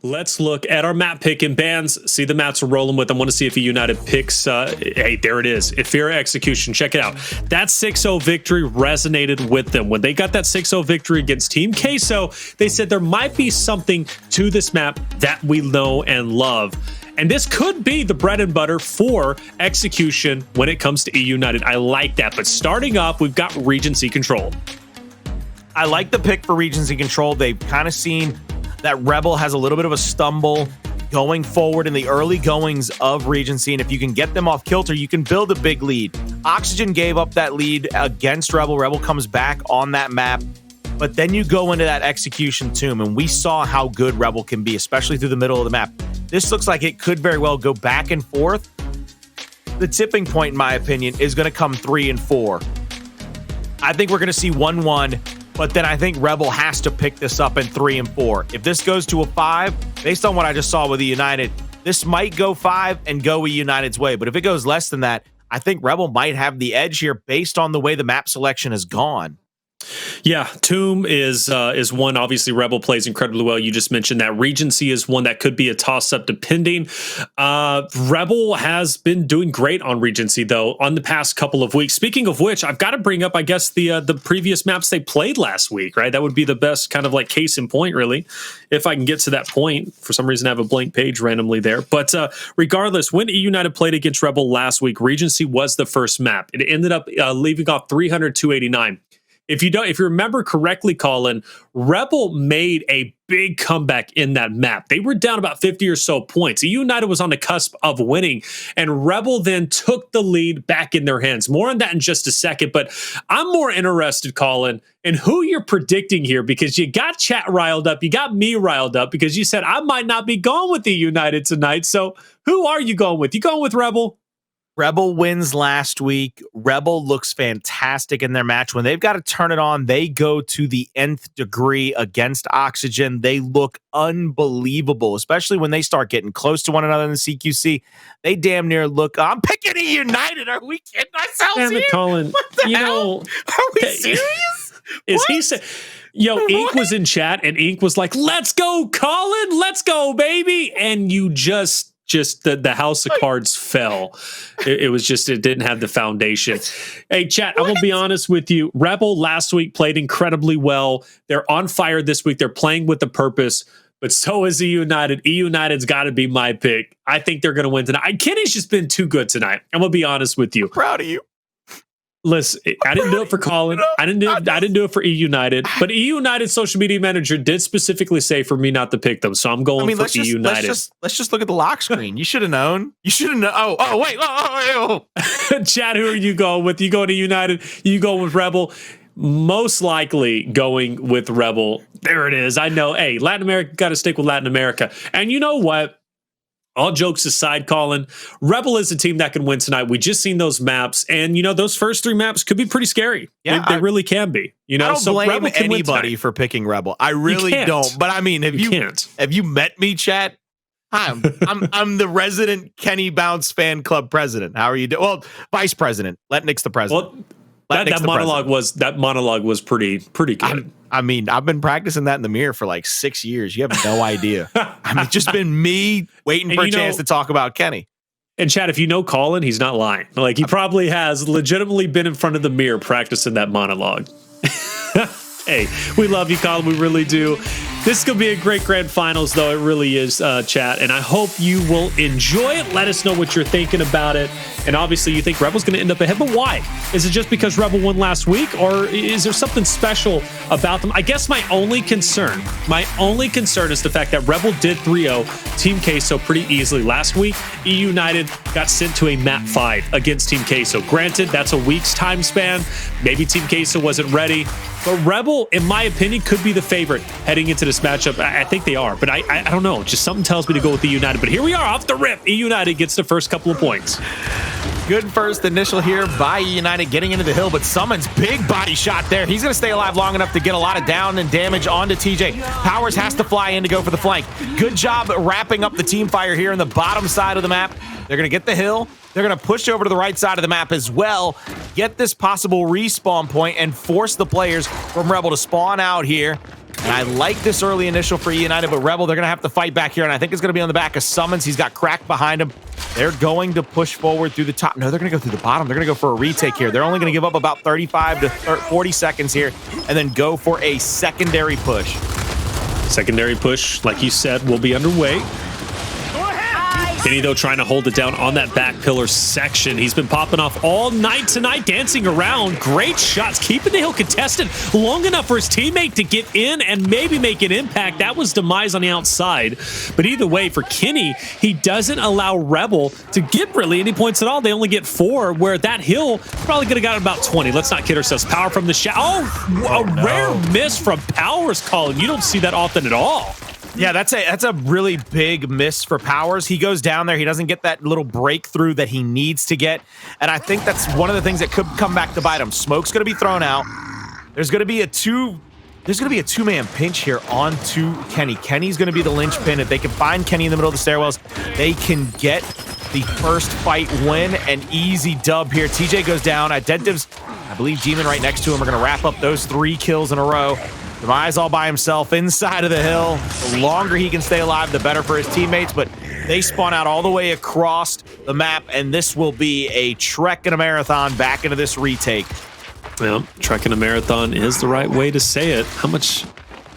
Let's look at our map pick and bands. See the maps we're rolling with. I want to see if eUnited picks. Hey, there it is. Ephyra Execution. Check it out. That 6-0 victory resonated with them. When they got that 6-0 victory against Team Queso, they said there might be something to this map that we know and love. And this could be the bread and butter for Execution when it comes to eUnited. I like that. But starting off, we've got Regency Control. I like the pick for Regency Control. They've kind of seen that Rebel has a little bit of a stumble going forward in the early goings of Regency, and if you can get them off kilter, you can build a big lead. Oxygen gave up that lead against Rebel. Rebel comes back on that map, but then you go into that Execution tomb, and we saw how good Rebel can be, especially through the middle of the map. This looks like it could very well go back and forth. The tipping point, in my opinion, is going to come 3 and 4. I think we're going to see 1-1. But then I think Rebel has to pick this up in 3 and 4. If this goes to a 5, based on what I just saw with eUnited, this might go 5 and go eUnited's way. But if it goes less than that, I think Rebel might have the edge here based on the way the map selection has gone. Yeah, Tomb is one. Obviously, Rebel plays incredibly well. You just mentioned that. Regency is one that could be a toss-up depending. Rebel has been doing great on Regency, though, on the past couple of weeks. Speaking of which, I've got to bring up, I guess, the previous maps they played last week, right? That would be the best kind of like case in point, really, if I can get to that point. For some reason, I have a blank page randomly there. But regardless, when eUnited played against Rebel last week, Regency was the first map. It ended up leaving off 300-289. If you remember correctly, Colin, Rebel made a big comeback in that map. They were down about 50 or so points. eUnited was on the cusp of winning, and Rebel then took the lead back in their hands. More on that in just a second, but I'm more interested, Colin, in who you're predicting here, because you got chat riled up, you got me riled up, because you said I might not be going with eUnited tonight. So who are you going with? You going with Rebel? Rebel wins last week. Rebel looks fantastic in their match. When they've got to turn it on, they go to the nth degree against Oxygen. They look unbelievable, especially when they start getting close to one another in the CQC. They damn near look, I'm picking eUnited. Are we kidding ourselves Damn it, here? Colin. What the hell? Are we serious? Is he saying... Yo, Ink was in chat, and Ink was like, let's go, Colin. Let's go, baby. And you just the house of cards fell. It was just, it didn't have the foundation. Hey, chat, I'm going to be honest with you. Rebel last week played incredibly well. They're on fire this week. They're playing with a purpose, but so is eUnited. eUnited's got to be my pick. I think they're going to win tonight. Kenny's just been too good tonight. I'm going to be honest with you. I'm proud of you. Listen, I didn't do it for Colin. I didn't do it for eUnited. But eUnited social media manager did specifically say for me not to pick them, so I'm going for eUnited. Let's just look at the lock screen. You should have known. You should have known. Oh, wait. Oh. Chad, who are you going with? You going to eUnited? You going with Rebel? Most likely going with Rebel. There it is. I know. Hey, Latin America got to stick with Latin America. And you know what? All jokes aside, Colin, Rebel is a team that can win tonight. We just seen those maps, and those first 3 maps could be pretty scary. Yeah, they really can be. I don't blame anybody for picking Rebel. I really don't. But I mean, have you met me, chat? I'm the resident Kenny Bounce fan club president. How are you doing? Well, vice president. Let Nick's the president. Well, that monologue was pretty good. I mean, I've been practicing that in the mirror for like 6 years. You have no idea. I mean, it's just been me waiting for a chance to talk about Kenny. And Chad, if you know Colin, he's not lying. Like, he probably has legitimately been in front of the mirror practicing that monologue. Hey, we love you, Colin. We really do. This is going to be a great grand finals, though. It really is, chat. And I hope you will enjoy it. Let us know what you're thinking about it. And obviously, you think Rebel's going to end up ahead. But why? Is it just because Rebel won last week? Or is there something special about them? I guess my only concern is the fact that Rebel did 3-0 Team Queso pretty easily last week. eUnited got sent to a map 5 against Team Queso. Granted, that's a week's time span. Maybe Team Queso wasn't ready. But Rebel, in my opinion, could be the favorite heading into this matchup. I think they are, but I don't know. Just something tells me to go with eUnited. But here we are off the rip. eUnited gets the first couple of points. Good first initial here by eUnited getting into the hill, but SuMuNs big body shot there. He's going to stay alive long enough to get a lot of down and damage onto TJ. Powerz has to fly in to go for the flank. Good job wrapping up the team fire here in the bottom side of the map. They're going to get the hill. They're going to push over to the right side of the map as well, get this possible respawn point and force the players from Rebel to spawn out here. And I like this early initial for eUnited, but Rebel, they're going to have to fight back here, and I think it's going to be on the back of SuMuNs. He's got Crack behind him. They're going to push forward through the top. No, they're going to go through the bottom. They're going to go for a retake here. They're only going to give up about 35 to 40 seconds here and then go for a secondary push. Secondary push, like you said, will be underway. Kenny, though, trying to hold it down on that back pillar section. He's been popping off all night tonight, dancing around. Great shots, keeping the hill contested long enough for his teammate to get in and maybe make an impact. That was Demise on the outside. But either way, for Kenny, he doesn't allow Rebel to get really any points at all. They only get 4, where that hill probably could have got about 20. Let's not kid ourselves. Power from the shot. Oh, a rare miss from Powerz, Colin. You don't see that often at all. Yeah, that's a really big miss for Powerz. He goes down there. He doesn't get that little breakthrough that he needs to get. And I think that's one of the things that could come back to bite him. Smoke's going to be thrown out. There's going to be a two-man pinch here onto Kenny. Kenny's going to be the linchpin. If they can find Kenny in the middle of the stairwells, they can get the first fight win. An easy dub here. TJ goes down. Identivez, I believe Demon right next to him, are going to wrap up those 3 kills in a row. Demise all by himself inside of the hill. The longer he can stay alive, the better for his teammates, but they spawn out all the way across the map, and this will be a trek and a marathon back into this retake. Well, trek and a marathon is the right way to say it. How much?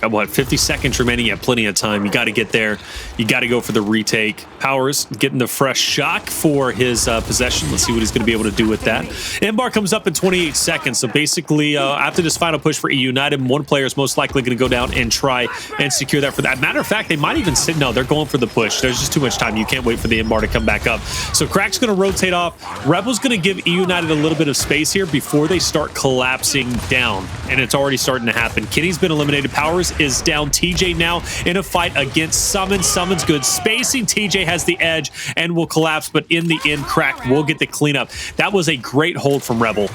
Got what, 50 seconds remaining? Yeah, plenty of time. You got to get there. You got to go for the retake. Powerz getting the fresh shock for his possession. Let's see what he's going to be able to do with that. Embar comes up in 28 seconds. So basically, after this final push for eUnited, one player is most likely going to go down and try and secure that for that. Matter of fact, they might even sit. No, they're going for the push. There's just too much time. You can't wait for the Embar to come back up. So Crack's going to rotate off. Rebel's going to give eUnited a little bit of space here before they start collapsing down. And it's already starting to happen. Kenny's been eliminated. Powerz is down. TJ now in a fight against SuMuNs. SuMuNs good spacing. TJ has the edge and will collapse, but in the end, Crack will get the cleanup. That was a great hold from Rebel.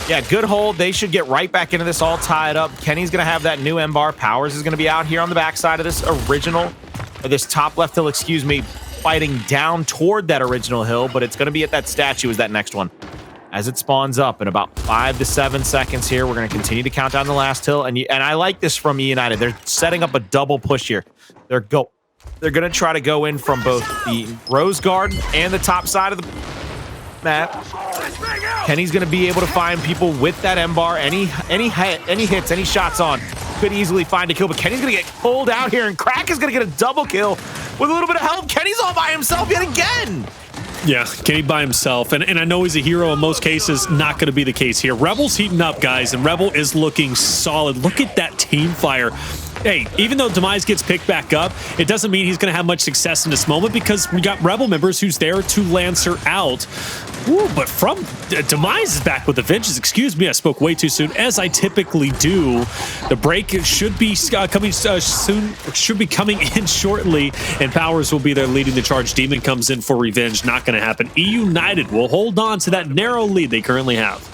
Yeah, good hold. They should get right back into this all tied up. Kenny's going to have that new Embar. Powerz is going to be out here on the backside of this this top left hill, excuse me, fighting down toward that original hill, but it's going to be at that statue is that next one. As it spawns up in about 5 to 7 seconds here, we're going to continue to count down the last hill. And I like this from eUnited. They're setting up a double push here. They're going to try to go in from both the Rose Garden and the top side of the map. Kenny's going to be able to find people with that Embar. Any hits, any shots on, could easily find a kill. But Kenny's going to get pulled out here, and Crack is going to get a double kill with a little bit of help. Kenny's all by himself yet again. Yeah, Kenny by himself, and I know he's a hero in most cases. Not going to be the case here. Rebel's heating up, guys, and Rebel is looking solid. Look at that team fire. Hey, even though Demise gets picked back up, it doesn't mean he's going to have much success in this moment because we got Rebel members who's there to lance her out. Ooh, but from Demise is back with a vengeance. Excuse me, I spoke way too soon, as I typically do. The break should be coming soon, should be coming in shortly, and Powerz will be there leading the charge. Demon comes in for revenge. Not going to happen. eUnited will hold on to that narrow lead they currently have.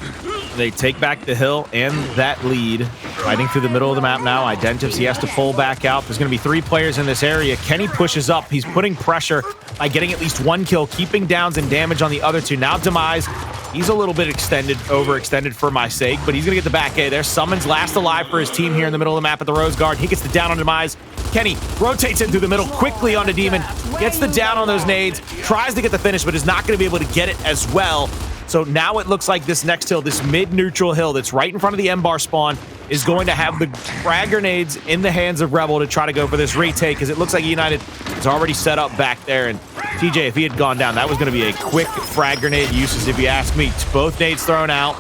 They take back the hill and that lead. Fighting through the middle of the map now. Identivez, he has to pull back out. There's going to be 3 players in this area. Kenny pushes up. He's putting pressure by getting at least 1 kill, keeping downs and damage on the other 2. Now Demise, he's a little bit overextended for my sake, but he's going to get the back A. There's SuMuNs last alive for his team here in the middle of the map at the Rose Guard. He gets the down on Demise. Kenny rotates in through the middle quickly onto Demon, gets the down on those nades, tries to get the finish, but is not going to be able to get it as well. So now it looks like this next hill, this mid-neutral hill that's right in front of the Embar spawn, is going to have the frag grenades in the hands of Rebel to try to go for this retake, because it looks like eUnited is already set up back there. And TJ, if he had gone down, that was going to be a quick frag grenade usage, if you ask me. Both nades thrown out.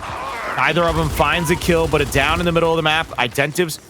Neither of them finds a kill, but a down in the middle of the map. Identivez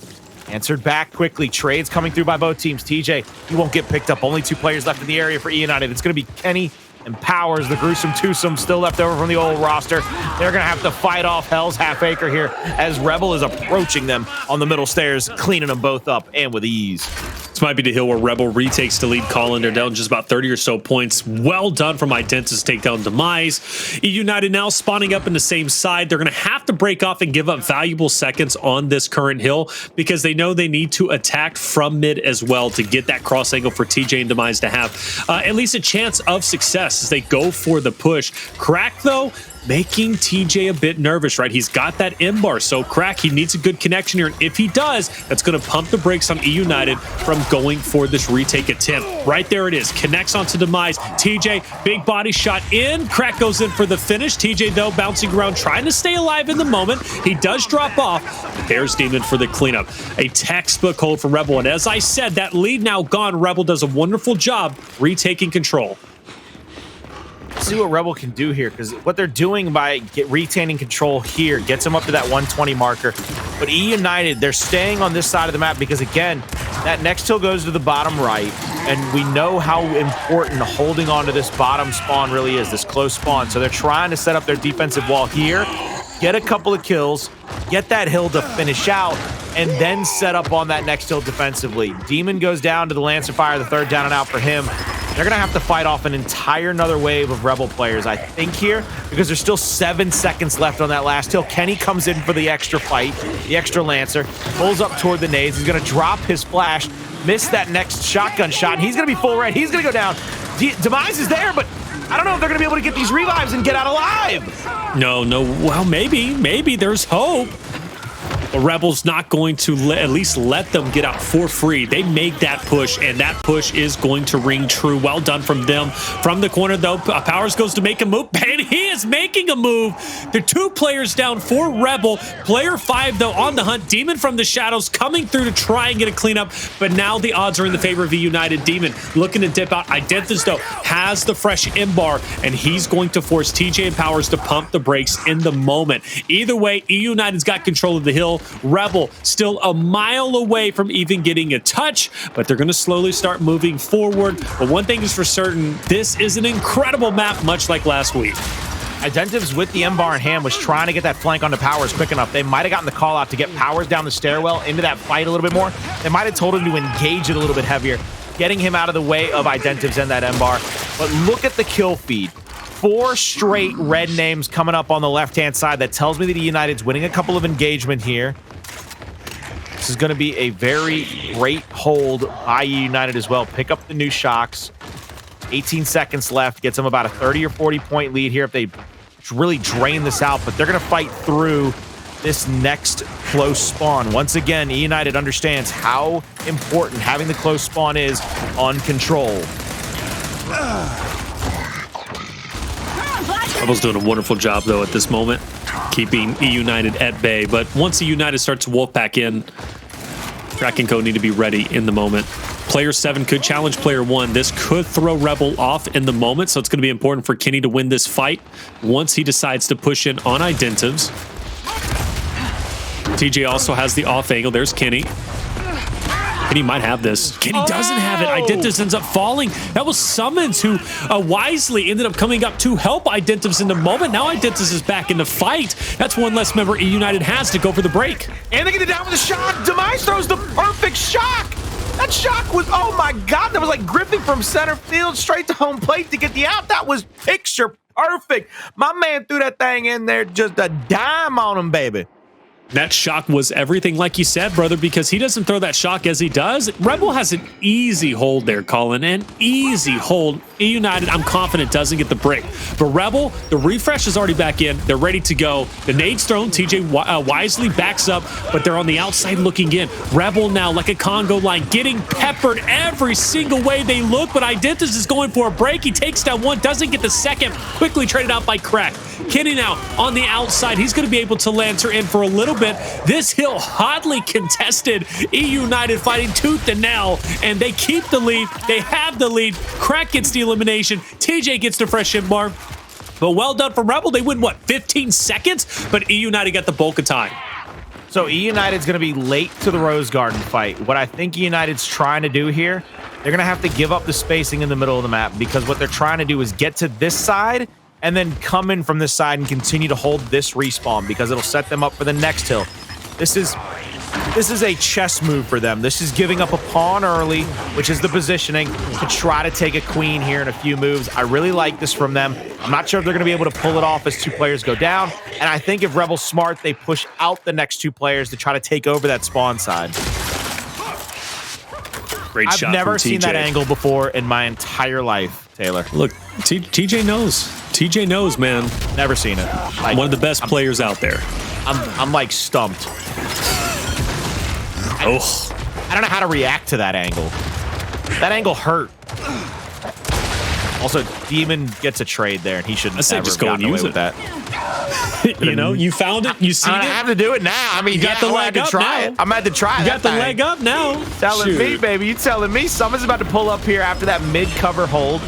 answered back quickly. Trades coming through by both teams. TJ, he won't get picked up. Only 2 players left in the area for eUnited. It's going to be Kenny and Powerz, the gruesome twosome still left over from the old roster. They're going to have to fight off Hell's Half Acre here as Rebel is approaching them on the middle stairs, cleaning them both up and with ease. This might be the hill where Rebel retakes the lead. Colin, they're down just about 30 or so points. Well done from Identivez to take down Demise. eUnited now spawning up in the same side. They're going to have to break off and give up valuable seconds on this current hill because they know they need to attack from mid as well to get that cross angle for TJ and Demise to have at least a chance of success as they go for the push. Crack, though, making TJ a bit nervous, right? He's got that M bar, so crack, he needs a good connection here. And if he does, that's going to pump the brakes on eUnited from going for this retake attempt. Right there it is. Connects onto Demise. TJ, big body shot in. Crack goes in for the finish. TJ, though, bouncing around, trying to stay alive in the moment. He does drop off. There's Demon for the cleanup. A textbook hold for Rebel. And as I said, that lead now gone. Rebel does a wonderful job retaking control. See what Rebel can do here, because what they're doing by retaining control here gets them up to that 120 marker. But eUnited, they're staying on this side of the map because, again, that next hill goes to the bottom right, and we know how important holding on to this bottom spawn really is, this close spawn. So they're trying to set up their defensive wall here, get a couple of kills, get that hill to finish out, and then set up on that next hill defensively. Demon goes down to the Lancer Fire, the third down and out for him. They're going to have to fight off an entire another wave of Rebel players, I think, here, because there's still 7 seconds left on that last hill. Kenny comes in for the extra fight, the extra Lancer, pulls up toward the nades. He's going to drop his flash, miss that next shotgun shot, and he's going to be full red. He's going to go down. Demise is there, but I don't know if they're going to be able to get these revives and get out alive. No. Well, maybe there's hope. The Rebels not going to at least let them get out for free. They make that push, and that push is going to ring true. Well done from them. From the corner, though, Powerz goes to make a move, and he is making a move. The 2 players down for Rebel. Player 5, though, on the hunt. Demon from the shadows coming through to try and get a cleanup, but now the odds are in the favor of eUnited. Demon looking to dip out. Identivez, though, has the fresh M-bar, and he's going to force TJ and Powerz to pump the brakes in the moment. Either way, eUnited's got control of the hill. Rebel still a mile away from even getting a touch, but they're going to slowly start moving forward. But one thing is for certain, this is an incredible map, much like last week. Identivez with the M-bar in hand was trying to get that flank onto Powerz quick enough. They might have gotten the call out to get Powerz down the stairwell into that fight a little bit more. They might have told him to engage it a little bit heavier, getting him out of the way of Identivez and that M-bar. But look at the kill feed. 4 straight red names coming up on the left-hand side. That tells me that eUnited's winning a couple of engagement here. This is going to be a very great hold by eUnited as well. Pick up the new shocks. 18 seconds left. Gets them about a 30 or 40 point lead here if they really drain this out. But they're going to fight through this next close spawn. Once again, eUnited understands how important having the close spawn is on control. Rebel's doing a wonderful job, though, at this moment, keeping eUnited at bay. But once eUnited starts to wolf back in, Crack and Co need to be ready in the moment. Player 7 could challenge player 1. This could throw Rebel off in the moment, so it's going to be important for Kenny to win this fight once he decides to push in on Identivez. TJ also has the off angle. There's Kenny. Kenny might have this. Kenny doesn't have it. Identivez ends up falling. That was SuMuNs who wisely ended up coming up to help Identivez in the moment. Now Identivez is back in the fight. That's one less member eUnited has to go for the break. And they get it down with a shock. Demise throws the perfect shock. That shock was, oh my God, that was like gripping from center field straight to home plate to get the out. That was picture perfect. My man threw that thing in there, just a dime on him, baby. That shock was everything, like you said, brother, because he doesn't throw that shock as he does. Rebel has an easy hold there, Colin, an easy hold. eUnited, I'm confident, doesn't get the break. But Rebel, the refresh is already back in. They're ready to go. The nade's thrown. TJ wisely backs up, but they're on the outside looking in. Rebel now, like a Congo line, getting peppered every single way they look, but Identivez is going for a break. He takes down one, doesn't get the second, quickly traded out by Crack. Kenny now on the outside. He's going to be able to Lancer in for a little bit. This hill hotly contested. eUnited fighting tooth and nail, and they keep the lead. They have the lead. Crack gets the elimination. TJ gets the fresh hit bar. But well done from Rebel. They win, what, 15 seconds? But eUnited got the bulk of time. So eUnited's going to be late to the Rose Garden fight. What I think eUnited's trying to do here, they're going to have to give up the spacing in the middle of the map, because what they're trying to do is get to this side and then come in from this side and continue to hold this respawn, because it'll set them up for the next hill. This is a chess move for them. This is giving up a pawn early, which is the positioning, to try to take a queen here in a few moves. I really like this from them. I'm not sure if they're going to be able to pull it off as 2 players go down, and I think if Rebel's smart, they push out the next 2 players to try to take over that spawn side. Great shot. I've never from seen TJ. that angle before in my entire life, Taylor. Look, TJ knows. TJ knows, man. Never seen it. Like, one of the best players out there. I'm like stumped. Oh, I don't know how to react to that angle. That angle hurt. Also, Demon gets a trade there, and he shouldn't say ever just have go gotten and away use with it. that. you know, you found it. You see I it. have to do it now. I mean, You got the I'm leg gonna up try now. it. I'm about to try. You got the leg up now. Telling Shoot. me, baby. You telling me. Someone's about to pull up here after that mid-cover hold.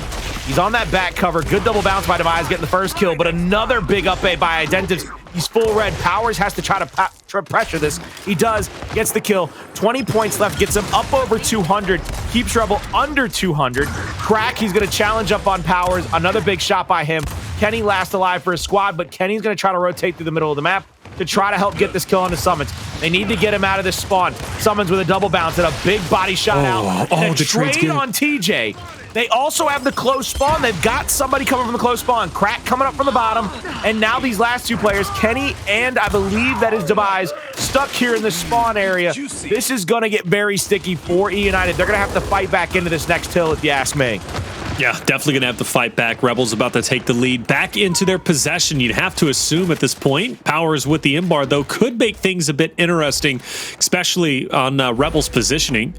He's on that back cover. Good double bounce by Demise, getting the first kill, but another big up A by Identivez. He's full red. Powerz has to try to pressure this. He does. Gets the kill. 20 points left. Gets him up over 200. Keeps Rebel under 200. Crack, he's going to challenge up on Powerz. Another big shot by him. Kenny last alive for his squad, but Kenny's going to try to rotate through the middle of the map to try to help get this kill on the SuMuNs. They need to get him out of this spawn. SuMuNs with a double bounce and a big body shot out. And a the trade's trade good. on TJ. They also have the close spawn. They've got somebody coming from the close spawn. Crack coming up from the bottom. And now these last two players, Kenny and I believe that is Demise, stuck here in the spawn area. This is going to get very sticky for eUnited. They're going to have to fight back into this next hill, if you ask me. Yeah, definitely going to have to fight back. Rebels about to take the lead back into their possession. You'd have to assume at this point. Powerz with the M-bar, though, could make things a bit interesting, especially on Rebels' positioning.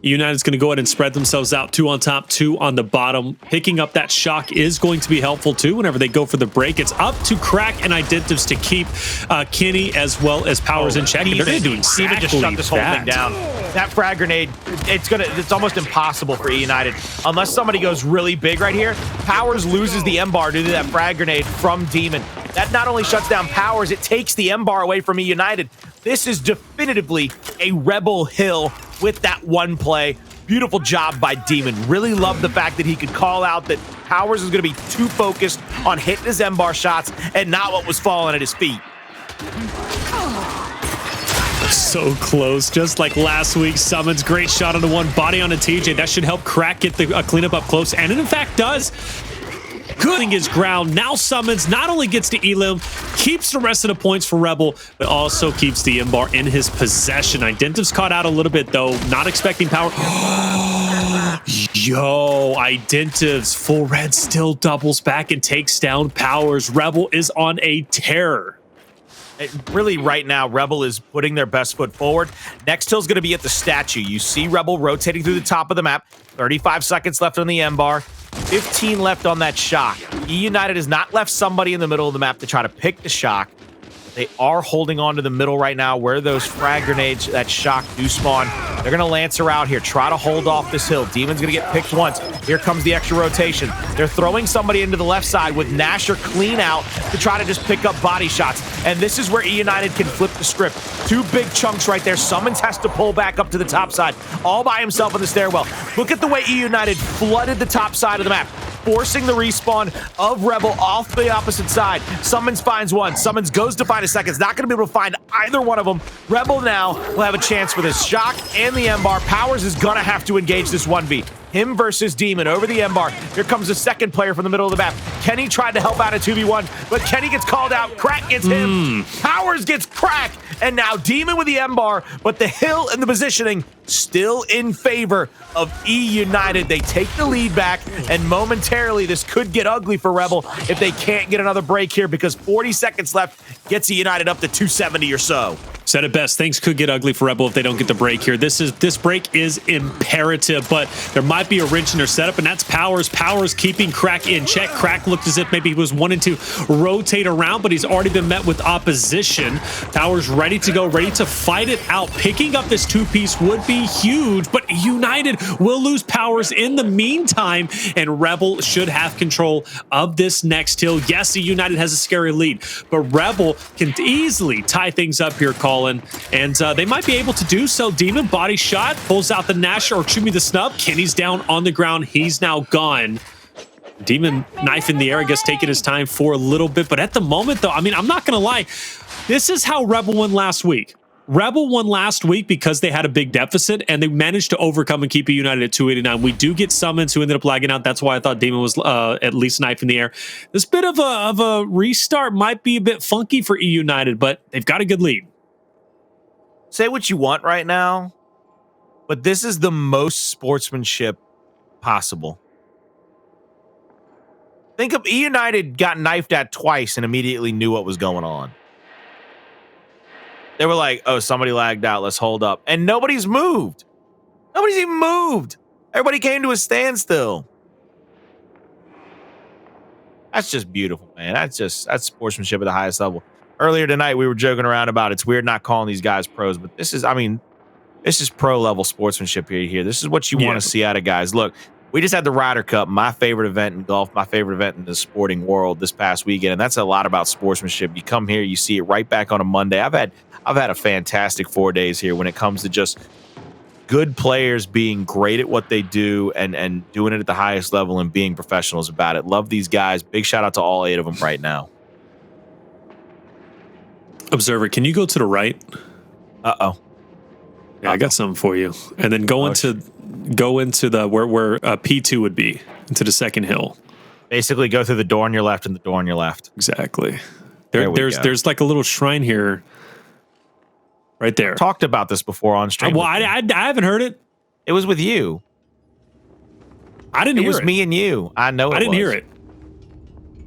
United's going to go ahead and spread themselves out, 2 on top, 2 on the bottom. Picking up that shock is going to be helpful, too, whenever they go for the break. It's up to Crack and Identivez to keep Kenny as well as Powerz in check. They're going to do exactly Demon just shut this whole that. thing down. That frag grenade, it's almost impossible for eUnited. Unless somebody goes really big right here, Powerz loses the M-bar due to that frag grenade from Demon. That not only shuts down Powerz, it takes the M-bar away from eUnited. This is definitively a Rebel hill with that one play. Beautiful job by Demon. Really love the fact that he could call out that Powerz is going to be too focused on hitting his M-bar shots and not what was falling at his feet. So close, just like last week. SuMuNs, great shot on the one, body on a TJ. That should help Crack get the cleanup up close, and it in fact does. Good his ground. Now SuMuNs not only gets to Elim, keeps the rest of the points for Rebel, but also keeps the M-bar in his possession. Identivez caught out a little bit, though. Not expecting power. Yo, Identivez, full red, still doubles back and takes down Powerz. Rebel is on a tear. Really, right now, Rebel is putting their best foot forward. Next hill's going to be at the statue. You see Rebel rotating through the top of the map. 35 seconds left on the M-bar. 15 left on that shock. eUnited has not left somebody in the middle of the map to try to pick the shock. They are holding on to the middle right now where those frag grenades, that shock, do spawn. They're going to Lancer out here, try to hold off this hill. Demon's going to get picked once. Here comes the extra rotation. They're throwing somebody into the left side with Nasher clean out to try to just pick up body shots. And this is where eUnited can flip the script. 2 big chunks right there. SuMuNs has to pull back up to the top side, all by himself in the stairwell. Look at the way eUnited flooded the top side of the map, forcing the respawn of Rebel off the opposite side. SuMuNs finds one. SuMuNs goes to find a second. It's not going to be able to find either one of them. Rebel now will have a chance for this shock and the M-bar. Powerz is going to have to engage this 1v. Him versus Demon over the M-bar. Here comes the second player from the middle of the map. Kenny tried to help out a 2v1, but Kenny gets called out. Crack gets him. Powerz gets Crack. And now Demon with the M-bar, but the hill and the positioning still in favor of eUnited. They take the lead back, and momentarily this could get ugly for Rebel if they can't get another break here, because 40 seconds left gets eUnited up to 270 or so. Said it best. Things could get ugly for Rebel if they don't get the break here. This break is imperative, but there might be a wrench in their setup, and that's Powerz. Powerz keeping Crack in check. Crack looked as if maybe he was wanting to rotate around, but he's already been met with opposition. Powerz ready to go, ready to fight it out. Picking up this 2-piece would be huge, but United will lose Powerz in the meantime, and Rebel should have control of this next hill. Yes, United has a scary lead, but Rebel can easily tie things up here, Colin, and they might be able to do so. Demon body shot, pulls out the Nash, or shoot me the snub. Kenny's down on the ground. He's now gone. Demon knife in the air, I guess, taking his time for a little bit, but at the moment, though, I mean, I'm not gonna lie, this is how Rebel won last week. Rebel won last week because they had a big deficit, and they managed to overcome and keep eUnited at 289. We do get SuMuNs who ended up lagging out. That's why I thought Demon was at least knife in the air. This bit of a restart might be a bit funky for eUnited, but they've got a good lead. Say what you want right now, but this is the most sportsmanship possible. Think of eUnited got knifed at twice and immediately knew what was going on. They were like, oh, somebody lagged out. Let's hold up. And nobody's moved. Nobody's even moved. Everybody came to a standstill. That's just beautiful, man. That's sportsmanship at the highest level. Earlier tonight, we were joking around about it's weird not calling these guys pros, but this is pro level sportsmanship here. This is what you want to see out of guys. Look, we just had the Ryder Cup, my favorite event in golf, my favorite event in the sporting world this past weekend, and that's a lot about sportsmanship. You come here, you see it right back on a Monday. I've had a fantastic 4 days here when it comes to just good players being great at what they do and doing it at the highest level and being professionals about it. Love these guys. Big shout out to all 8 of them right now. Observer, can you go to the right? Uh-oh. Yeah, I got something for you. And then go into the where P2 would be, into the second hill. Basically go through the door on your left and the door on your left. Exactly. There's like a little shrine here. Right there. Talked about this before on stream. Well, I haven't heard it. It was with you. I didn't hear it. It was me and you. I know it was. I didn't hear it.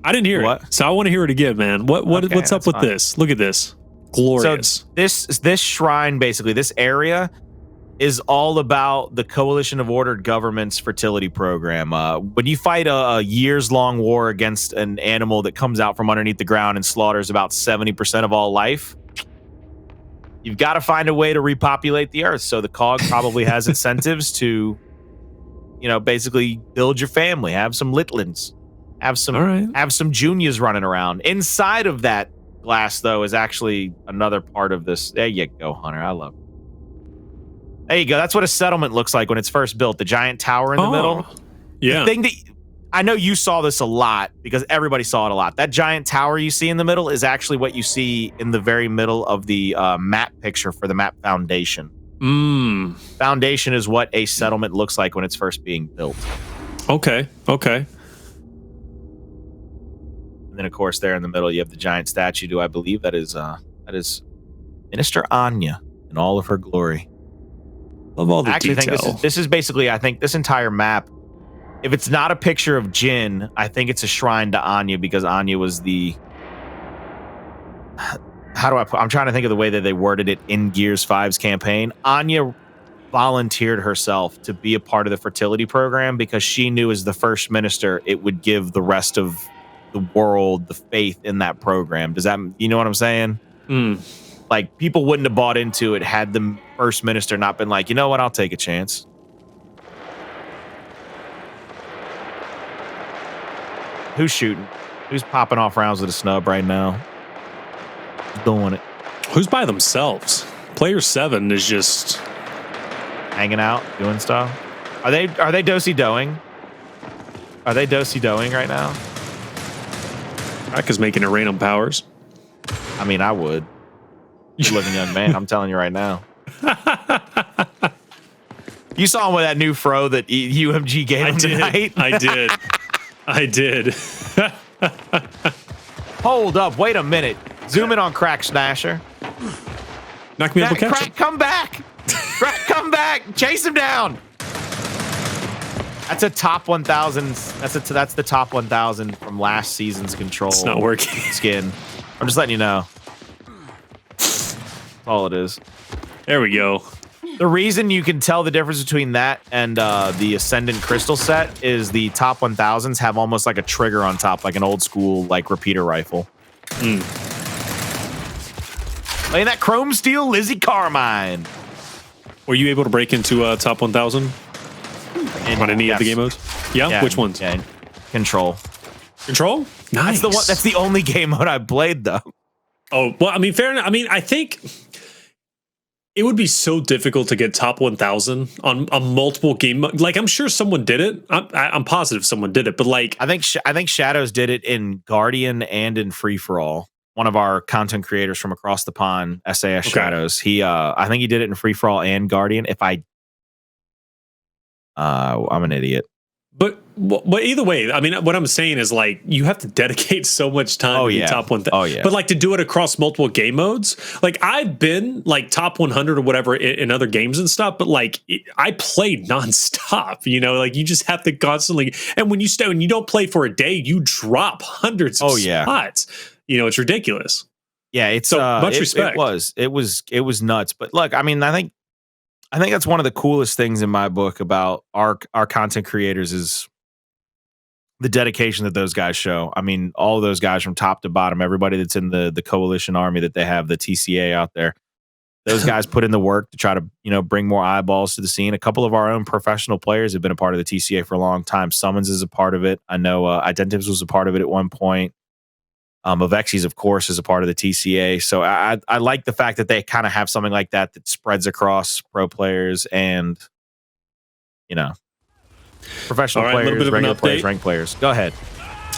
I didn't hear it. So I want to hear it again, man. What's up with this? Look at this. Glorious. So this shrine, basically, this area is all about the Coalition of Ordered Governments fertility program. When you fight a years-long war against an animal that comes out from underneath the ground and slaughters about 70% of all life, you've got to find a way to repopulate the earth. So the COG probably has incentives to, basically build your family, have some litlins, have some juniors running around. Inside of that glass, though, is actually another part of this. There you go, Hunter. I love it. There you go. That's what a settlement looks like when it's first built. The giant tower in the middle. Yeah. The thing that I know you saw this a lot because everybody saw it a lot. That giant tower you see in the middle is actually what you see in the very middle of the map picture for the map foundation. Foundation is what a settlement looks like when it's first being built. Okay. And then, of course, there in the middle, you have the giant statue. Do I believe that is Minister Anya in all of her glory? Love all the detail. I actually think this is basically, I think this entire map, if it's not a picture of Jin, I think it's a shrine to Anya because Anya was the... I'm trying to think of the way that they worded it in Gears 5's campaign. Anya volunteered herself to be a part of the fertility program because she knew as the first minister, it would give the rest of the world the faith in that program. Does that, you know what I'm saying? Like, people wouldn't have bought into it had the first minister not been like, you know what, I'll take a chance. Who's shooting? Who's popping off rounds with a snub right now? Who's doing it? Who's by themselves? Player 7 is just hanging out, doing stuff. Are they do-si-doing? Are they do-si-doing right now? Rack is making it rain on Powerz. I mean, I would. Good-looking young man. I'm telling you right now. You saw him with that new fro that UMG gave him tonight? I did. Hold up. Wait a minute. Zoom in on Crack Snasher. Knock me up. Crack, come back. Crack, come back. Chase him down. That's a top 1,000. That's the top 1,000 from last season's Control. It's not working. Skin. I'm just letting you know. That's all it is. There we go. The reason you can tell the difference between that and the Ascendant Crystal set is the top 1,000s have almost like a trigger on top, like an old school like repeater rifle. Playing that Chrome Steel Lizzie Carmine. Were you able to break into top 1,000 on any of the game modes? Yeah? Which ones? Yeah. Control. Control? Nice. That's the only game mode I played, though. Oh, well, I mean, fair enough. I mean, I think it would be so difficult to get top 1,000 on a multiple game. Like, I'm sure someone did it. I'm positive someone did it, but like, I think Shadows did it in Guardian and in Free for All. One of our content creators from across the pond, SAS Shadows. I think he did it in Free for All and Guardian. I'm an idiot. But But either way, I mean, what I'm saying is like you have to dedicate so much time to be top 1. But like to do it across multiple game modes, like I've been like top 100 or whatever in other games and stuff. But like I played nonstop, you know, like you just have to constantly. And when you don't play for a day, you drop hundreds of spots. You know, it's ridiculous. Yeah, it's so much respect. It was nuts. But look, I mean, I think that's one of the coolest things in my book about our content creators is the dedication that those guys show. I mean, all of those guys from top to bottom, everybody that's in the coalition army that they have, the TCA out there, those guys put in the work to try to, you know, bring more eyeballs to the scene. A couple of our own professional players have been a part of the TCA for a long time. SuMuNs is a part of it. I know Identivez was a part of it at one point. Avexis, of course, is a part of the TCA. So I like the fact that they kind of have something like that spreads across pro players and, you know, professional players, regular players, ranked players. Go ahead.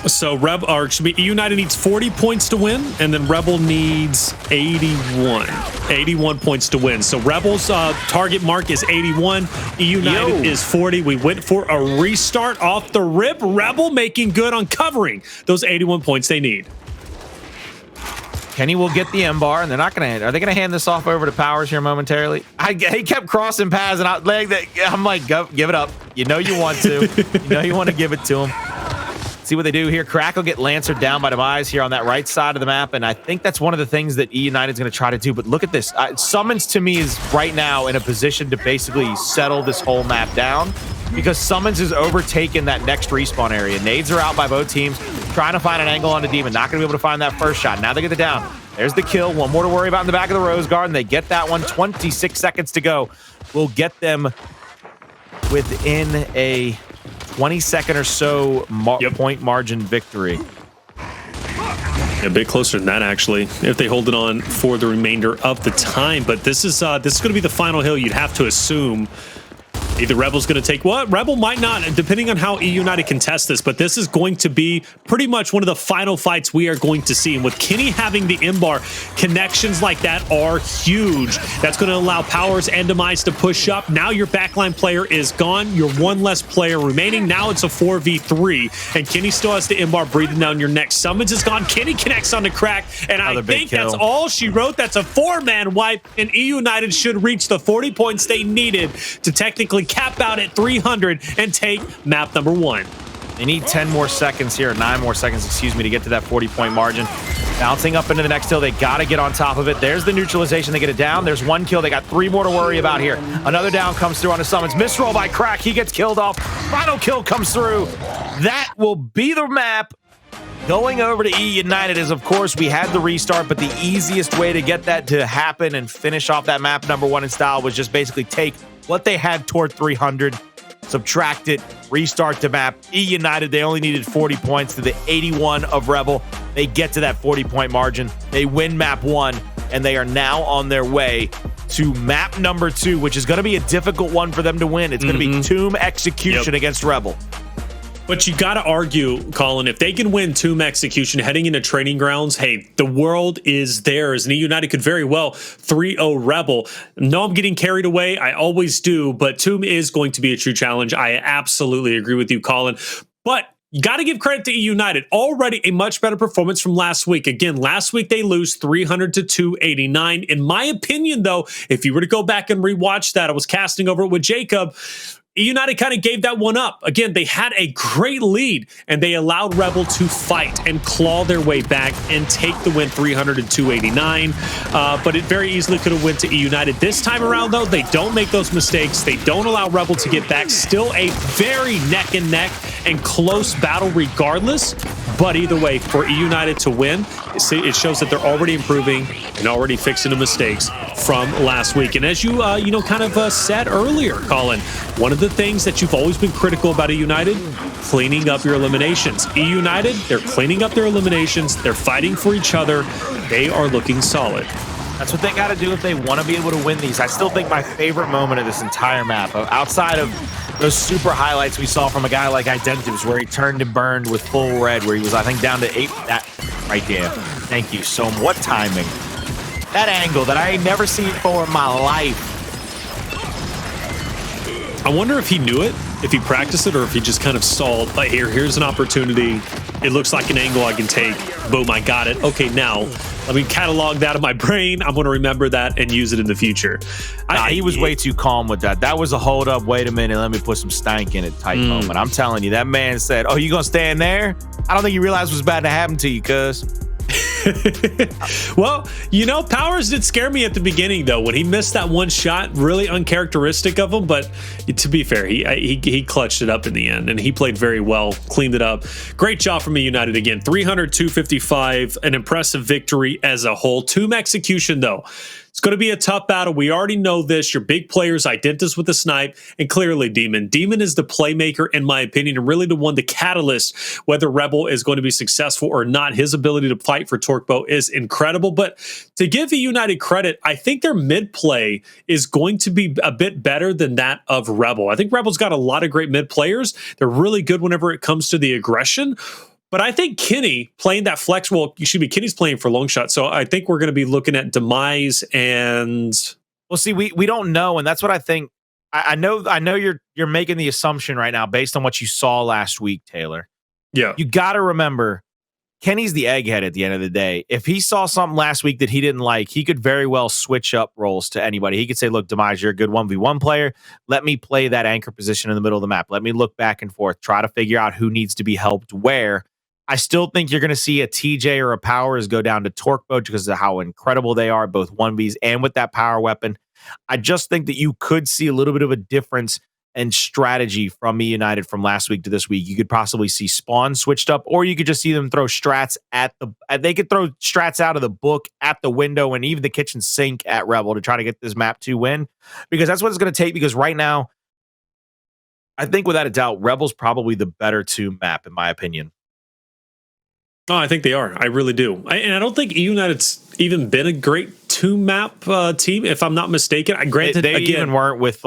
So eUnited needs 40 points to win, and then Rebel needs 81 points to win. So Rebel's target mark is 81. eUnited is 40. We went for a restart off the rip. Rebel making good on covering those 81 points they need. Kenny will get the M bar, and they're not going to. Are they going to hand this off over to Powerz here momentarily? He kept crossing paths, and I'm like, go, give it up. You know you want to. You know you want to give it to him. See what they do here. Crack will get Lancered down by Demise here on that right side of the map, and I think that's one of the things that eUnited's going to try to do. But look at this. SuMuNs, to me, is right now in a position to basically settle this whole map down because SuMuNs has overtaken that next respawn area. Nades are out by both teams, trying to find an angle on the Demon. Not going to be able to find that first shot. Now they get the down. There's the kill. One more to worry about in the back of the Rose Garden. They get that one. 26 seconds to go. We'll get them within a 20-second or so point margin victory. A bit closer than that, actually, if they hold it on for the remainder of the time. But this is going to be the final hill. You'd have to assume either Rebel's going to take what? Rebel might not, depending on how eUnited contest this, but this is going to be pretty much one of the final fights we are going to see. And with Kenny having the M-bar, connections like that are huge. That's going to allow Powerz and Demise to push up. Now your backline player is gone. You're one less player remaining. Now it's a 4v3, and Kenny still has the M-bar breathing down your neck. SuMuNs is gone. Kenny connects on the crack, and I think that's all she wrote. That's a 4-man wipe, and eUnited should reach the 40 points they needed to technically cap out at 300 and take map number 1. They need 10 more seconds here, 9 more seconds, excuse me, to get to that 40-point margin. Bouncing up into the next hill, they got to get on top of it. There's the neutralization. They get it down. There's 1 kill. They got 3 more to worry about here. Another down comes through on the SuMuNs. Misroll by Crack. He gets killed off. Final kill comes through. That will be the map. Going over to eUnited is, of course, we had the restart, but the easiest way to get that to happen and finish off that map number 1 in style was just basically take what they had toward 300, subtract it, restart the map. eUnited, they only needed 40 points to the 81 of Rebel. They get to that 40-point margin. They win map 1, and they are now on their way to map number 2, which is going to be a difficult one for them to win. It's going to be Tomb Execution against Rebel. But you got to argue, Colin, if they can win Tomb Execution heading into training grounds, hey, the world is theirs. And eUnited could very well 3-0 Rebel. No, I'm getting carried away. I always do. But Tomb is going to be a true challenge. I absolutely agree with you, Colin. But you got to give credit to eUnited. Already a much better performance from last week. Again, last week they lose 300 to 289. In my opinion, though, if you were to go back and rewatch that, I was casting over it with Jacob, eUnited kind of gave that one up. Again, they had a great lead, and they allowed Rebel to fight and claw their way back and take the win 300 to 289. But it very easily could have went to eUnited. This time around, though, they don't make those mistakes. They don't allow Rebel to get back. Still a very neck and neck and close battle regardless. But either way, for eUnited to win, it shows that they're already improving and already fixing the mistakes from last week. And as you kind of said earlier, Colin, one of the things that you've always been critical about eUnited, cleaning up your eliminations. eUnited, they're cleaning up their eliminations. They're fighting for each other. They are looking solid. That's what they got to do if they want to be able to win these. I still think my favorite moment of this entire map, outside of those super highlights we saw from a guy like Identivez, where he turned and burned with full red, where he was, I think, down to 8. That right there. Thank you so much. What timing. That angle that I ain't never seen before in my life. I wonder if he knew it, if he practiced it or if he just kind of saw, like, here's an opportunity. It looks like an angle I can take. Boom, I got it. Okay, now let me catalog that in my brain. I'm going to remember that and use it in the future. He was way too calm with that. That was a hold up. Wait a minute. Let me put some stank in it type moment. I'm telling you, that man said, "Oh, you going to stand there?" I don't think you realized what's about to happen to you, cuz. Well, Powerz did scare me at the beginning, though, when he missed that one shot. Really uncharacteristic of him, but to be fair, he clutched it up in the end, and he played very well, cleaned it up. Great job from eUnited again. 300-255, an impressive victory as a whole. Tomb execution, though. It's going to be a tough battle. We already know this. Your big players, Identivez with the snipe, and clearly Demon. Demon is the playmaker, in my opinion, and really the one, the catalyst, whether Rebel is going to be successful or not. His ability to fight for Torquebow is incredible. But to give eUnited credit, I think their mid play is going to be a bit better than that of Rebel. I think Rebel's got a lot of great mid players. They're really good whenever it comes to the aggression. But I think Kenny playing that flex, Kenny's playing for long shot. So I think we're going to be looking at Demise and... Well, see, we don't know. And that's what I think. I know you're making the assumption right now based on what you saw last week, Taylor. Yeah. You got to remember, Kenny's the egghead at the end of the day. If he saw something last week that he didn't like, he could very well switch up roles to anybody. He could say, look, Demise, you're a good 1v1 player. Let me play that anchor position in the middle of the map. Let me look back and forth, try to figure out who needs to be helped where. I still think you're going to see a TJ or a Powerz go down to Torquebow because of how incredible they are, both 1Vs and with that power weapon. I just think that you could see a little bit of a difference in strategy from eUnited from last week to this week. You could possibly see Spawn switched up, or you could just see them throw strats they could throw strats out of the book at the window and even the kitchen sink at Rebel to try to get this map 2 win, because that's what it's going to take. Because right now, I think without a doubt, Rebel's probably the better 2 map, in my opinion. Oh, I think they are. I really do. And I don't think eUnited's even been a great 2-map team, if I'm not mistaken. Granted, they even weren't with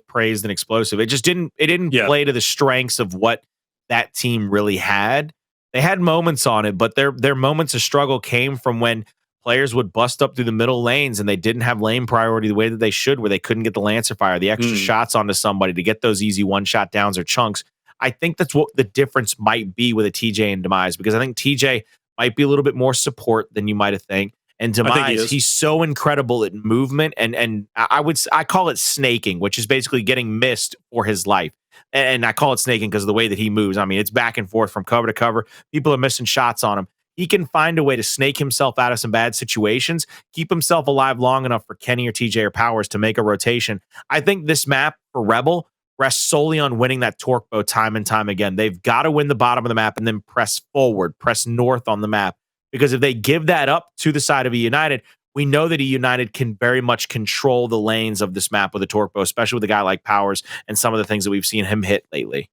praised and explosive. It just didn't play to the strengths of what that team really had. They had moments on it, but their moments of struggle came from when players would bust up through the middle lanes and they didn't have lane priority the way that they should, where they couldn't get the Lancer fire, the extra shots onto somebody to get those easy one-shot downs or chunks. I think that's what the difference might be with a TJ and Demise, because I think TJ might be a little bit more support than you might have think. And Demise, he's so incredible at movement, and I call it snaking, which is basically getting missed for his life. And I call it snaking because of the way that he moves. I mean, it's back and forth from cover to cover. People are missing shots on him. He can find a way to snake himself out of some bad situations, keep himself alive long enough for Kenny or TJ or Powerz to make a rotation. I think this map for Rebel rests solely on winning that Torquebow time and time again. They've got to win the bottom of the map and then press forward, press north on the map. Because if they give that up to the side of eUnited, we know that eUnited can very much control the lanes of this map with a Torquebow, especially with a guy like Powerz and some of the things that we've seen him hit lately.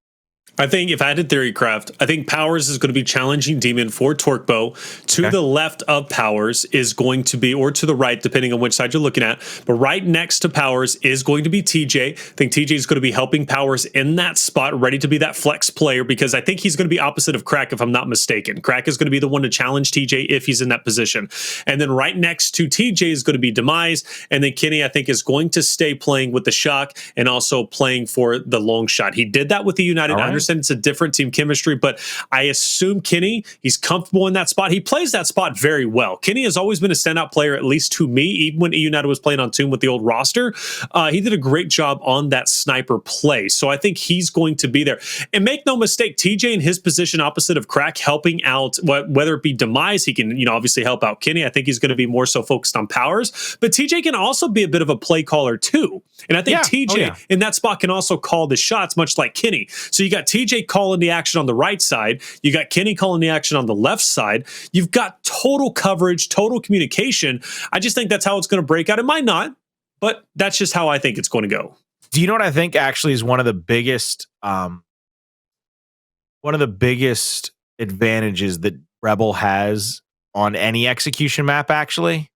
I think if I had to theory craft, I think Powerz is going to be challenging Demon for Torquebow. To the left of Powerz is going to be, or to the right, depending on which side you're looking at. But right next to Powerz is going to be TJ. I think TJ is going to be helping Powerz in that spot, ready to be that flex player, because I think he's going to be opposite of Crack, if I'm not mistaken. Crack is going to be the one to challenge TJ if he's in that position. And then right next to TJ is going to be Demise. And then Kenny, I think, is going to stay playing with the shock and also playing for the long shot. He did that with the United. I understand it's a different team chemistry, but I assume Kenny, he's comfortable in that spot. He plays that spot very well. Kenny has always been a standout player, at least to me, even when eUnited was playing on Tomb with the old roster. He did a great job on that sniper play. So I think he's going to be there. And make no mistake, TJ in his position opposite of Crack, helping out, whether it be Demise, he can, obviously help out Kenny. I think he's going to be more so focused on Powerz, but TJ can also be a bit of a play caller too. And I think TJ in that spot can also call the shots, much like Kenny. So you got TJ calling the action on the right side. You got Kenny calling the action on the left side. You've got total coverage, total communication. I just think that's how it's going to break out. It might not, but that's just how I think it's going to go. Do you know what I think actually is one of the biggest advantages that Rebel has on any execution map, actually?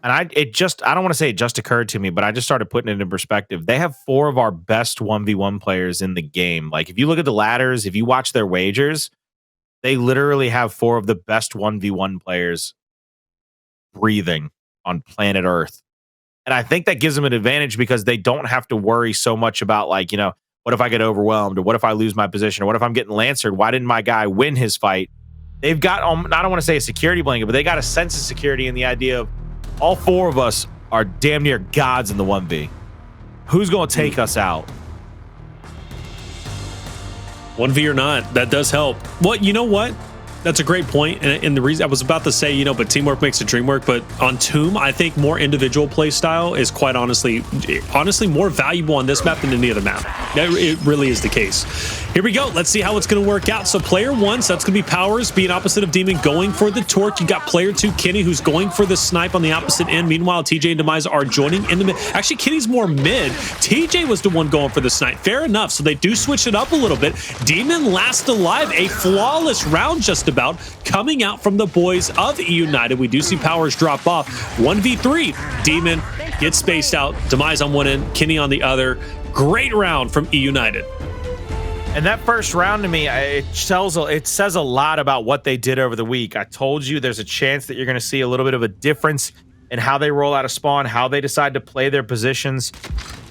And I don't want to say it just occurred to me, but I just started putting it in perspective. They have 4 of our best 1v1 players in the game. Like, if you look at the ladders, if you watch their wagers, they literally have 4 of the best 1v1 players breathing on planet Earth. And I think that gives them an advantage because they don't have to worry so much about, what What if I get overwhelmed? Or what if I lose my position? Or what if I'm getting lancered? Why didn't my guy win his fight? They've got, I don't want to say a security blanket, but they got a sense of security in the idea of all four of us are damn near gods in the 1v. Who's going to take us out? 1v or not, that does help. Well, you know what? That's a great point. And the reason I was about to say, you know, but teamwork makes the dream work. But on Tomb, I think more individual play style is quite honestly more valuable on this map than any other map. It really is the case. Here we go. Let's see how it's going to work out. So player one, so that's going to be Powerz being opposite of Demon, going for the torque. You got player two, Kenny, who's going for the snipe on the opposite end. Meanwhile, TJ and Demise are joining in the mid. Actually, Kenny's more mid. TJ was the one going for the snipe. Fair enough. So they do switch it up a little bit. Demon last alive. A flawless round just about coming out from the boys of eUnited. We do see Powerz drop off. 1v3. Demon gets spaced out. Demise on one end, Kenny on the other. Great round from eUnited. And that first round to me, it says a lot about what they did over the week. I told you there's a chance that you're going to see a little bit of a difference in how they roll out a spawn, how they decide to play their positions.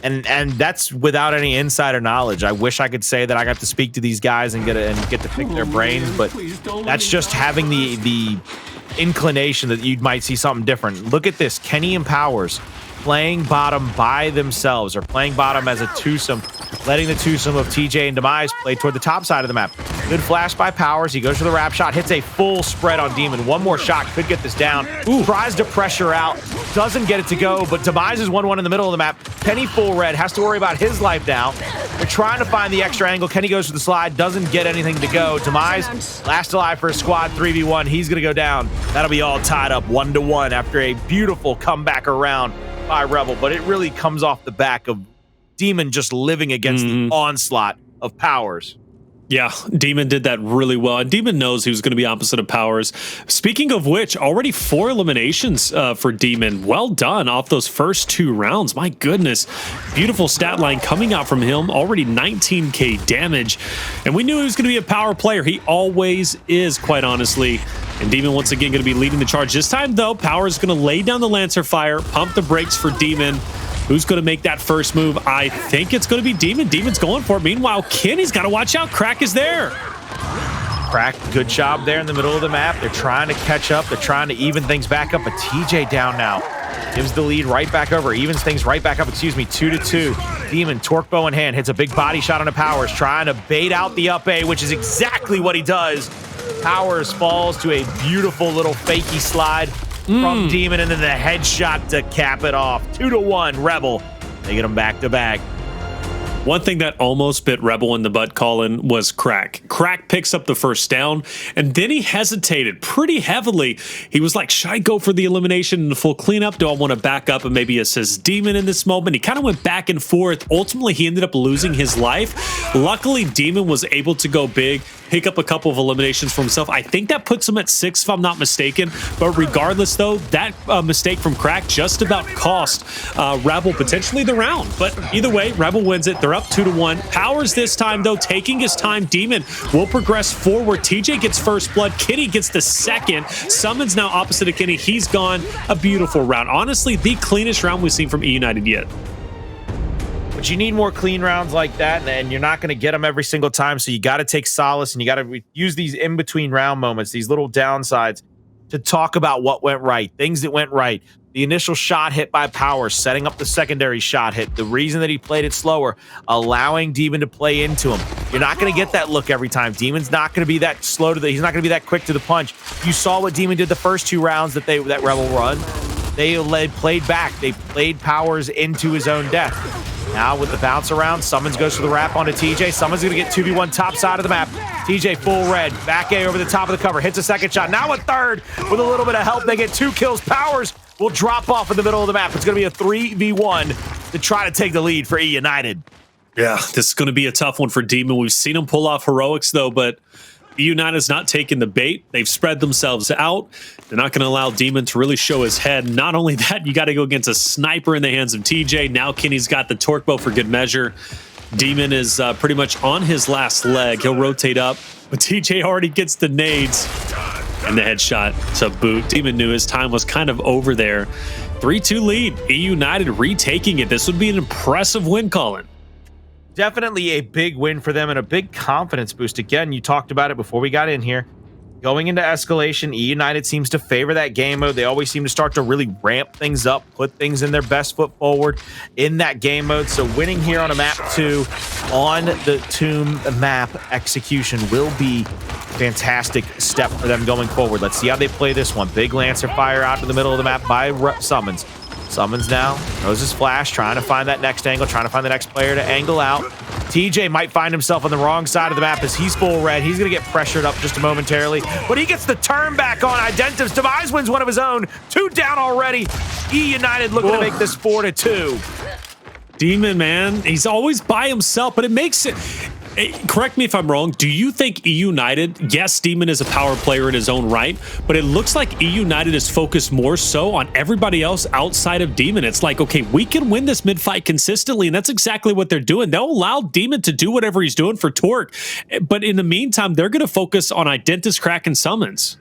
And that's without any insider knowledge. I wish I could say that I got to speak to these guys and get to pick their brains, but that's just having the inclination that you might see something different. Look at this, Kenny and Powerz playing bottom by themselves, or playing bottom as a twosome, letting the twosome of TJ and Demise play toward the top side of the map. Good flash by Powerz. He goes for the wrap shot, hits a full spread on Demon. One more shot could get this down. Ooh. Tries to pressure out, doesn't get it to go, but Demise is 1-1 in the middle of the map. Kenny full red, has to worry about his life now. They're trying to find the extra angle. Kenny goes for the slide, doesn't get anything to go. Demise, last alive for his squad, 3v1. He's gonna go down. That'll be all tied up 1-1 after a beautiful comeback around by Rebel, but it really comes off the back of Demon just living against the onslaught of Powerz. Yeah, Demon did that really well, and Demon knows he was going to be opposite of Powerz. Speaking of which, already 4 eliminations for Demon. Well done off those first 2 rounds. My goodness, beautiful stat line coming out from him. Already 19k damage, and we knew he was going to be a power player. He always is, quite honestly. And Demon once again going to be leading the charge. This time, though, Powerz is going to lay down the Lancer fire, pump the brakes for Demon. Who's going to make that first move? I think it's going to be Demon. Demon's going for it. Meanwhile, Kenny's got to watch out. Crack is there. Crack, good job there in the middle of the map. They're trying to catch up. They're trying to even things back up. But TJ down now. Gives the lead right back over. Evens things right back up, 2-2. Demon, torque bow in hand, hits a big body shot on a Powerz, trying to bait out the up A, which is exactly what he does. Powerz falls to a beautiful little fakey slide from Demon, and then the headshot to cap it off. 2-1, Rebel. They get him back to back. One thing that almost bit Rebel in the butt, Colin, was Crack. Crack picks up the first down, and then he hesitated pretty heavily. He was like, should I go for the elimination and the full cleanup? Do I want to back up and maybe assist Demon in this moment? He kind of went back and forth. Ultimately, he ended up losing his life. Luckily, Demon was able to go big, pick up a couple of eliminations for himself. I think that puts him at 6, if I'm not mistaken. But regardless, though, that mistake from Crack just about cost Rebel potentially the round. But either way, Rebel wins it. They're up 2-1. Powerz this time, though, taking his time. Demon will progress forward. TJ gets first blood. Kenny gets the second. SuMuNs now opposite of Kenny. He's gone. A beautiful round. Honestly, the cleanest round we've seen from eUnited yet. But you need more clean rounds like that, and you're not going to get them every single time, so you got to take solace, and you got to use these in-between round moments, these little downsides, to talk about what went right, things that went right. The initial shot hit by Powerz, setting up the secondary shot hit. The reason that he played it slower, allowing Demon to play into him. You're not going to get that look every time. Demon's not going to be that slow to he's not going to be that quick to the punch. You saw what Demon did the first 2 rounds that Rebel run. They played back. They played Powerz into his own death. Now with the bounce around, SuMuNs goes for the wrap onto TJ. SuMuNs going to get 2v1 top side of the map. TJ full red, back A over the top of the cover, hits a second shot. Now a third with a little bit of help. They get 2 kills. Powerz will drop off in the middle of the map. It's going to be a 3v1 to try to take the lead for eUnited. Yeah, this is going to be a tough one for Demon. We've seen him pull off heroics, though, but eUnited's not taking the bait. They've spread themselves out. They're not going to allow Demon to really show his head. Not only that, you got to go against a sniper in the hands of TJ. Now Kenny's got the torque bow for good measure. Demon is pretty much on his last leg. He'll rotate up, but TJ already gets the nades and the headshot to boot. Demon knew his time was kind of over there. 3-2 lead. eUnited retaking it. This would be an impressive win, Colin. Definitely a big win for them and a big confidence boost. Again, you talked about it before we got in here. Going into Escalation, eUnited seems to favor that game mode. They always seem to start to really ramp things up, put things in their best foot forward in that game mode. So winning here on a map 2 on the Tomb map execution will be a fantastic step for them going forward. Let's see how they play this one. Big Lancer fire out to the middle of the map by SuMuNs. SuMuNs now knows his flash, trying to find that next angle, trying to find the next player to angle out. TJ might find himself on the wrong side of the map as he's full red. He's going to get pressured up just momentarily, but he gets the turn back on Identivez. Demise wins one of his own. 2 down already. eUnited looking to make this 4-2. Demon, man, he's always by himself, but it makes it... Correct me if I'm wrong. Do you think eUnited, yes, Demon is a power player in his own right, but it looks like eUnited is focused more so on everybody else outside of Demon. It's like, okay, we can win this mid-fight consistently, and that's exactly what they're doing. They'll allow Demon to do whatever he's doing for Torque, but in the meantime, they're going to focus on Identivez, Crack, and SuMuNs.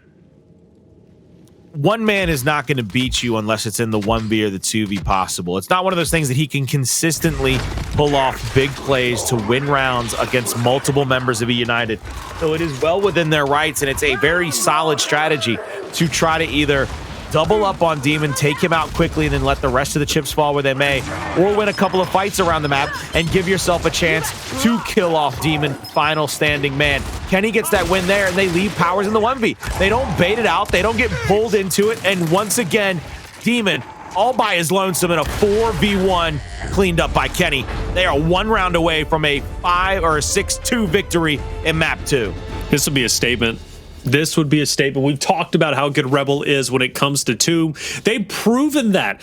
One man is not going to beat you unless it's in the 1v or the 2v possible. It's not one of those things that he can consistently pull off big plays to win rounds against multiple members of eUnited. So it is well within their rights, and it's a very solid strategy to try to either double up on Demon, take him out quickly, and then let the rest of the chips fall where they may, or win a couple of fights around the map and give yourself a chance to kill off Demon, final standing man. Kenny gets that win there, and they leave Powerz in the 1v. They don't bait it out. They don't get pulled into it, and once again, Demon all by his lonesome in a 4v1 cleaned up by Kenny. They are 1 round away from a 5 or a 6-2 victory in map 2. This would be a statement. This would be a statement. We've talked about how good Rebel is when it comes to Tomb. They've proven that.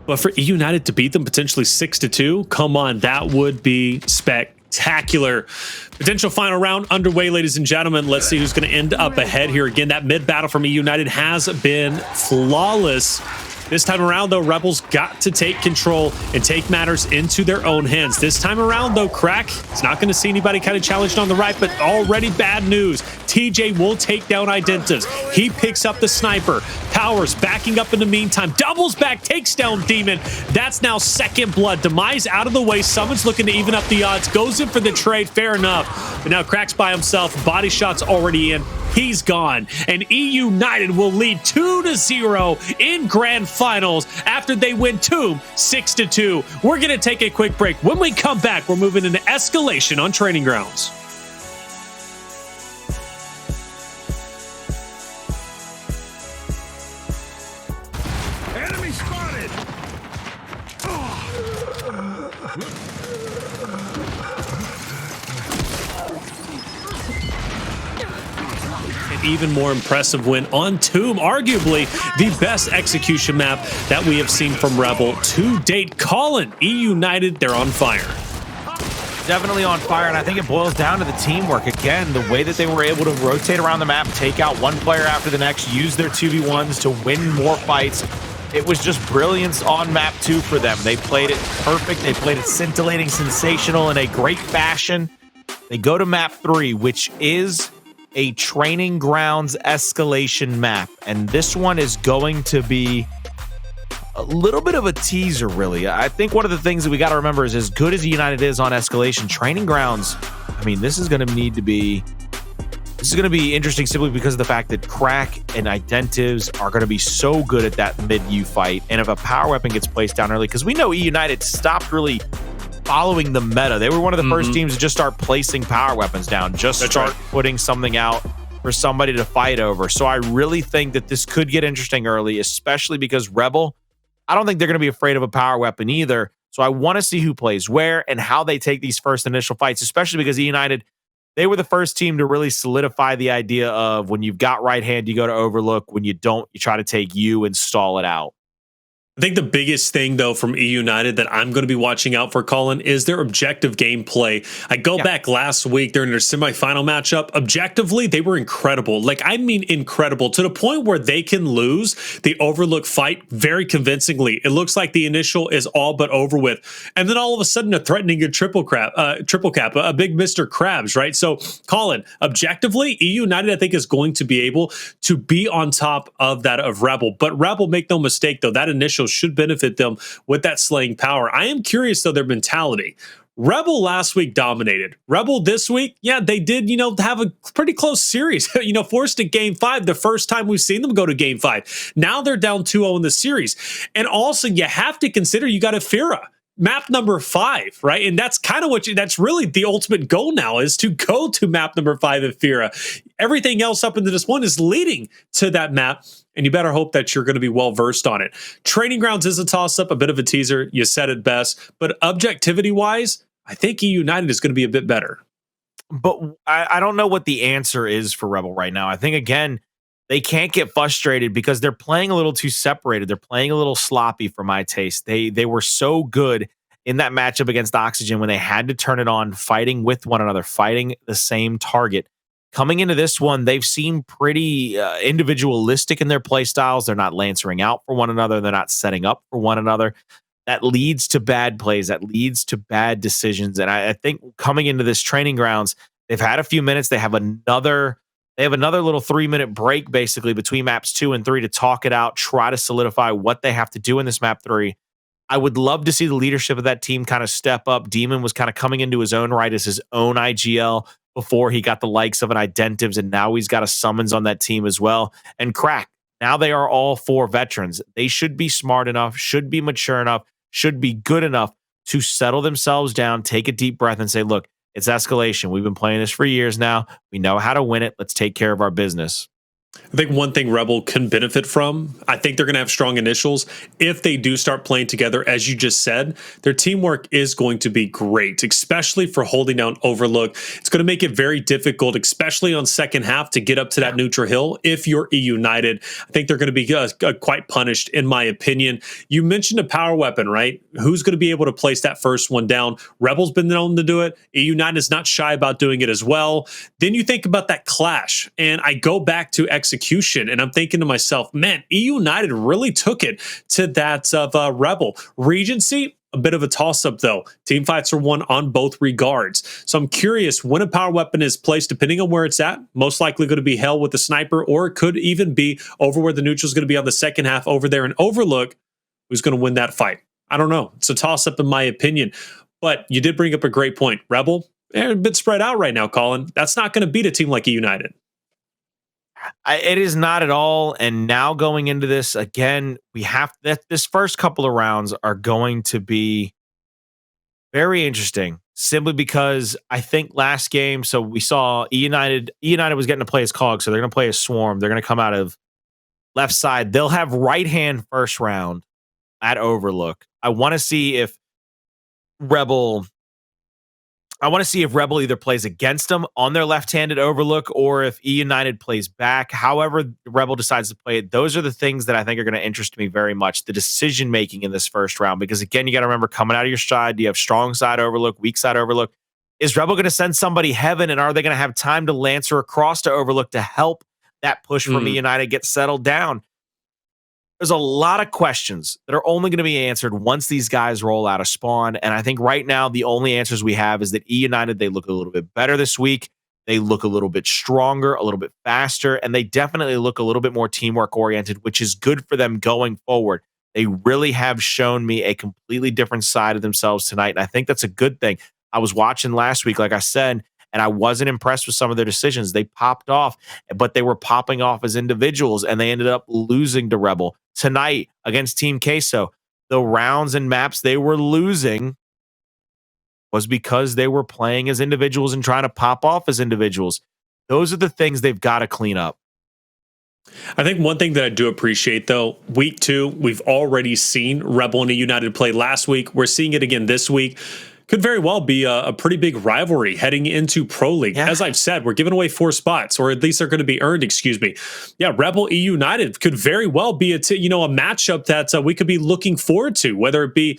But for eUnited to beat them potentially 6-2, come on, that would be spectacular. Potential final round underway, ladies and gentlemen. Let's see who's going to end up ahead here. Again, that mid battle from eUnited has been flawless. This time around, though, Rebels got to take control and take matters into their own hands. This time around, though, Crack is not going to see anybody kind of challenged on the right, but already bad news. TJ will take down Identivez. He picks up the sniper. Powerz backing up in the meantime. Doubles back, takes down Demon. That's now second blood. Demise out of the way. SuMuNs looking to even up the odds. Goes in for the trade. Fair enough. But now Crack's by himself. Body shots already in. He's gone. And eUnited will lead 2-0 in grand finals after they win Tomb 6-2. We're going to take a quick break. When we come back, we're moving into Escalation on Training Grounds. Enemy spotted! An even more impressive win on Tomb, arguably the best execution map that we have seen from Rebel to date. Colin, eUnited, they're on fire. Definitely on fire, and I think it boils down to the teamwork. Again, the way that they were able to rotate around the map, take out one player after the next, use their 2v1s to win more fights. It was just brilliance on map 2 for them. They played it perfect. They played it scintillating, sensational in a great fashion. They go to map 3, which is a Training Grounds Escalation map, and this one is going to be a little bit of a teaser, really. I think one of the things that we got to remember is, as good as eUnited is on Escalation, Training Grounds, I mean, this is going to be interesting simply because of the fact that Crack and Identivez are going to be so good at that mid-U fight, and if a power weapon gets placed down early, because we know eUnited stopped really following the meta. They were one of the first teams to just start placing power weapons down, putting something out for somebody to fight over. So I really think that this could get interesting early, especially because Rebel, I don't think they're going to be afraid of a power weapon either. So I want to see who plays where and how they take these first initial fights, especially because eUnited, they were the first team to really solidify the idea of when you've got right hand, you go to overlook. When you don't, you try to take U and stall it out. I think the biggest thing, though, from eUnited that I'm going to be watching out for, Colin, is their objective gameplay. I go back last week during their semifinal matchup. Objectively, they were incredible. Like, I mean incredible, to the point where they can lose the Overlook fight very convincingly. It looks like the initial is all but over with. And then all of a sudden, they're threatening a triple cap, a big Mr. Krabs, right? So, Colin, objectively, eUnited, I think, is going to be able to be on top of that of Rebel. But Rebel, make no mistake, though, that initial should benefit them with that slaying power. I am curious, though, their mentality. Rebel last week dominated. Rebel this week, yeah, they did, have a pretty close series. Forced to game 5, the first time we've seen them go to game 5. Now they're down 2-0 in the series. And also, you have to consider you got Ephyra, map number 5, right? And that's kind of that's really the ultimate goal now, is to go to map number 5 Ephyra. Everything else up into this point is leading to that map. And you better hope that you're going to be well versed on it. Training Grounds is a toss-up, a bit of a teaser. You said it best. But objectivity-wise, I think eUnited is going to be a bit better. But I don't know what the answer is for Rebel right now. I think, again, they can't get frustrated because they're playing a little too separated. They're playing a little sloppy for my taste. They were so good in that matchup against Oxygen when they had to turn it on, fighting with one another, fighting the same target. Coming into this one, they've seemed pretty individualistic in their play styles. They're not lancering out for one another. They're not setting up for one another. That leads to bad plays. That leads to bad decisions. And I think coming into this Training Grounds, they've had a few minutes. They have another little 3-minute break basically between maps 2 and 3 to talk it out, try to solidify what they have to do in this map 3. I would love to see the leadership of that team kind of step up. Demon was kind of coming into his own right as his own IGL before he got the likes of an Identivez, and now he's got a SuMuNs on that team as well. And Crack, now they are all 4 veterans. They should be smart enough, should be mature enough, should be good enough to settle themselves down, take a deep breath and say, look, it's Escalation. We've been playing this for years now. We know how to win it. Let's take care of our business. I think one thing Rebel can benefit from, I think they're going to have strong initials. If they do start playing together, as you just said, their teamwork is going to be great, especially for holding down Overlook. It's going to make it very difficult, especially on second half, to get up to that neutral hill. If you're eUnited, I think they're going to be quite punished, in my opinion. You mentioned a power weapon, right? Who's going to be able to place that first one down? Rebel's been known to do it. eUnited is not shy about doing it as well. Then you think about that clash, and I go back to execution, and I'm thinking to myself, man, eUnited really took it to that of Rebel. Regency, a bit of a toss-up though. Team fights are won on both regards. So I'm curious, when a power weapon is placed, depending on where it's at, most likely going to be Hell with the sniper, or it could even be over where the neutral is going to be on the second half over there in Overlook. Who's going to win that fight? I don't know. It's a toss-up in my opinion. But you did bring up a great point. Rebel, they're a bit spread out right now, Colin. That's not going to beat a team like eUnited. It is not at all. And now going into this again, we have this first couple of rounds are going to be very interesting, simply because I think last game, so we saw eUnited was getting to play as Cog, so they're going to play as Swarm. They're going to come out of left side. They'll have right hand first round at Overlook. I want to see if Rebel either plays against them on their left-handed Overlook, or if eUnited plays back. However Rebel decides to play it, those are the things that I think are going to interest me very much. The decision-making in this first round, because again, you got to remember, coming out of your side, you have strong side Overlook, weak side Overlook. Is Rebel going to send somebody Heaven, and are they going to have time to Lancer across to Overlook to help that push from eUnited get settled down? There's a lot of questions that are only going to be answered once these guys roll out of spawn. And I think right now, the only answers we have is that eUnited, they look a little bit better this week. They look a little bit stronger, a little bit faster, and they definitely look a little bit more teamwork oriented, which is good for them going forward. They really have shown me a completely different side of themselves tonight. And I think that's a good thing. I was watching last week, like I said, and I wasn't impressed with some of their decisions. They popped off, but they were popping off as individuals, and they ended up losing to Rebel. Tonight against Team Queso, the rounds and maps they were losing was because they were playing as individuals and trying to pop off as individuals. Those are the things they've got to clean up. I think one thing that I do appreciate, though, week 2, we've already seen Rebel and eUnited play last week. We're seeing it again this week. Could very well be a pretty big rivalry heading into Pro League. Yeah. As I've said, we're giving away 4 spots, or at least they're going to be earned, excuse me. Yeah, Rebel eUnited could very well be a matchup that we could be looking forward to, whether it be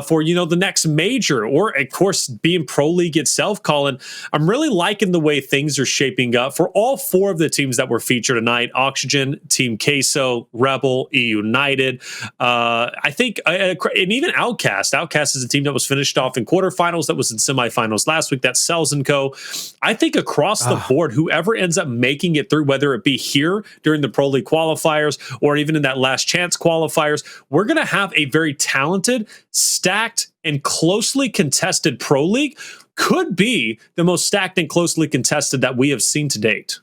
for, the next major, or, of course, being Pro League itself, Colin. I'm really liking the way things are shaping up for all 4 of the teams that were featured tonight: Oxygen, Team Queso, Rebel, eUnited. I think, and even Outcast. Outcast is a team that was finished off in quarterfinals, that was in semifinals last week. That's Cells & Co. I think across the board, whoever ends up making it through, whether it be here during the Pro League qualifiers or even in that last chance qualifiers, we're going to have a very talented, stacked, and closely contested Pro League could be the most stacked and closely contested that we have seen to date.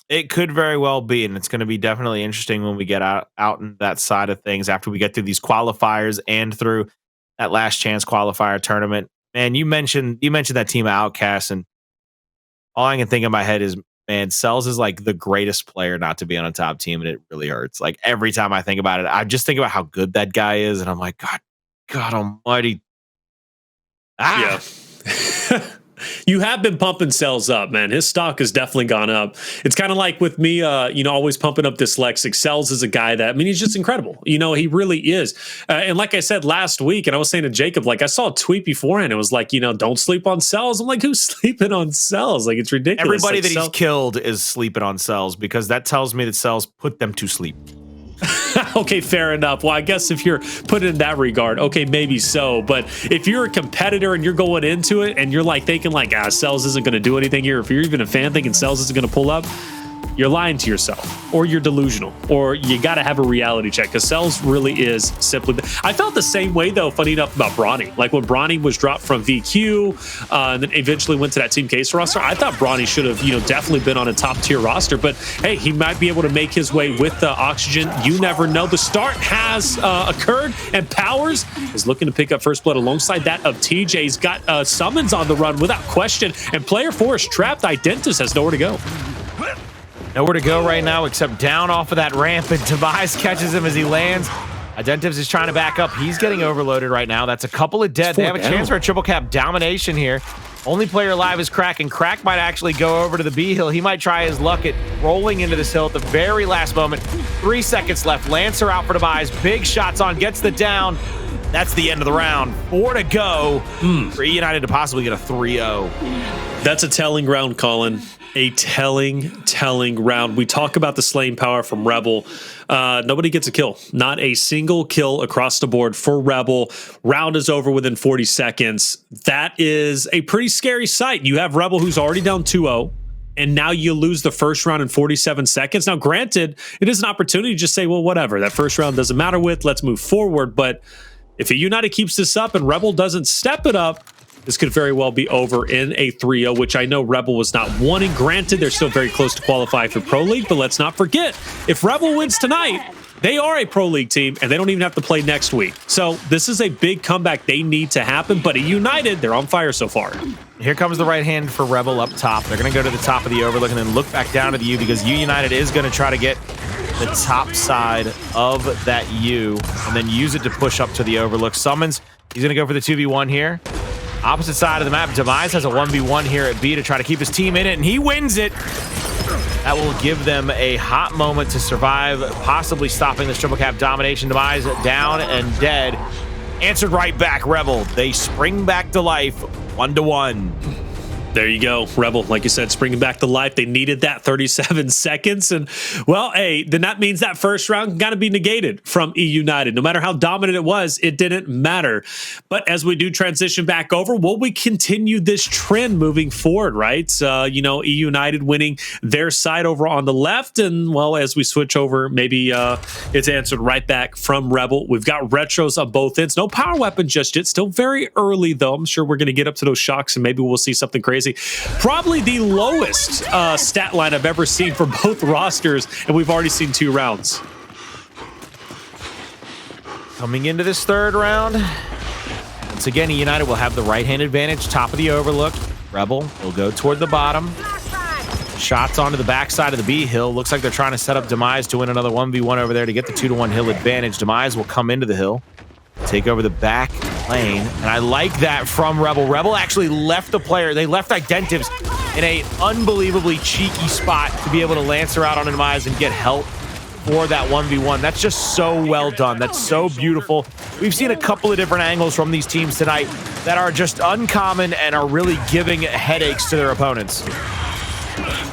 It could very well be, and it's going to be definitely interesting when we get out in that side of things after we get through these qualifiers and through that last chance qualifier tournament. Man, you mentioned that team of Outcasts, and all I can think in my head is, man, Cells is like the greatest player not to be on a top team, and it really hurts. Like every time I think about it, I just think about how good that guy is, and I'm like, God almighty. Yeah. You have been pumping Cells up, man. His stock has definitely gone up. It's kind of like with me, always pumping up Dyslexic. Cells is a guy that, I mean, he's just incredible. He really is. And like I said last week, and I was saying to Jacob, like I saw a tweet beforehand. It was like, don't sleep on Cells. I'm like, who's sleeping on Cells? Like, it's ridiculous. Everybody like, that he's killed is sleeping on Cells because that tells me that Cells put them to sleep. Okay, fair enough. Well, I guess if you're put in that regard, okay, maybe so. But if you're a competitor and you're going into it and you're like thinking like, Cells isn't going to do anything here, if you're even a fan thinking Cells isn't going to pull up, you're lying to yourself, or you're delusional, or you got to have a reality check, because Cells really is simply. I felt the same way, though, funny enough, about Bronny. Like when Bronny was dropped from VQ and then eventually went to that Team Case roster, I thought Bronny should have, definitely been on a top tier roster. But hey, he might be able to make his way with Oxygen. You never know. The start has occurred, and Powerz is looking to pick up first blood alongside that of TJ. He's got SuMuNs on the run without question, and Player 4 is trapped. Identivez has nowhere to go. Nowhere to go right now except down off of that ramp, and Demise catches him as he lands. Identivez is trying to back up. He's getting overloaded right now. That's a couple of dead. They have a chance for a triple cap domination here. Only player alive is Crack, and Crack might actually go over to the B hill. He might try his luck at rolling into this hill at the very last moment. 3 seconds left. Lancer out for Demise. Big shots on, gets the down. That's the end of the round. 4 to go for eUnited to possibly get a 3-0. That's a telling round, Colin. A telling round. We talk about the slaying power from Rebel. Nobody gets a kill. Not a single kill across the board for Rebel. Round is over within 40 seconds. That is a pretty scary sight. You have Rebel, who's already down 2-0, and now you lose the first round in 47 seconds. Now, granted, it is an opportunity to just say, well, whatever. That first round doesn't matter with. Let's move forward. But if eUnited keeps this up and Rebel doesn't step it up, this could very well be over in a 3-0, which I know Rebel was not wanting. Granted, they're still very close to qualify for Pro League, but let's not forget, if Rebel wins tonight, they are a Pro League team, and they don't even have to play next week. So this is a big comeback they need to happen, but eUnited, they're on fire so far. Here comes the right hand for Rebel up top. They're going to go to the top of the overlook and then look back down to the U, because eUnited is going to try to get the top side of that U and then use it to push up to the overlook. SuMuNs, he's going to go for the 2v1 here. Opposite side of the map, Demise has a 1v1 here at B to try to keep his team in it, and he wins it. That will give them a hot moment to survive, possibly stopping this triple cap domination. Demise down and dead. Answered right back, Rebel. They spring back to life, 1-1. There you go. Rebel, like you said, springing back to life. They needed that 37 seconds. And, well, hey, then that means that first round got to be negated from eUnited. No matter how dominant it was, it didn't matter. But as we do transition back over, will we continue this trend moving forward, right? eUnited winning their side over on the left. And, well, as we switch over, maybe it's answered right back from Rebel. We've got retros on both ends. No power weapon just yet. Still very early, though. I'm sure we're going to get up to those shocks, and maybe we'll see something crazy. Probably the lowest stat line I've ever seen for both rosters, and we've already seen 2 rounds. Coming into this third round, once again, eUnited will have the right-hand advantage, top of the overlook. Rebel will go toward the bottom. Shots onto the backside of the B hill. Looks like they're trying to set up Demise to win another 1v1 over there to get the 2-1 hill advantage. Demise will come into the hill, take over the back lane, and I like that from Rebel. Rebel actually left the player. They left Identivez in a unbelievably cheeky spot to be able to Lancer out on Demise and get help for that 1v1. That's just so well done. That's so beautiful. We've seen a couple of different angles from these teams tonight that are just uncommon and are really giving headaches to their opponents.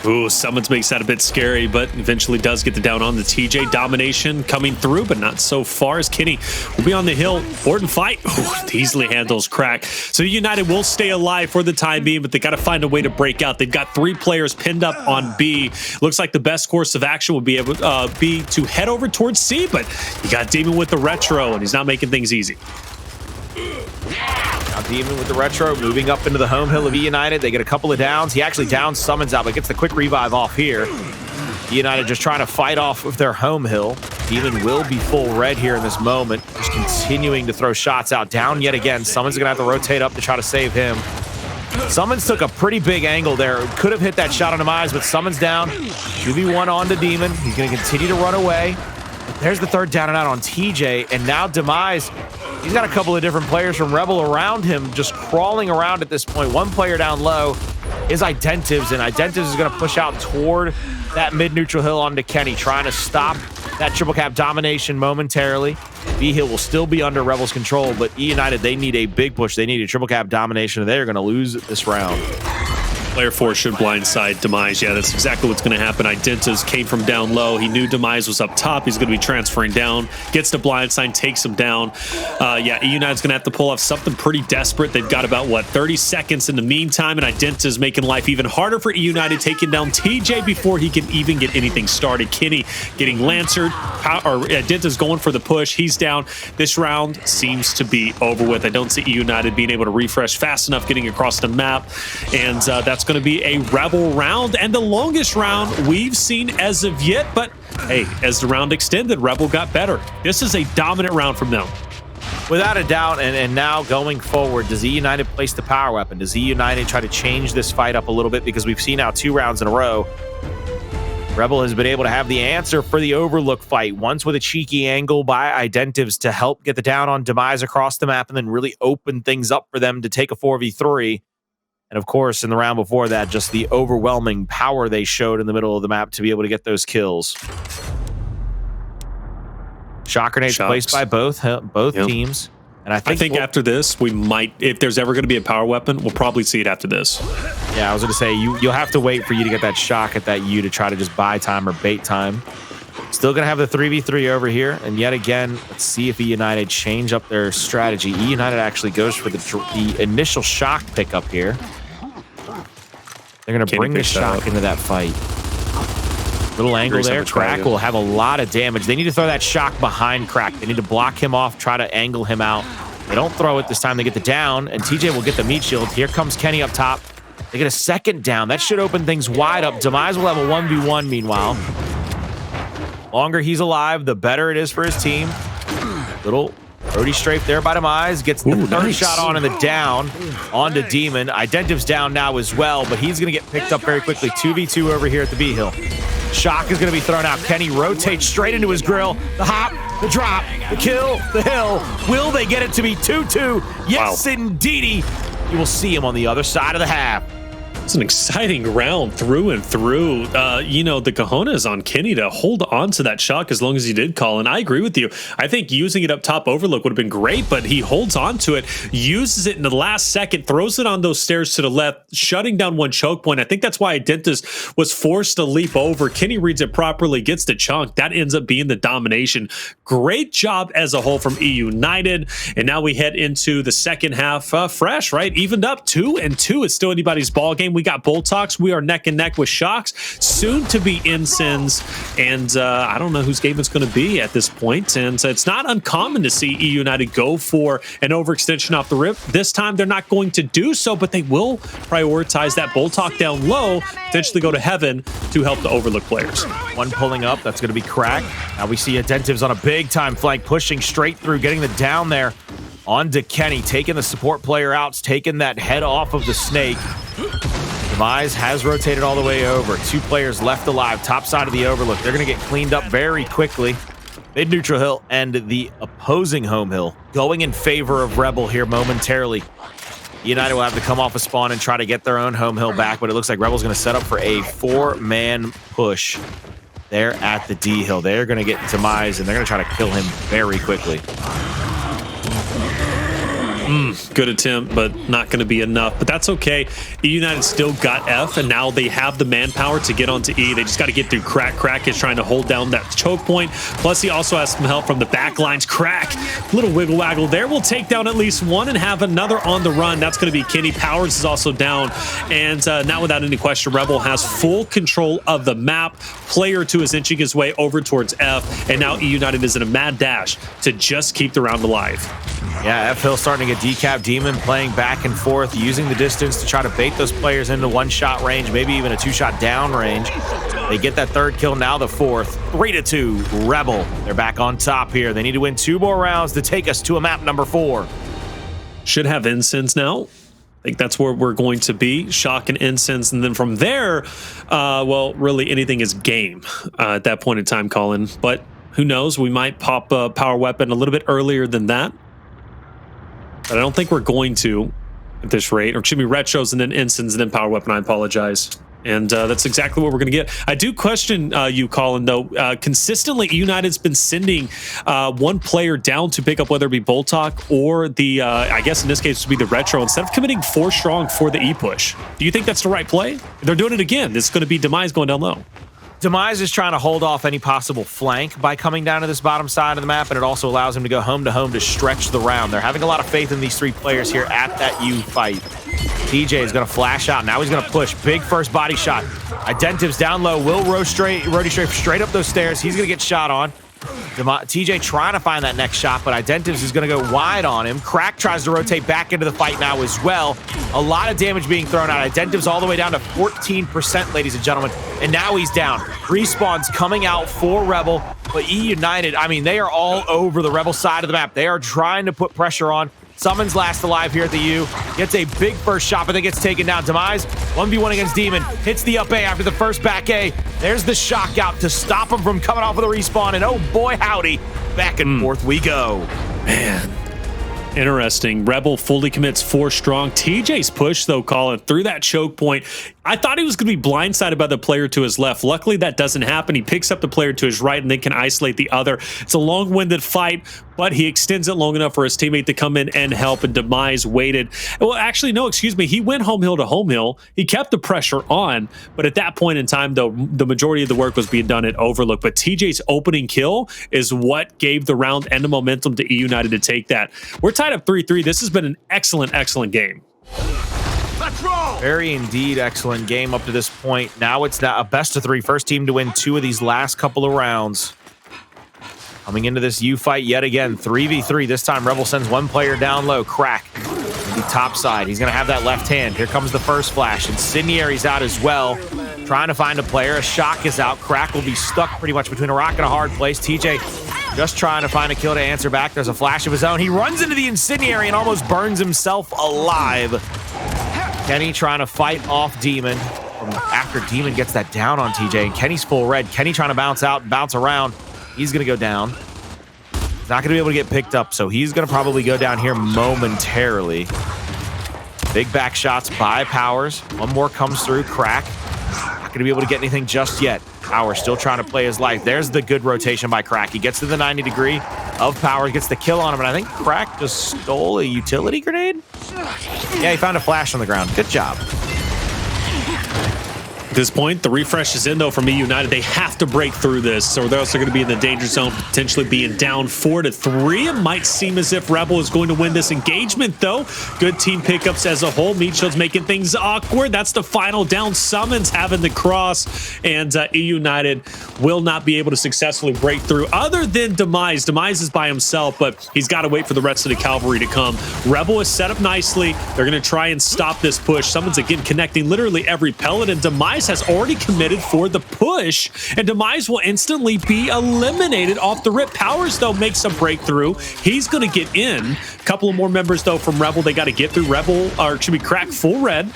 Ooh, SuMuNs makes that a bit scary, but eventually does get the down on the TJ. Domination coming through, but not so far as Kenny will be on the hill. Orton fight. Ooh, easily handles Crack. So United will stay alive for the time being, but they got to find a way to break out. They've got 3 players pinned up on B. Looks like the best course of action would be able be to head over towards C, but you got Demon with the retro, and he's not making things easy. Now Demon with the retro, moving up into the home hill of eUnited. They get a couple of downs. He actually downs SuMuNs out, but gets the quick revive off here. eUnited just trying to fight off of their home hill. Demon will be full red here in this moment. Just continuing to throw shots out. Down yet again. SuMuNs gonna have to rotate up to try to save him. SuMuNs took a pretty big angle there. Could have hit that shot on Demise, but SuMuNs down. 2v1 on to Demon. He's gonna continue to run away. But there's the third down and out on TJ, and now Demise, he's got a couple of different players from Rebel around him, just crawling around at this point. One player down low is Identivez, and Identivez is going to push out toward that mid-neutral hill onto Kenny, trying to stop that triple cap domination momentarily. B-Hill will still be under Rebel's control, but eUnited, they need a big push. They need a triple cap domination, or they're going to lose this round. Player 4 should blindside Demise. Yeah, that's exactly what's going to happen. Identivez came from down low. He knew Demise was up top. He's going to be transferring down. Gets the blindside, takes him down. Yeah, eUnited's going to have to pull off something pretty desperate. They've got about, what, 30 seconds in the meantime, and Identivez making life even harder for eUnited, taking down TJ before he can even get anything started. Kenny getting lancered. Identivez going for the push. He's down. This round seems to be over with. I don't see eUnited being able to refresh fast enough, getting across the map, and that's going to be a Rebel round and the longest round we've seen as of yet. But hey, as the round extended, Rebel got better. This is a dominant round from them. Without a doubt, and now going forward, does eUnited place the power weapon? Does eUnited try to change this fight up a little bit? Because we've seen now 2 rounds in a row. Rebel has been able to have the answer for the Overlook fight, once with a cheeky angle by Identivez to help get the down on Demise across the map and then really open things up for them to take a 4v3. And of course, in the round before that, just the overwhelming power they showed in the middle of the map to be able to get those kills. Shot grenades placed by both teams. And I think after this, we might, if there's ever going to be a power weapon, we'll probably see it after this. Yeah, I was going to say, you'll have to wait for you to get that shock at that U to try to just buy time or bait time. Still going to have the 3v3 over here. And yet again, let's see if eUnited change up their strategy. eUnited actually goes for the initial shock pickup here. They're going to bring the shock into that fight. Little angle there. Crack will have a lot of damage. They need to throw that shock behind Crack. They need to block him off, try to angle him out. They don't throw it this time. They get the down, and TJ will get the meat shield. Here comes Kenny up top. They get a second down. That should open things wide up. Demise will have a 1v1 meanwhile. Longer he's alive, the better it is for his team. Little roadie strafe there by Demise. Gets the third shot on and the down onto Demon. Identivez down now as well, but he's going to get picked up very quickly. 2v2 over here at the B-Hill. Shock is going to be thrown out. Kenny rotates straight into his grill. The hop, the drop, the kill, the hill. Will they get it to be 2-2? Yes, indeedy. You will see him on the other side of the half. It's an exciting round through and through. You know, the cojones on Kenny to hold on to that shock as long as he did, Colin. I agree with you. I think using it up top Overlook would have been great, but he holds on to it, uses it in the last second, throws it on those stairs to the left, shutting down one choke point. I think that's why Identivez was forced to leap over. Kenny reads it properly, gets the chunk. That ends up being the domination. Great job as a whole from eUnited. And now we head into the second half fresh, right? Evened up 2-2. It's still anybody's ball game. We got Boltox. We are neck and neck with Shocks, soon to be Ensigns, and I don't know whose game it's going to be at this point. And it's not uncommon to see eUnited go for an overextension off the rip. This time they're not going to do so, but they will prioritize that Boltox down low, potentially go to heaven to help the Overlook players. One pulling up, that's going to be Crack. Now we see Identivez on a big time flank, pushing straight through, getting the down there onto Kenny, taking the support player out, taking that head off of the snake. Demise has rotated all the way over. 2 players left alive, top side of the Overlook. They're going to get cleaned up very quickly. Mid-neutral hill and the opposing home hill going in favor of Rebel here momentarily. United will have to come off a spawn and try to get their own home hill back, but it looks like Rebel's going to set up for a 4-man push there at the D hill. They're going to get Demise, and they're going to try to kill him very quickly. Good attempt, but not going to be enough. But that's okay. eUnited still got F, and now they have the manpower to get onto E. They just got to get through Crack. Crack is trying to hold down that choke point. Plus, he also has some help from the back lines. Crack, little wiggle waggle there. Will take down at least one and have another on the run. That's going to be Kenny. Powerz is also down. And now, without any question, Rebel has full control of the map. Player 2 is inching his way over towards F, and now eUnited is in a mad dash to just keep the round alive. Yeah, F-Hill starting to get decap. Demon playing back and forth, using the distance to try to bait those players into one-shot range, maybe even a two-shot down range. They get that third kill, now the fourth. 3-2, Rebel. They're back on top here. They need to win 2 more rounds to take us to a map number 4. Should have Ensigns now. I think that's where we're going to be. Shock and Incense. And then from there, well, really anything is game at that point in time, Colin. But who knows? We might pop a power weapon a little bit earlier than that. But I don't think we're going to at this rate. Or it should be retros and then Incense and then power weapon. I apologize. And that's exactly what we're going to get. I do question you, Colin, though. Consistently, eUnited's been sending one player down to pick up whether it be Boltok or the, I guess in this case, would be the retro, instead of committing 4 strong for the E-push. Do you think that's the right play? They're doing it again. It's going to be Demise going down low. Demise is trying to hold off any possible flank by coming down to this bottom side of the map, and it also allows him to go home to stretch the round. They're having a lot of faith in these 3 players here at that U fight. TJ is going to flash out. Now he's going to push. Big first body shot. Identivez down low. Will Roadie strafe straight up those stairs. He's going to get shot on. TJ trying to find that next shot, but Identivez is going to go wide on him. Crack tries to rotate back into the fight now as well. A lot of damage being thrown out. Identivez all the way down to 14%, ladies and gentlemen. And now he's down. Respawns coming out for Rebel, but eUnited, I mean, they are all over the Rebel side of the map. They are trying to put pressure on. SuMuNs last alive here at the U. Gets a big first shot, but then gets taken down. Demise, 1v1 against Demon. Hits the up A after the first back A. There's the shock out to stop him from coming off of the respawn. And oh boy, howdy. Back and forth we go. Man. Interesting. Rebel fully commits 4 strong. TJ's push, though, Colin, through that choke point. I thought he was going to be blindsided by the player to his left. Luckily, that doesn't happen. He picks up the player to his right and then can isolate the other. It's a long-winded fight, but he extends it long enough for his teammate to come in and help, and Demise waited. Well, actually, no, excuse me. He went home hill to home hill. He kept the pressure on, but at that point in time, though, the majority of the work was being done at Overlook. But TJ's opening kill is what gave the round and the momentum to eUnited to take that. We're tied up 3-3. This has been an excellent, excellent game. Let's roll! Very indeed excellent game up to this point. Now it's a best of 3. First team to win 2 of these last couple of rounds. Coming into this U fight yet again, 3v3. This time Rebel sends 1 player down low. Crack. The top side. He's going to have that left hand. Here comes the first flash. Incendiary's out as well. Trying to find a player. A shock is out. Crack will be stuck pretty much between a rock and a hard place. TJ just trying to find a kill to answer back. There's a flash of his own. He runs into the Incendiary and almost burns himself alive. Kenny trying to fight off Demon after Demon gets that down on TJ, and Kenny's full red. Kenny trying to bounce out and bounce around. He's going to go down. He's not going to be able to get picked up, so he's going to probably go down here momentarily. Big back shots by Powerz. 1 more comes through. Crack. Not going to be able to get anything just yet. Powerz still trying to play his life. There's the good rotation by Crack. He gets to the 90 degree of Powerz, gets the kill on him, and I think Crack just stole a utility grenade? Yeah, he found a flash on the ground. Good job. At this point, the refresh is in, though, from eUnited. They have to break through this, or they're also going to be in the danger zone, potentially being down 4-3. It might seem as if Rebel is going to win this engagement, though. Good team pickups as a whole. Meatshield's making things awkward. That's the final down. SuMuNs having the cross, and eUnited will not be able to successfully break through, other than Demise. Demise is by himself, but he's got to wait for the rest of the cavalry to come. Rebel is set up nicely. They're going to try and stop this push. SuMuNs, again, connecting literally every pellet, and Demise has already committed for the push, and Demise will instantly be eliminated off the rip. Powerz, though, makes a breakthrough. He's going to get in. A couple of more members, though, from Rebel. They got to get through. Rebel, or should be Crack full red.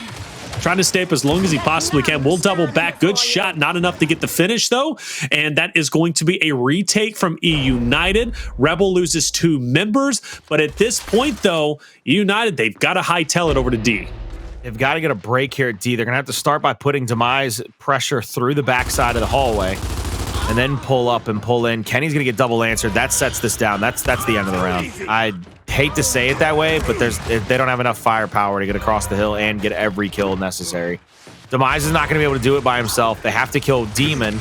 Trying to stay up as long as he possibly can. Will double back. Good shot. Not enough to get the finish, though. And that is going to be a retake from eUnited. Rebel loses 2 members. But at this point, though, eUnited, they've got to hightail it over to D. They've got to get a break here at D. They're going to have to start by putting Demise pressure through the backside of the hallway and then pull up and pull in. Kenny's going to get double answered. That sets this down. That's the end of the round. I hate to say it that way, but they don't have enough firepower to get across the hill and get every kill necessary. Demise is not going to be able to do it by himself. They have to kill Demon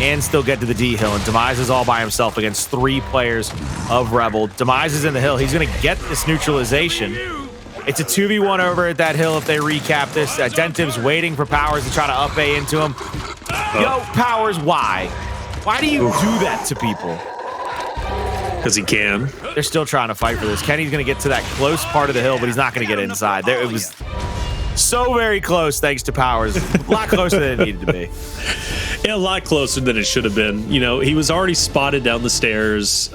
and still get to the D hill, and Demise is all by himself against 3 players of Rebel. Demise is in the hill. He's going to get this neutralization. It's a 2v1 over at that hill if they recap this. Identivez waiting for Powerz to try to up A into him. Yo, Powerz, why? Why do you do that to people? Because he can. They're still trying to fight for this. Kenny's going to get to that close part of the hill, but he's not going to get inside. There, it was so very close thanks to Powerz. A lot closer than it needed to be. Yeah, a lot closer than it should have been. You know, he was already spotted down the stairs.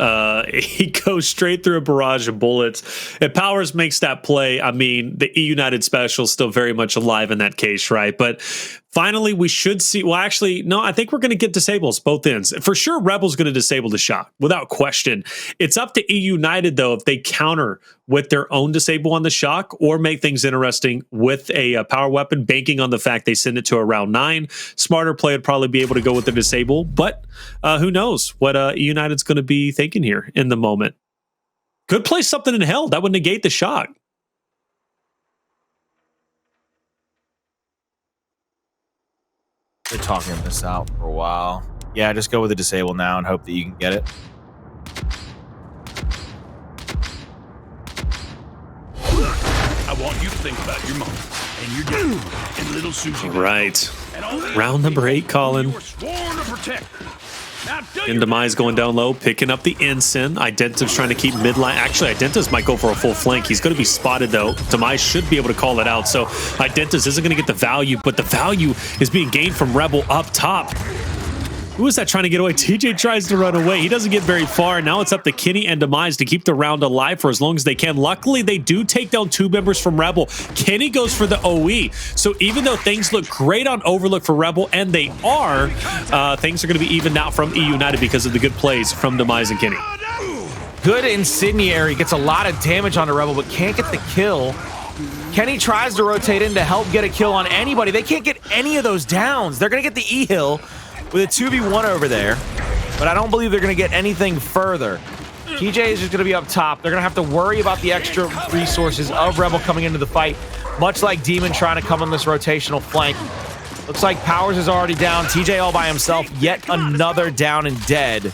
He goes straight through a barrage of bullets. If Powerz makes that play, I mean, the eUnited special is still very much alive in that case, right? But finally, we should see. Well, actually, no, I think we're going to get disables both ends. For sure, Rebel's going to disable the shock without question. It's up to eUnited, though, if they counter with their own disable on the shock or make things interesting with a power weapon, banking on the fact they send it to around 9. Smarter play would probably be able to go with the disable, but who knows what eUnited's going to be thinking here in the moment. Could play something in hell. That would negate the shock. They're talking this out for a while. Yeah, just go with the disable now and hope that you can get it. I want you to think about your mom and your dad and little Susie. Right. Round number 8, Colin. You were sworn to protect her. Now do And Demise going down low, picking up the ensign. Identive's trying to keep midline. Actually, Identive's might go for a full flank. He's going to be spotted, though. Demise should be able to call it out. So Identive isn't going to get the value, but the value is being gained from Rebel up top. Who is that trying to get away? TJ tries to run away. He doesn't get very far. Now it's up to Kenny and Demise to keep the round alive for as long as they can. Luckily, they do take down 2 members from Rebel. Kenny goes for the OE. So even though things look great on Overlook for Rebel, and they are, things are going to be evened out from eUnited because of the good plays from Demise and Kenny. Good incendiary. Gets a lot of damage on the Rebel, but can't get the kill. Kenny tries to rotate in to help get a kill on anybody. They can't get any of those downs. They're going to get the E-Hill with a 2v1 over there, but I don't believe they're going to get anything further. TJ is just going to be up top. They're going to have to worry about the extra resources of Rebel coming into the fight, much like Demon trying to come on this rotational flank. Looks like Powerz is already down. TJ all by himself. Yet another down and dead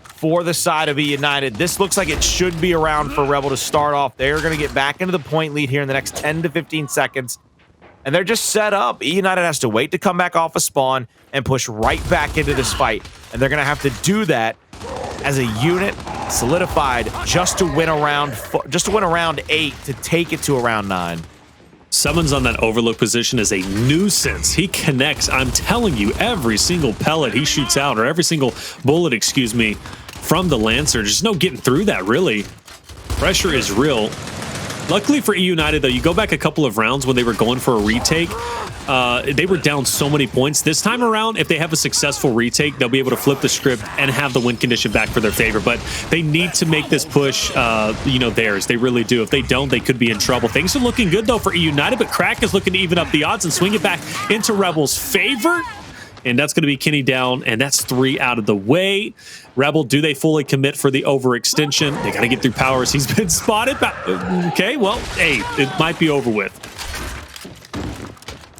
for the side of eUnited. This looks like it should be around for Rebel to start off. They're going to get back into the point lead here in the next 10 to 15 seconds. And they're just set up. eUnited has to wait to come back off a spawn and push right back into this fight. And they're going to have to do that as a unit, solidified just to win around 8 to take it to around 9. SuMuNs on that Overlook position is a nuisance. He connects, I'm telling you, every single pellet he shoots out, or every single bullet, excuse me, from the Lancer. There's no getting through that, really. Pressure is real. Luckily for eUnited, though, you go back a couple of rounds when they were going for a retake, they were down so many points. This time around, if they have a successful retake, they'll be able to flip the script and have the win condition back for their favor. But they need to make this push, theirs. They really do. If they don't, they could be in trouble. Things are looking good, though, for eUnited, but Crack is looking to even up the odds and swing it back into Rebel's favor. And that's going to be Kenny down, and that's 3 out of the way. Rebel, do they fully commit for the overextension? They got to get through Powerz. He's been spotted. Okay, well, hey, it might be over with.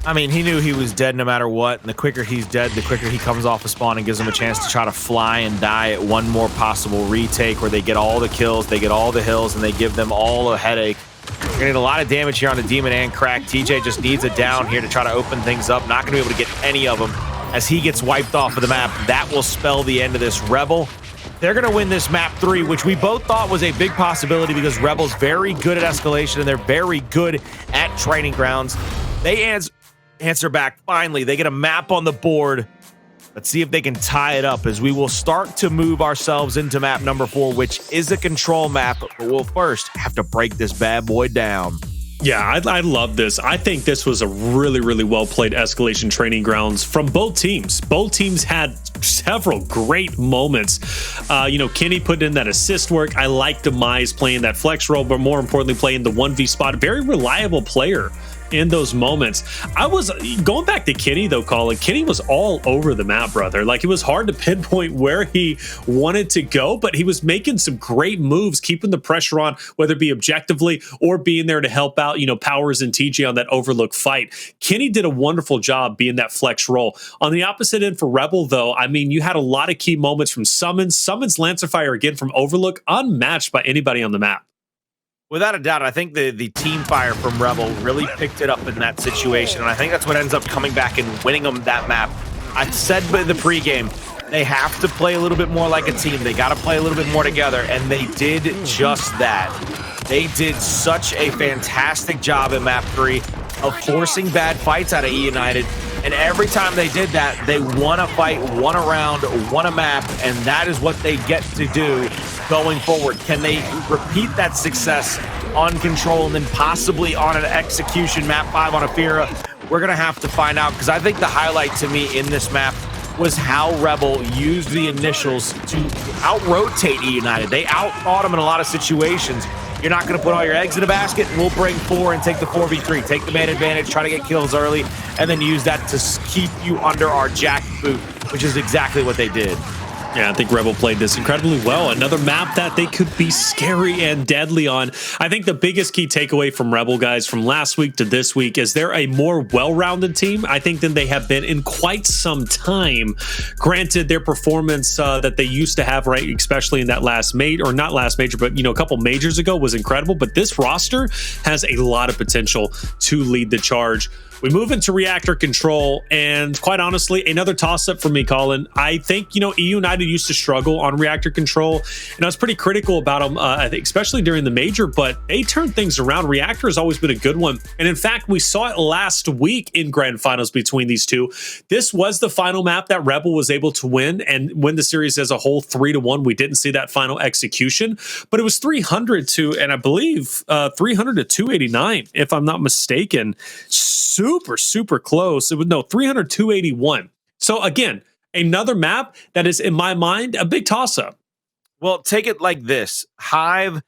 I mean, he knew he was dead no matter what, and the quicker he's dead, the quicker he comes off a spawn and gives him a chance to try to fly and die at one more possible retake where they get all the kills, they get all the hills, and they give them all a headache. You're going to get a lot of damage here on the Demon and Crack. TJ just needs it down here to try to open things up. Not going to be able to get any of them as he gets wiped off of the map. That will spell the end of this. Rebel, they're going to win this map 3, which we both thought was a big possibility because Rebel's very good at escalation and they're very good at training grounds. They answer back finally. They get a map on the board. Let's see if they can tie it up as we will start to move ourselves into map number 4, which is a control map, but we'll first have to break this bad boy down. Yeah, I love this. I think this was a really, really well-played escalation training grounds from both teams. Both teams had several great moments. Kenny put in that assist work. I like Demise playing that flex role, but more importantly, playing the 1v spot. Very reliable player in those moments. I was going back to Kenny, though, Colin. Kenny was all over the map, brother. Like, it was hard to pinpoint where he wanted to go, but he was making some great moves, keeping the pressure on, whether it be objectively or being there to help out, Powerz and TJ on that Overlook fight. Kenny did a wonderful job being that flex role. On the opposite end for Rebel, though, I mean, you had a lot of key moments from SuMuNs. SuMuNs Lancer Fire again from Overlook, unmatched by anybody on the map. Without a doubt, I think the team fire from Rebel really picked it up in that situation, and I think that's what ends up coming back and winning them that map. I said in the pregame, They have to play a little bit more like a team. They got to play a little bit more together, and they did just that. They did such a fantastic job in map 3 of forcing bad fights out of eUnited, and every time they did that, they won a fight, won a round, won a map, and that is what they get to do going forward. Can they repeat that success on Control and then possibly on an execution map 5 on Ephyra? We're going to have to find out, because I think the highlight to me in this map was how Rebel used the initials to out-rotate eUnited. They out-thought them in a lot of situations. You're not going to put all your eggs in a basket. We'll bring 4 and take the 4v3. Take the man advantage, try to get kills early, and then use that to keep you under our jack boot, which is exactly what they did. Yeah, I think Rebel played this incredibly well. Another map that they could be scary and deadly on. I think the biggest key takeaway from Rebel, guys, from last week to this week is they're a more well-rounded team, I think, than they have been in quite some time. Granted, their performance that they used to have, right, especially in that last major, or not last major, but, you know, a couple majors ago was incredible. But this roster has a lot of potential to lead the charge. We move into reactor control, and quite honestly, another toss-up for me, Colin. I think, you know, eUnited used to struggle on reactor control, and I was pretty critical about them, I think, especially during the major, but they turned things around. Reactor has always been a good one, and in fact, we saw it last week in grand finals between these two. This was the final map that Rebel was able to win and win the series as a whole 3-1. We didn't see that final execution, but it was 300 to, and I believe 300 to 289, if I'm not mistaken. Super close. It was 300 281. So again, another map that is, in my mind, a big toss-up. Well, take it like this. Hive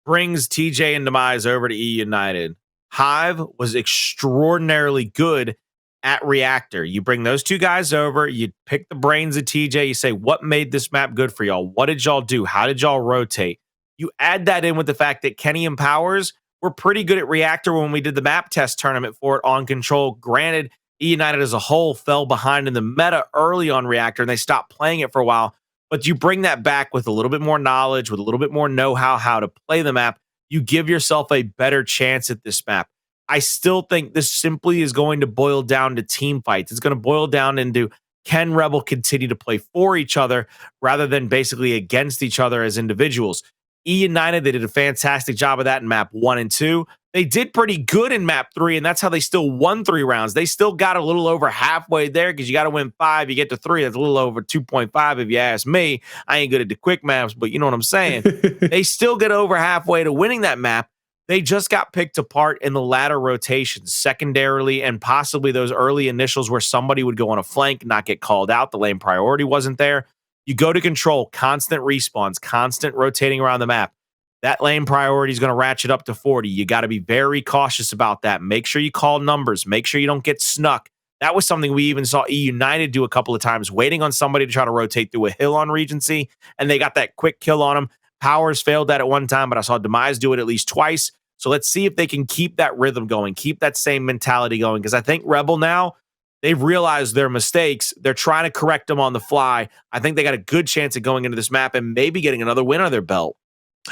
brings TJ and Demise over to eUnited. Hive was extraordinarily good at Reactor. You bring those two guys over, you pick the brains of TJ, you say, what made this map good for y'all? What did y'all do? How did y'all rotate? You add that in with the fact that Kenny and Powerz were pretty good at Reactor when we did the map test tournament for it on Control. Granted, eUnited as a whole fell behind in the meta early on Reactor, and they stopped playing it for a while. But you bring that back with a little bit more knowledge, with a little bit more know-how how to play the map. You give yourself a better chance at this map. I still think this simply is going to boil down to team fights. It's going to boil down into, can Rebel continue to play for each other rather than basically against each other as individuals? eUnited, they did a fantastic job of that in map 1 and 2. They did pretty good in map 3, and that's how they still won 3 rounds. They still got a little over halfway there, because you got to win 5, you get to 3. That's a little over 2.5 if you ask me. I ain't good at the quick maps, but you know what I'm saying. They still get over halfway to winning that map. They just got picked apart in the latter rotations, secondarily, and possibly those early initials where somebody would go on a flank, not get called out. The lane priority wasn't there. You go to Control, constant respawns, constant rotating around the map. That lane priority is going to ratchet up to 40. You got to be very cautious about that. Make sure you call numbers. Make sure you don't get snuck. That was something we even saw eUnited do a couple of times, waiting on somebody to try to rotate through a hill on Regency, and they got that quick kill on them. Powerz failed that at one time, but I saw Demise do it at least twice. So let's see if they can keep that rhythm going, keep that same mentality going, because I think Rebel now, they've realized their mistakes. They're trying to correct them on the fly. I think they got a good chance of going into this map and maybe getting another win on their belt.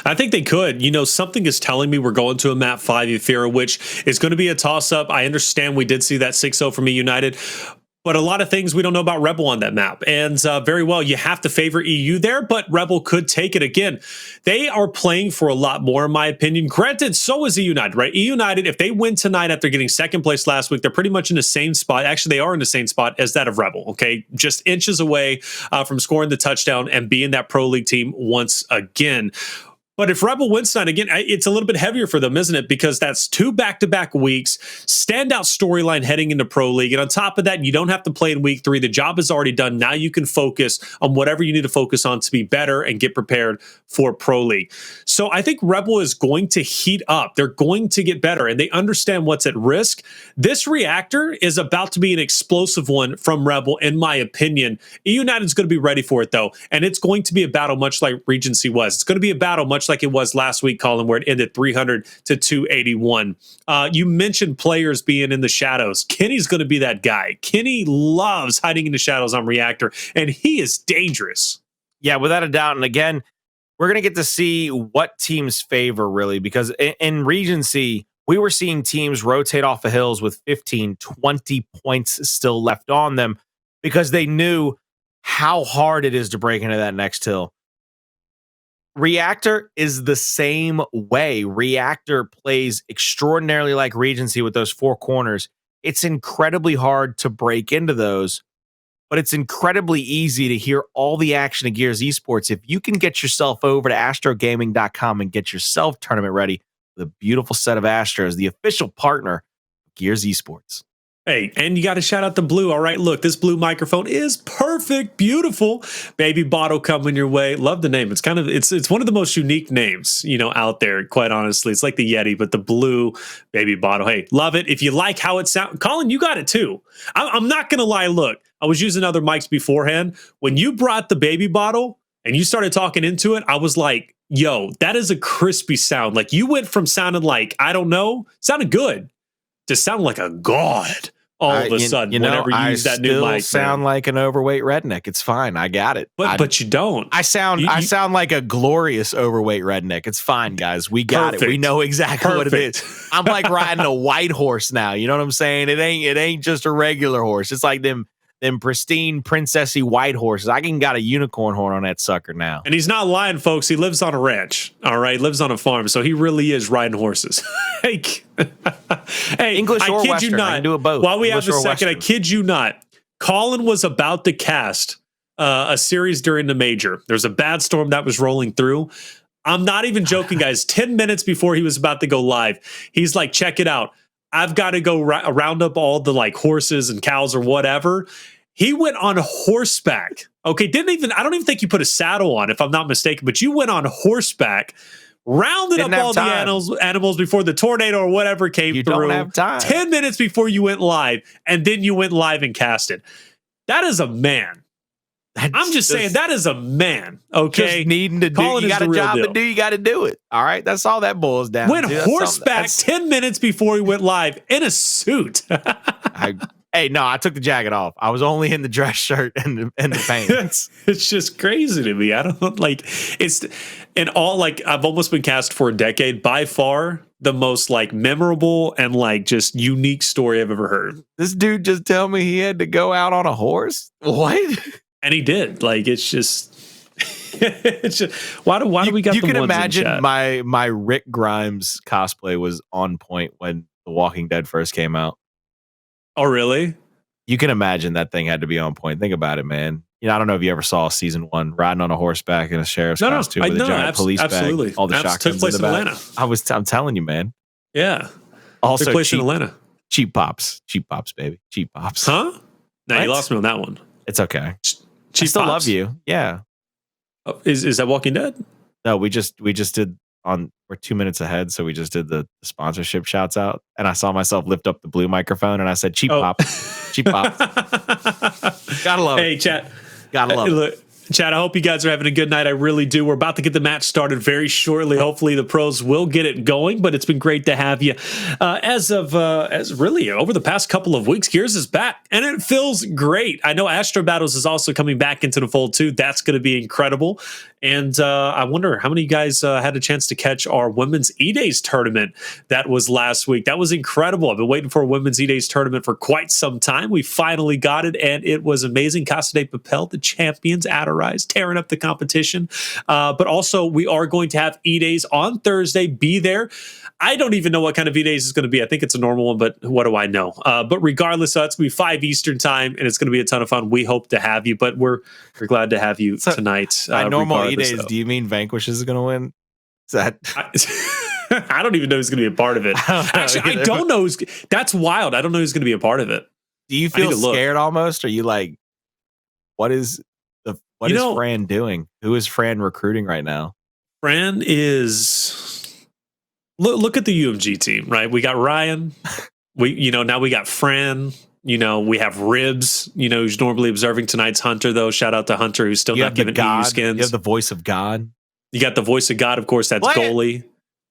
I think they could. You know, something is telling me we're going to a map 5 Ephyra, which is going to be a toss-up. I understand we did see that 6-0 from eUnited, but a lot of things we don't know about Rebel on that map. And very well, you have to favor EU there, but Rebel could take it again. They are playing for a lot more, in my opinion. Granted, so is eUnited, right? eUnited, if they win tonight after getting second place last week, they're pretty much in the same spot. Actually, they are in the same spot as that of Rebel, okay? Just inches away from scoring the touchdown and being that Pro League team once again. But if Rebel wins tonight, again, it's a little bit heavier for them, isn't it? Because that's 2 back-to-back weeks, standout storyline heading into Pro League. And on top of that, you don't have to play in week 3. The job is already done. Now you can focus on whatever you need to focus on to be better and get prepared for Pro League. So I think Rebel is going to heat up. They're going to get better, and they understand what's at risk. This reactor is about to be an explosive one from Rebel, in my opinion. eUnited is going to be ready for it, though, and it's going to be a battle much like Regency was. It's going to be a battle much like it was last week, Colin, where it ended 300 to 281. You mentioned players being in the shadows. Kenny's going to be that guy. Kenny loves hiding in the shadows on Reactor, and he is dangerous. Yeah, without a doubt. And again, we're going to get to see what teams favor, really, because in Regency, we were seeing teams rotate off the hills with 15, 20 points still left on them because they knew how hard it is to break into that next hill. Reactor is the same way. Reactor plays extraordinarily like Regency with those 4 corners. It's incredibly hard to break into those, but it's incredibly easy to hear all the action of Gears Esports. If you can get yourself over to astrogaming.com and get yourself tournament ready with a beautiful set of Astros, the official partner of Gears Esports. Hey, and you got to shout out the Blue. All right, look, this Blue microphone is perfect, beautiful. Baby bottle coming your way. Love the name. It's kind of it's one of the most unique names, out there, quite honestly. It's like the Yeti, but the Blue baby bottle. Hey, love it. If you like how it sounds, Colin, you got it too. I'm not going to lie. Look, I was using other mics beforehand. When you brought the baby bottle and you started talking into it, I was like, yo, that is a crispy sound. Like you went from sounding like, I don't know, sounded good to sound like a god. All of a sudden, whenever you use that new mic, I sound like an overweight redneck. It's fine. I got it. But you don't. I sound like a glorious overweight redneck. It's fine, guys. We got it. We know exactly what it is. I'm like riding a white horse now. You know what I'm saying? It ain't just a regular horse. It's like them pristine princessy white horses. I can got a unicorn horn on that sucker now. And he's not lying, folks. He lives on a ranch. All right, lives on a farm, so he really is riding horses. Hey, English or I kid Western. you not. I can do it both. While we English have a or second, Western. I kid you not. Colin was about to cast a series during the major. There's a bad storm that was rolling through. I'm not even joking, guys. 10 minutes before he was about to go live, he's like, check it out. I've got to go round up all the like horses and cows or whatever. He went on horseback. Okay, I don't even think you put a saddle on, if I'm not mistaken, but you went on horseback, rounded up all the animals before the tornado or whatever came through. You don't have time. 10 minutes before you went live, and then you went live and casted. That is a man. I'm just saying, that is a man. Okay, just needing to do. You got a job to do. You got to do it. All right, that's all that boils down. Went horseback 10 minutes before he went live in a suit. Hey, no, I took the jacket off. I was only in the dress shirt and the pants. It's just crazy to me. I don't like it's in all like I've almost been cast for a decade. By far the most like memorable and like just unique story I've ever heard. This dude just tell me he had to go out on a horse. What? And he did. Like it's just why do we got you the can ones imagine in chat? my Rick Grimes cosplay was on point when The Walking Dead first came out. Oh, really? You can imagine that thing had to be on point. Think about it, man. I don't know if you ever saw season 1 riding on a horseback in a sheriff's costume with a giant police absolutely. bag. All the shotguns took place in the in back. Atlanta. I'm telling you, man. Yeah. Also, took place in Atlanta. Cheap pops, baby, cheap pops. Huh? No, you What? lost me on that one. It's okay. Cheap I still pops. love you. Yeah. Oh, is that Walking Dead? No, we just did we're 2 minutes ahead, so we just did the sponsorship shouts out, and I saw myself lift up the blue microphone, and I said, "Cheap pop, cheap pop." Gotta love it. Hey, chat. Gotta love it. Look, chat, I hope you guys are having a good night. I really do. We're about to get the match started very shortly. Hopefully the pros will get it going, but it's been great to have you. As really over the past couple of weeks, Gears is back, and it feels great. I know Astro Battles is also coming back into the fold too. That's going to be incredible. And I wonder how many of you guys had a chance to catch our Women's E-Days tournament that was last week. That was incredible. I've been waiting for a Women's E-Days tournament for quite some time. We finally got it, and it was amazing. Casa de Papel, the champions, Rise, tearing up the competition. But also, we are going to have E-Days on Thursday. Be there. I don't even know what kind of E-Days is going to be. I think it's a normal one, but what do I know? But regardless, it's going to be 5 Eastern time, and it's going to be a ton of fun. We hope to have you, but we're glad to have you tonight. By normal E-Days, do you mean Vanquish is going to win? Is that... I don't even know who's going to be a part of it. Actually, I don't know. That's wild. I don't know who's going to be a part of it. Do you feel scared almost? Are you like, what is Fran doing? Who is Fran recruiting right now? Fran is... Look at the UMG team, right? We got Ryan. Now we got Fran. We have Ribs, who's normally observing tonight's Hunter, though. Shout out to Hunter, who's still not giving EU skins. You have the voice of God. You got the voice of God, of course. That's Goalie.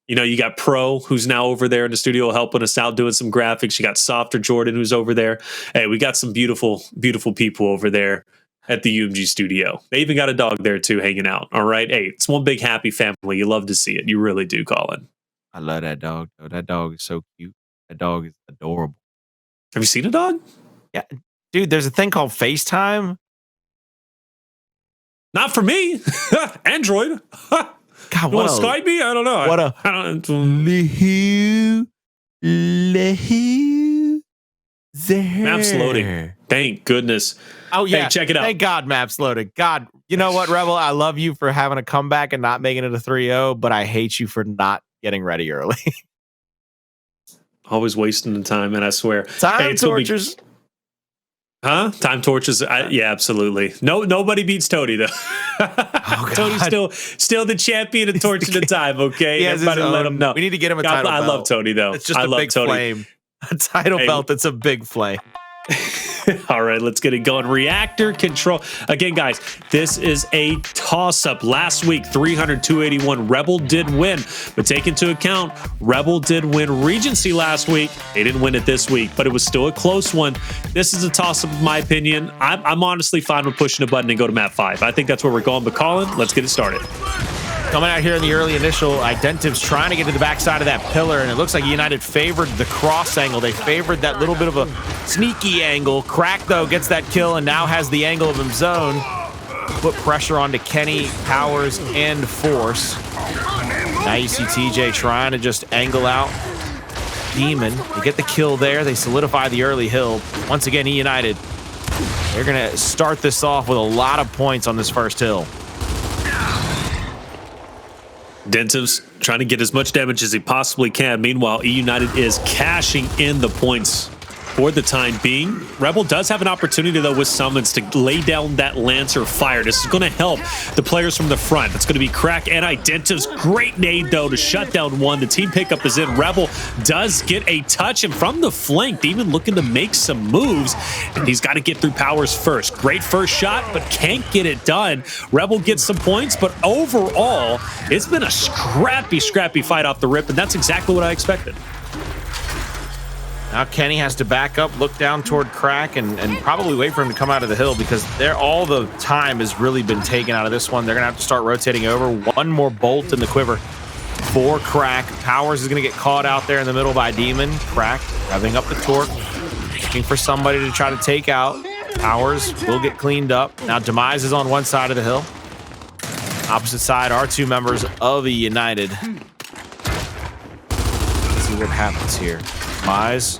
You got Pro, who's now over there in the studio helping us out, doing some graphics. You got Softer Jordan, who's over there. Hey, we got some beautiful, beautiful people over there at the UMG studio. They even got a dog there, too, hanging out. All right? Hey, it's one big happy family. You love to see it. You really do, Colin. I love that dog, though. That dog is so cute. That dog is adorable. Have you seen a dog? Yeah. Dude, there's a thing called FaceTime. Not for me. Android. God, You want to Skype me? I don't know. What a Map's loading. Thank goodness. Oh yeah, hey, check it out. Thank God, map's loaded. God, you know what, Rebel? I love you for having a comeback and not making it a 3-0, but I hate you for not getting ready early. Always wasting the time, and I swear. Time tortures. Time torches. Yeah, absolutely. Nobody beats Tony though. Oh, Tony's still the champion of torching the time. Okay, everybody let him know. We need to get him a title belt. I love Tony though. It's just a big Tony. Flame. A title belt that's a big flame. All right, let's get it going. Reactor control. Again, guys, this is a toss-up. Last week, 300-281. Rebel did win, but take into account, Rebel did win Regency last week. They didn't win it this week, but it was still a close one. This is a toss-up, in my opinion. I'm honestly fine with pushing a button and go to map 5. I think that's where we're going, but Colin, let's get it started. Coming out here in the early initial, Identivez trying to get to the backside of that pillar, and it looks like eUnited favored the cross angle. They favored that little bit of a sneaky angle. Crack, though, gets that kill and now has the angle of his own. Put pressure onto Kenny, Powerz, and Force. Now you see TJ trying to just angle out Demon. They get the kill there. They solidify the early hill. Once again, eUnited, they're going to start this off with a lot of points on this first hill. Identivez trying to get as much damage as he possibly can. Meanwhile, eUnited is cashing in the points for the time being. Rebel does have an opportunity, though, with SuMuNs to lay down that Lancer fire. This is going to help the players from the front. It's going to be Crack and Identivez. Great nade, though, to shut down one. The team pickup is in. Rebel does get a touch, and from the flank, Demon looking to make some moves, and he's got to get through Powerz first. Great first shot, but can't get it done. Rebel gets some points, but overall, it's been a scrappy fight off the rip, and that's exactly what I expected. Now Kenny has to back up, look down toward Crack, and probably wait for him to come out of the hill because all the time has really been taken out of this one. They're going to have to start rotating over. One more bolt in the quiver for Crack. Powerz is going to get caught out there in the middle by Demon. Crack revving up the torque, looking for somebody to try to take out. Powerz will get cleaned up. Now Demise is on one side of the hill. Opposite side are two members of eUnited. Let's see what happens here. Demise.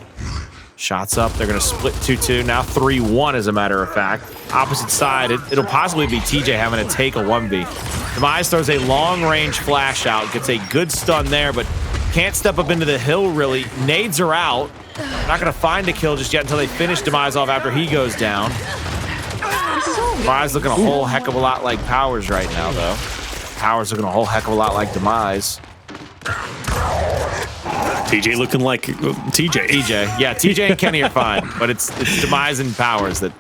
Shots up. They're going to split 2-2. Now 3-1, as a matter of fact. Opposite side, it'll possibly be TJ having to take a 1v. Demise throws a long-range flash out. Gets a good stun there, but can't step up into the hill, really. Nades are out. Not going to find a kill just yet until they finish Demise off after he goes down. Demise looking a whole heck of a lot like Powerz right now, though. Powerz looking a whole heck of a lot like Demise. TJ looking like TJ. Yeah, TJ and Kenny are fine, but it's Demise and Powerz that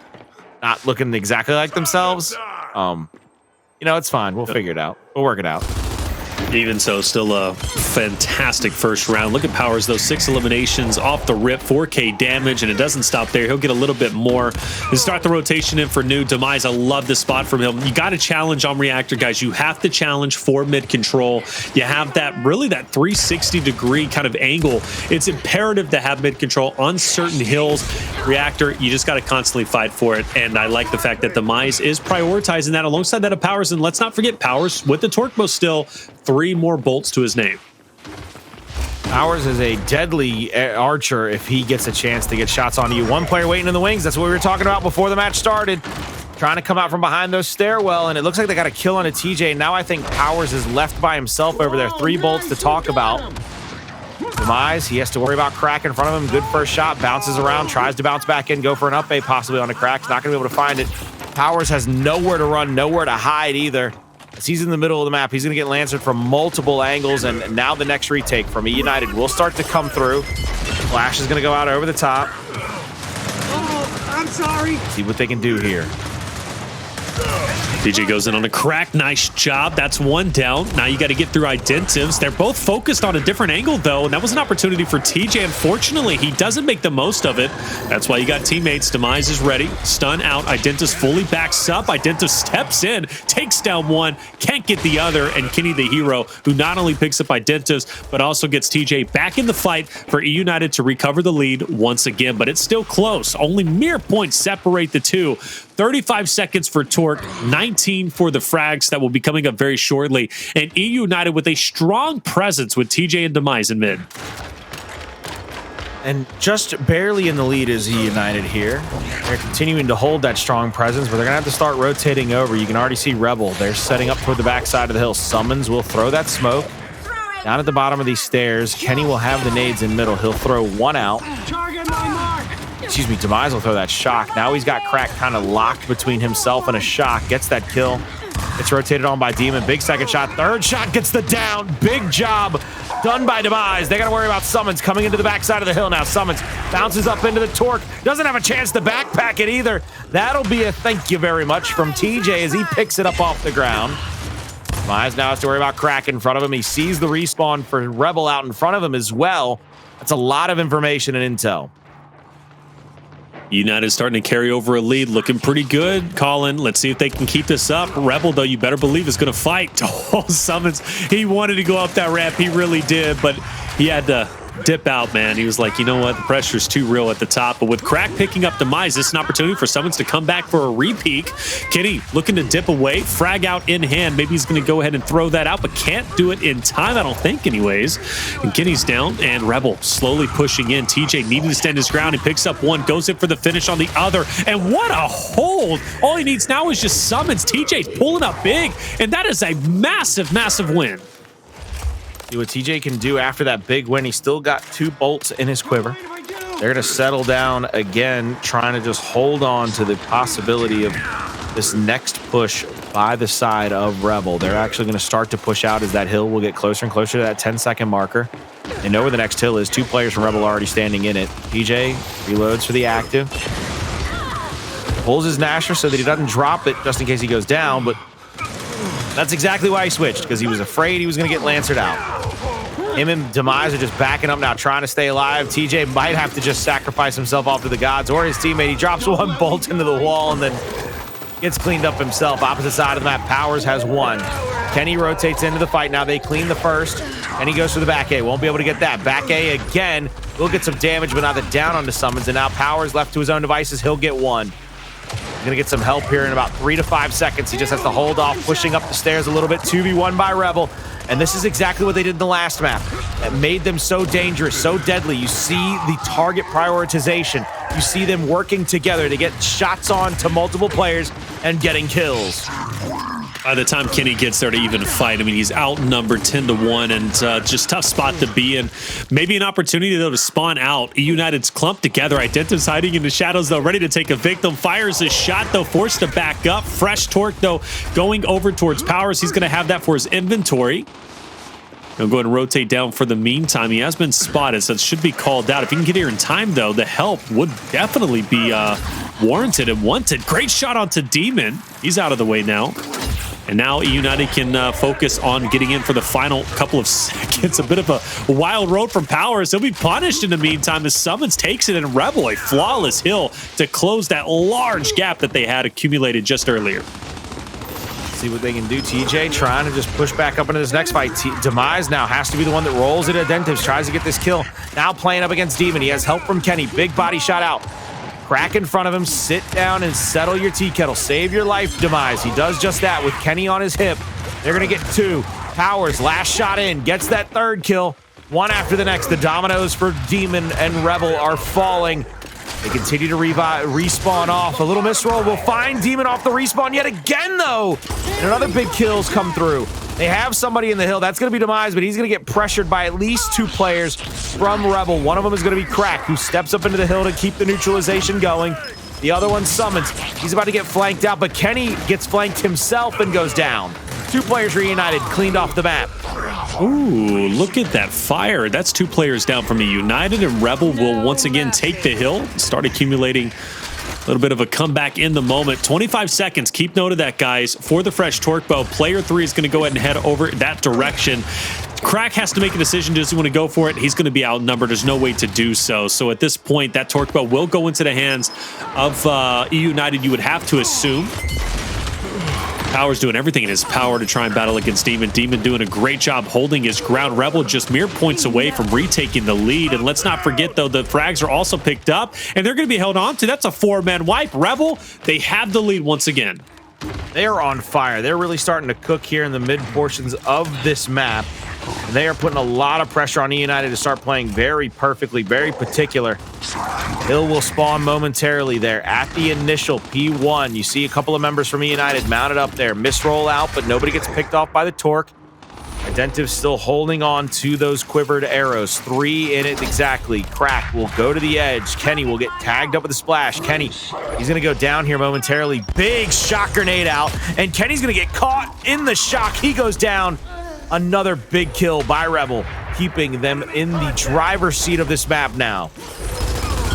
not looking exactly like themselves. You know, it's fine. We'll figure it out. We'll work it out. Even so, still a fantastic first round. Look at Powerz, though. 6 eliminations off the rip, 4K damage, and it doesn't stop there. He'll get a little bit more. And start the rotation in for new Demise. I love this spot from him. You got to challenge on Reactor, guys. You have to challenge for mid control. You have that 360-degree kind of angle. It's imperative to have mid control on certain hills. Reactor, you just got to constantly fight for it, and I like the fact that Demise is prioritizing that alongside that of Powerz. And let's not forget Powerz with the torque bow still. 3 more bolts to his name. Powerz is a deadly archer if he gets a chance to get shots on you. One player waiting in the wings. That's what we were talking about before the match started. Trying to come out from behind those stairwell, and it looks like they got a kill on a TJ. Now I think Powerz is left by himself over there. 3 bolts to talk about. Demise, he has to worry about Crack in front of him. Good first shot, bounces around, tries to bounce back in, go for an up A possibly on a Crack. He's not going to be able to find it. Powerz has nowhere to run, nowhere to hide either. As he's in the middle of the map, he's going to get lancered from multiple angles, and now the next retake from eUnited will start to come through. Flash is going to go out over the top. Oh, I'm sorry. See what they can do here. DJ goes in on a Crack. Nice job. That's 1 down. Now you got to get through Identivez. They're both focused on a different angle, though, and that was an opportunity for TJ. Unfortunately, he doesn't make the most of it. That's why you got teammates. Demise is ready. Stun out. Identivez fully backs up. Identivez steps in, takes down one, can't get the other, and Kenny the hero, who not only picks up Identivez, but also gets TJ back in the fight for eUnited to recover the lead once again. But it's still close. Only mere points separate the two. 35 seconds for Torque, 19 for the frags that will be coming up very shortly. And eUnited with a strong presence with TJ and Demise in mid. And just barely in the lead is eUnited here. They're continuing to hold that strong presence, but they're going to have to start rotating over. You can already see Rebel. They're setting up toward the backside of the hill. SuMuNs will throw that smoke. Down at the bottom of these stairs, Kenny will have the nades in middle. He'll throw one out. Excuse me, Demise will throw that shock. Now he's got Crack kind of locked between himself and a shock. Gets that kill. It's rotated on by Demon. Big second shot. Third shot gets the down. Big job done by Demise. They got to worry about SuMuNs coming into the backside of the hill now. SuMuNs bounces up into the Torque. Doesn't have a chance to backpack it either. That'll be a thank you very much from TJ as he picks it up off the ground. Demise now has to worry about Crack in front of him. He sees the respawn for Rebel out in front of him as well. That's a lot of information and intel. United starting to carry over a lead, looking pretty good. Colin, let's see if they can keep this up. Rebel, though, you better believe is going to fight. Oh, SuMuNs, he wanted to go up that ramp. He really did, but he had to dip out, man. He was like, you know what? The pressure's too real at the top. But with Crack picking up Demise, this is an opportunity for SuMuNs to come back for a repeat. Kenny looking to dip away, frag out in hand. Maybe he's going to go ahead and throw that out, but can't do it in time, I don't think, anyways. And Kenny's down, and Rebel slowly pushing in. TJ needing to stand his ground. He picks up one, goes in for the finish on the other. And what a hold! All he needs now is just SuMuNs. TJ's pulling up big, and that is a massive, massive win. See what TJ can do after that big win. He's still got 2 bolts in his quiver. They're going to settle down again, trying to just hold on to the possibility of this next push by the side of Rebel. They're actually going to start to push out as that hill will get closer and closer to that 10-second marker. They know where the next hill is. 2 players from Rebel are already standing in it. TJ reloads for the active. Pulls his Nasher so that he doesn't drop it just in case he goes down, but that's exactly why he switched, because he was afraid he was going to get Lancered out. Him and Demise are just backing up now, trying to stay alive. TJ might have to just sacrifice himself off to the gods or his teammate. He drops one bolt into the wall and then gets cleaned up himself. Opposite side of the map, Powerz has 1. Kenny rotates into the fight. Now they clean the first, and he goes for the back A. Won't be able to get that. Back A again. Will get some damage, but now the down onto SuMuNs, and now Powerz left to his own devices. He'll get 1. Gonna get some help here in about 3 to 5 seconds. He just has to hold off, pushing up the stairs a little bit. 2v1 by Rebel. And this is exactly what they did in the last map. That made them so dangerous, so deadly. You see the target prioritization. You see them working together to get shots on to multiple players and getting kills. By the time Kenny gets there to even fight, I mean, he's outnumbered 10-1 and just tough spot to be in. Maybe an opportunity, though, to spawn out. eUnited's clumped together. Identivez hiding in the shadows, though, ready to take a victim. Fires a shot, though, forced to back up. Fresh Torque, though, going over towards Powerz. He's going to have that for his inventory. He'll go ahead and rotate down for the meantime. He has been spotted, so it should be called out. If he can get here in time, though, the help would definitely be warranted and wanted. Great shot onto Demon. He's out of the way now. And now eUnited can focus on getting in for the final couple of seconds. A bit of a wild road from Powerz. He'll be punished in the meantime as SuMuNs takes it, and Rebel a flawless hill to close that large gap that they had accumulated just earlier. See what they can do. TJ trying to just push back up into this next fight. Demise now has to be the one that rolls it. Identivez tries to get this kill. Now playing up against Demon. He has help from Kenny. Big body shot out. Crack in front of him. Sit down and settle your tea kettle. Save your life, Demise. He does just that with Kenny on his hip. They're going to get 2. Powerz, last shot in. Gets that 3rd kill. One after the next. The dominoes for Demon and Rebel are falling. They continue to respawn off. A little misroll will find Demon off the respawn yet again, though. And another big kills come through. They have somebody in the hill. That's going to be Demise, but he's going to get pressured by at least 2 players from Rebel. One of them is going to be Crack, who steps up into the hill to keep the neutralization going. The other one's SuMuNs. He's about to get flanked out, but Kenny gets flanked himself and goes down. 2 players reunited, cleaned off the map. Ooh, look at that fire. That's 2 players down from eUnited, and Rebel will once again take the hill, start accumulating a little bit of a comeback in the moment. 25 seconds. Keep note of that, guys. For the fresh Torque bow, player 3 is going to go ahead and head over that direction. Crack has to make a decision. Does he want to go for it? He's going to be outnumbered. There's no way to do so. So at this point, that Torque bow will go into the hands of eUnited, you would have to assume. Powerz doing everything in his power to try and battle against Demon. Demon doing a great job holding his ground. Rebel just mere points away from retaking the lead. And let's not forget, though, the frags are also picked up, and they're going to be held on to. That's a 4-man wipe. Rebel, they have the lead once again. They are on fire. They're really starting to cook here in the mid portions of this map. And they are putting a lot of pressure on eUnited to start playing very perfectly, very particular. Hill will spawn momentarily there at the initial P1. You see a couple of members from eUnited mounted up there. Misroll out, but nobody gets picked off by the torque. Identive still holding on to those quivered arrows. 3 in it exactly. Crack will go to the edge. Kenny will get tagged up with a splash. Kenny, he's going to go down here momentarily. Big shock grenade out, and Kenny's going to get caught in the shock. He goes down. Another big kill by Rebel, keeping them in the driver's seat of this map now.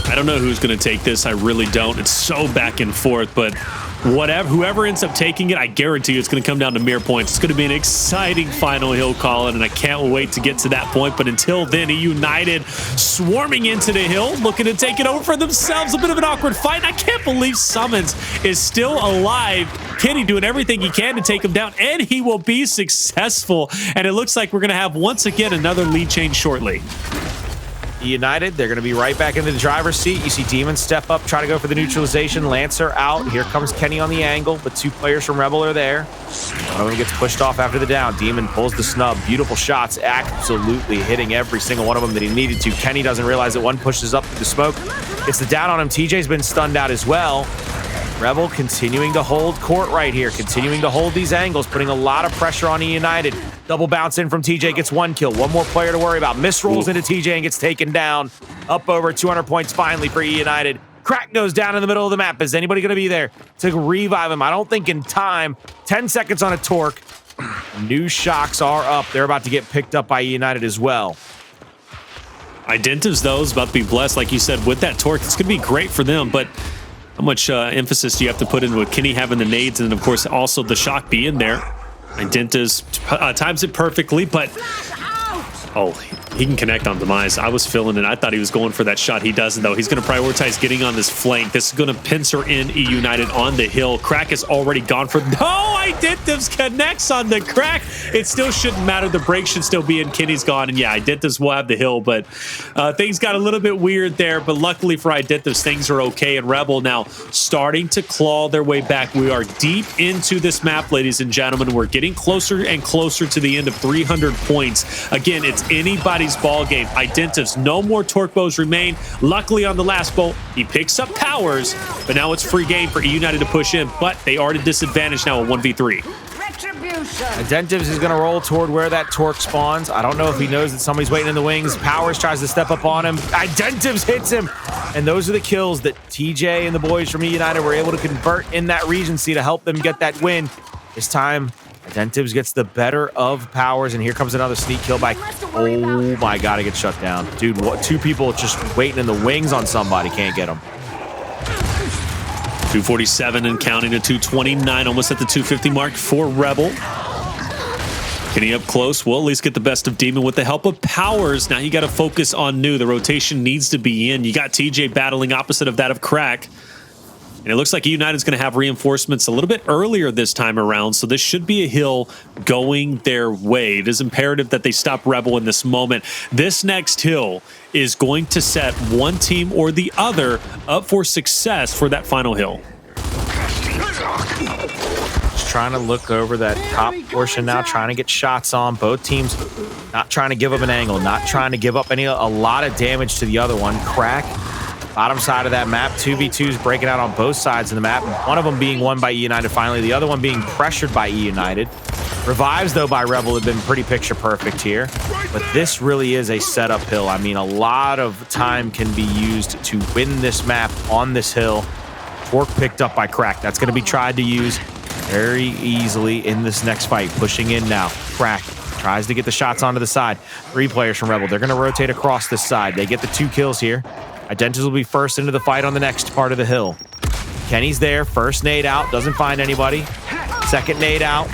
I don't know who's going to take this. I really don't. It's so back and forth, but whoever ends up taking it, I guarantee you it's going to come down to mere points. It's going to be an exciting final hill, Colin, and I can't wait to get to that point. But until then, eUnited swarming into the hill, looking to take it over for themselves. A bit of an awkward fight. And I can't believe SuMuNs is still alive. Kenny doing everything he can to take him down, and he will be successful. And it looks like we're going to have, once again, another lead change shortly. eUnited, they're going to be right back into the driver's seat. You see Demon step up, try to go for the neutralization. Lancer out. Here comes Kenny on the angle, but 2 players from Rebel are there. One of them gets pushed off after the down. Demon pulls the snub. Beautiful shots, absolutely hitting every single one of them that he needed to. Kenny doesn't realize that one pushes up through the smoke. Gets the down on him. TJ's been stunned out as well. Rebel continuing to hold court right here, continuing to hold these angles, putting a lot of pressure on eUnited. Double bounce in from TJ, gets 1 kill. One more player to worry about. Misrolls into TJ and gets taken down. Up over 200 points finally for eUnited. Crack goes down in the middle of the map. Is anybody going to be there to revive him? I don't think in time. 10 seconds on a torque. New shocks are up. They're about to get picked up by eUnited as well. Identivez, though, is about to be blessed, like you said, with that torque. It's going to be great for them, but how much emphasis do you have to put in with Kenny having the nades and, of course, also the shock being there? Identivez times it perfectly, but oh, he can connect on Demise. I was feeling it. I thought he was going for that shot. He doesn't, though. He's going to prioritize getting on this flank. This is going to pincer in eUnited on the hill. Crack is already gone for... No! Identivez connects on the Crack. It still shouldn't matter. The break should still be in. Kenny's gone. And yeah, Identivez will have the hill, but things got a little bit weird there. But luckily for Identivez, things are okay. And Rebel now starting to claw their way back. We are deep into this map, ladies and gentlemen. We're getting closer and closer to the end of 300 points. Again, it's anybody's ball game. Identivez, no more torque bows remain. Luckily on the last bow, he picks up Powerz, but now it's free game for eUnited to push in, but they are at a disadvantage now, a 1v3. Identivez is going to roll toward where that torque spawns. I don't know if he knows that somebody's waiting in the wings. Powerz tries to step up on him. Identivez hits him. And those are the kills that TJ and the boys from eUnited were able to convert in that Regency to help them get that win. This time, Identivez gets the better of Powerz, and here comes another sneak kill by... Oh my god, it gets shut down. Dude, what? 2 people just waiting in the wings on somebody. Can't get them. 247 and counting to 229, almost at the 250 mark for Rebel. Kenny up close. Will at least get the best of Demon with the help of Powerz. Now you got to focus on New. The rotation needs to be in. You got TJ battling opposite of that of Crack. And it looks like eUnited's going to have reinforcements a little bit earlier this time around, so this should be a hill going their way. It is imperative that they stop Rebel in this moment. This next hill is going to set one team or the other up for success for that final hill. Just trying to look over that top portion now, trying to get shots on. Both teams not trying to give up an angle, not trying to give up a lot of damage to the other one. Crack. Bottom side of that map, 2v2s breaking out on both sides of the map. One of them being won by eUnited finally, the other one being pressured by eUnited. Revives, though, by Rebel have been pretty picture perfect here. But this really is a setup hill. I mean, a lot of time can be used to win this map on this hill. Torque picked up by Crack. That's going to be tried to use very easily in this next fight. Pushing in now. Crack tries to get the shots onto the side. 3 players from Rebel. They're going to rotate across this side. They get the 2 kills here. Identivez will be first into the fight on the next part of the hill. Kenny's there. First nade out. Doesn't find anybody. Second nade out.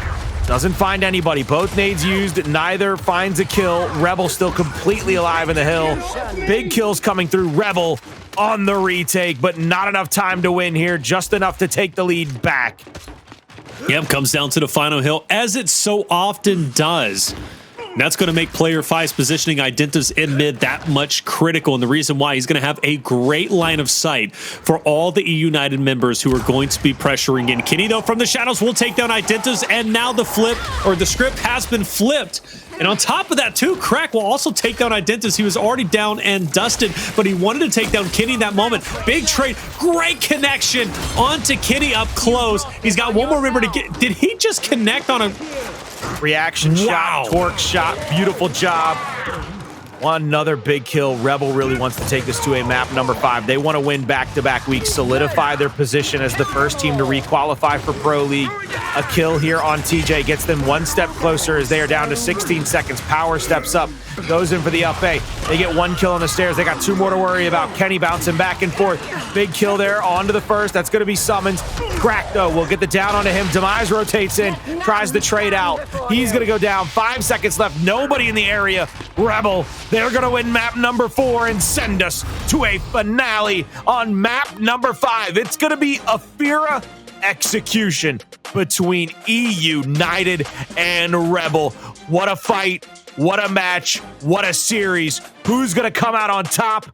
Doesn't find anybody. Both nades used. Neither finds a kill. Rebel still completely alive in the hill. Big kills coming through. Rebel on the retake, but not enough time to win here. Just enough to take the lead back. Yep, comes down to the final hill, as it so often does. And that's going to make player 5's positioning Identivez in mid that much critical. And the reason why, he's going to have a great line of sight for all the eUnited members who are going to be pressuring in. Kenny, though, from the shadows will take down Identivez. And now the script has been flipped. And on top of that, too, Crack will also take down Identivez. He was already down and dusted, but he wanted to take down Kenny in that moment. Big trade, great connection onto Kenny up close. He's got one more member to get. Did he just connect on a reaction shot, torque shot? Beautiful job. Another big kill. Rebel really wants to take this to a map number 5. They want to win back-to-back weeks, solidify their position as the first team to re-qualify for Pro League. A kill here on TJ gets them one step closer as they are down to 16 seconds. Power steps up, goes in for the up A. They get one kill on the stairs. They got 2 more to worry about. Kenny bouncing back and forth. Big kill there onto the first. That's going to be SuMuNs. Crack, though, will get the down onto him. Demise rotates in, tries the trade out. He's going to go down. 5 seconds left. Nobody in the area. Rebel, they're going to win map number 4 and send us to a finale on map number 5. It's going to be Ephyra execution between eUnited and Rebel. What a fight. What a match. What a series. Who's going to come out on top?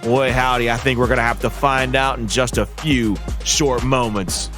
Boy, howdy. I think we're going to have to find out in just a few short moments.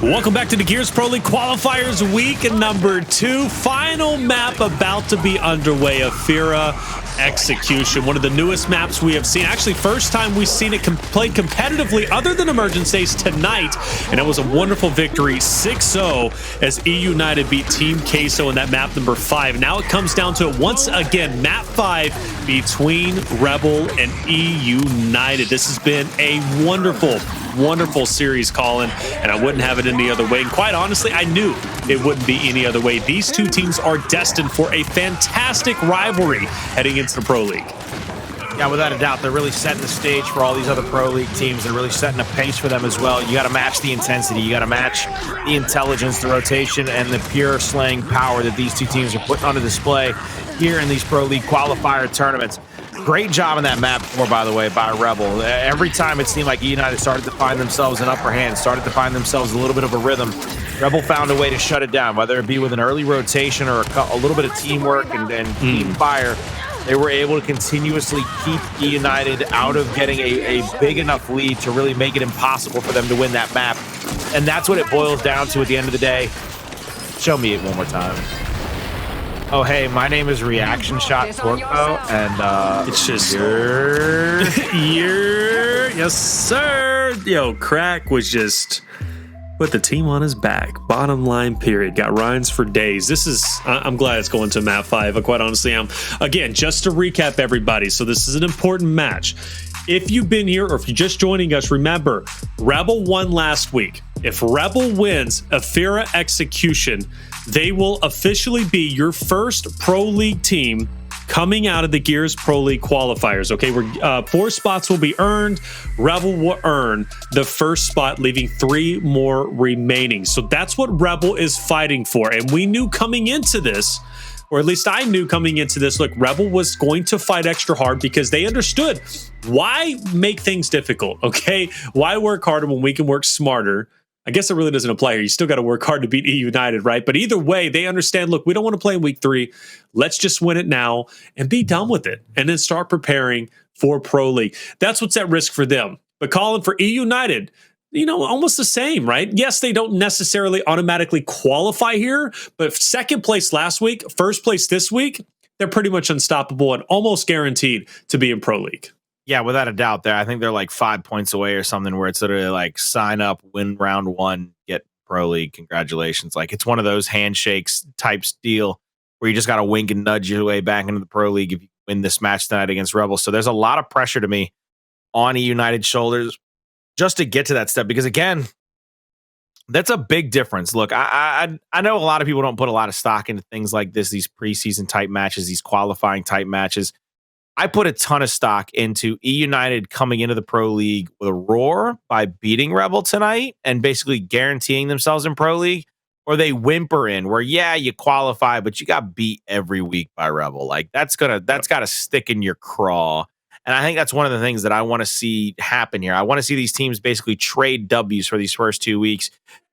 Welcome back to the Gears Pro League Qualifiers week number 2. Final map about to be underway. Ephyra execution. One of the newest maps we have seen. Actually, first time we've seen it played competitively other than Emergence Days tonight. And it was a wonderful victory, 6-0, as eUnited beat Team Queso in that map number 5. Now it comes down to it once again, map 5 between Rebel and eUnited. This has been a wonderful series, Colin, and I wouldn't have it any other way. And quite honestly, I knew it wouldn't be any other way. These two teams are destined for a fantastic rivalry heading into the Pro League. Yeah, without a doubt, they're really setting the stage for all these other Pro League teams. They're really setting a pace for them as well. You got to match the intensity. You got to match the intelligence, the rotation, and the pure slaying power that these two teams are putting on display here in these Pro League qualifier tournaments. Great job in that map 4, by the way, by Rebel. Every time it seemed like eUnited started to find themselves an upper hand, started to find themselves a little bit of a rhythm, Rebel found a way to shut it down, whether it be with an early rotation or a little bit of teamwork and team fire. They were able to continuously keep eUnited out of getting a big enough lead to really make it impossible for them to win that map. And that's what it boils down to at the end of the day. Show me it one more time. Oh, hey, my name is Reaction Shot Torco, and it's just yes, sir. Yo, Crack was just put the team on his back. Bottom line, period. Got Ryans for days. This is, I'm glad it's going to map 5. I quite honestly am. Again, just to recap everybody, so this is an important match. If you've been here or if you're just joining us, remember, Rebel won last week. If Rebel wins Ephyra execution, they will officially be your first Pro League team coming out of the Gears Pro League qualifiers. Okay, 4 spots will be earned. Rebel will earn the first spot, leaving 3 more remaining. So that's what Rebel is fighting for. And we knew coming into this, or at least I knew coming into this, look, Rebel was going to fight extra hard because they understood why make things difficult, okay? Why work harder when we can work smarter? I guess it really doesn't apply here. You still got to work hard to beat eUnited, right? But either way, they understand, look, we don't want to play in week 3. Let's just win it now and be done with it and then start preparing for Pro League. That's what's at risk for them. But Colin, for eUnited, you know, almost the same, right? Yes, they don't necessarily automatically qualify here, but second place last week, first place this week, they're pretty much unstoppable and almost guaranteed to be in Pro League. Yeah, without a doubt there. I think they're like 5 points away or something where it's literally like sign up, win round 1, get Pro League. Congratulations. Like it's one of those handshakes types deal where you just got to wink and nudge your way back into the Pro League if you win this match tonight against Rebel. So there's a lot of pressure to me on eUnited's shoulders just to get to that step, because again, that's a big difference. Look, I know a lot of people don't put a lot of stock into things like this, these preseason type matches, these qualifying type matches. I put a ton of stock into eUnited coming into the Pro League with a roar by beating Rebel tonight and basically guaranteeing themselves in Pro League, or they whimper in where, yeah, you qualify, but you got beat every week by Rebel. Like that's got to stick in your craw. And I think that's one of the things that I want to see happen here. I want to see these teams basically trade W's for these first 2 weeks,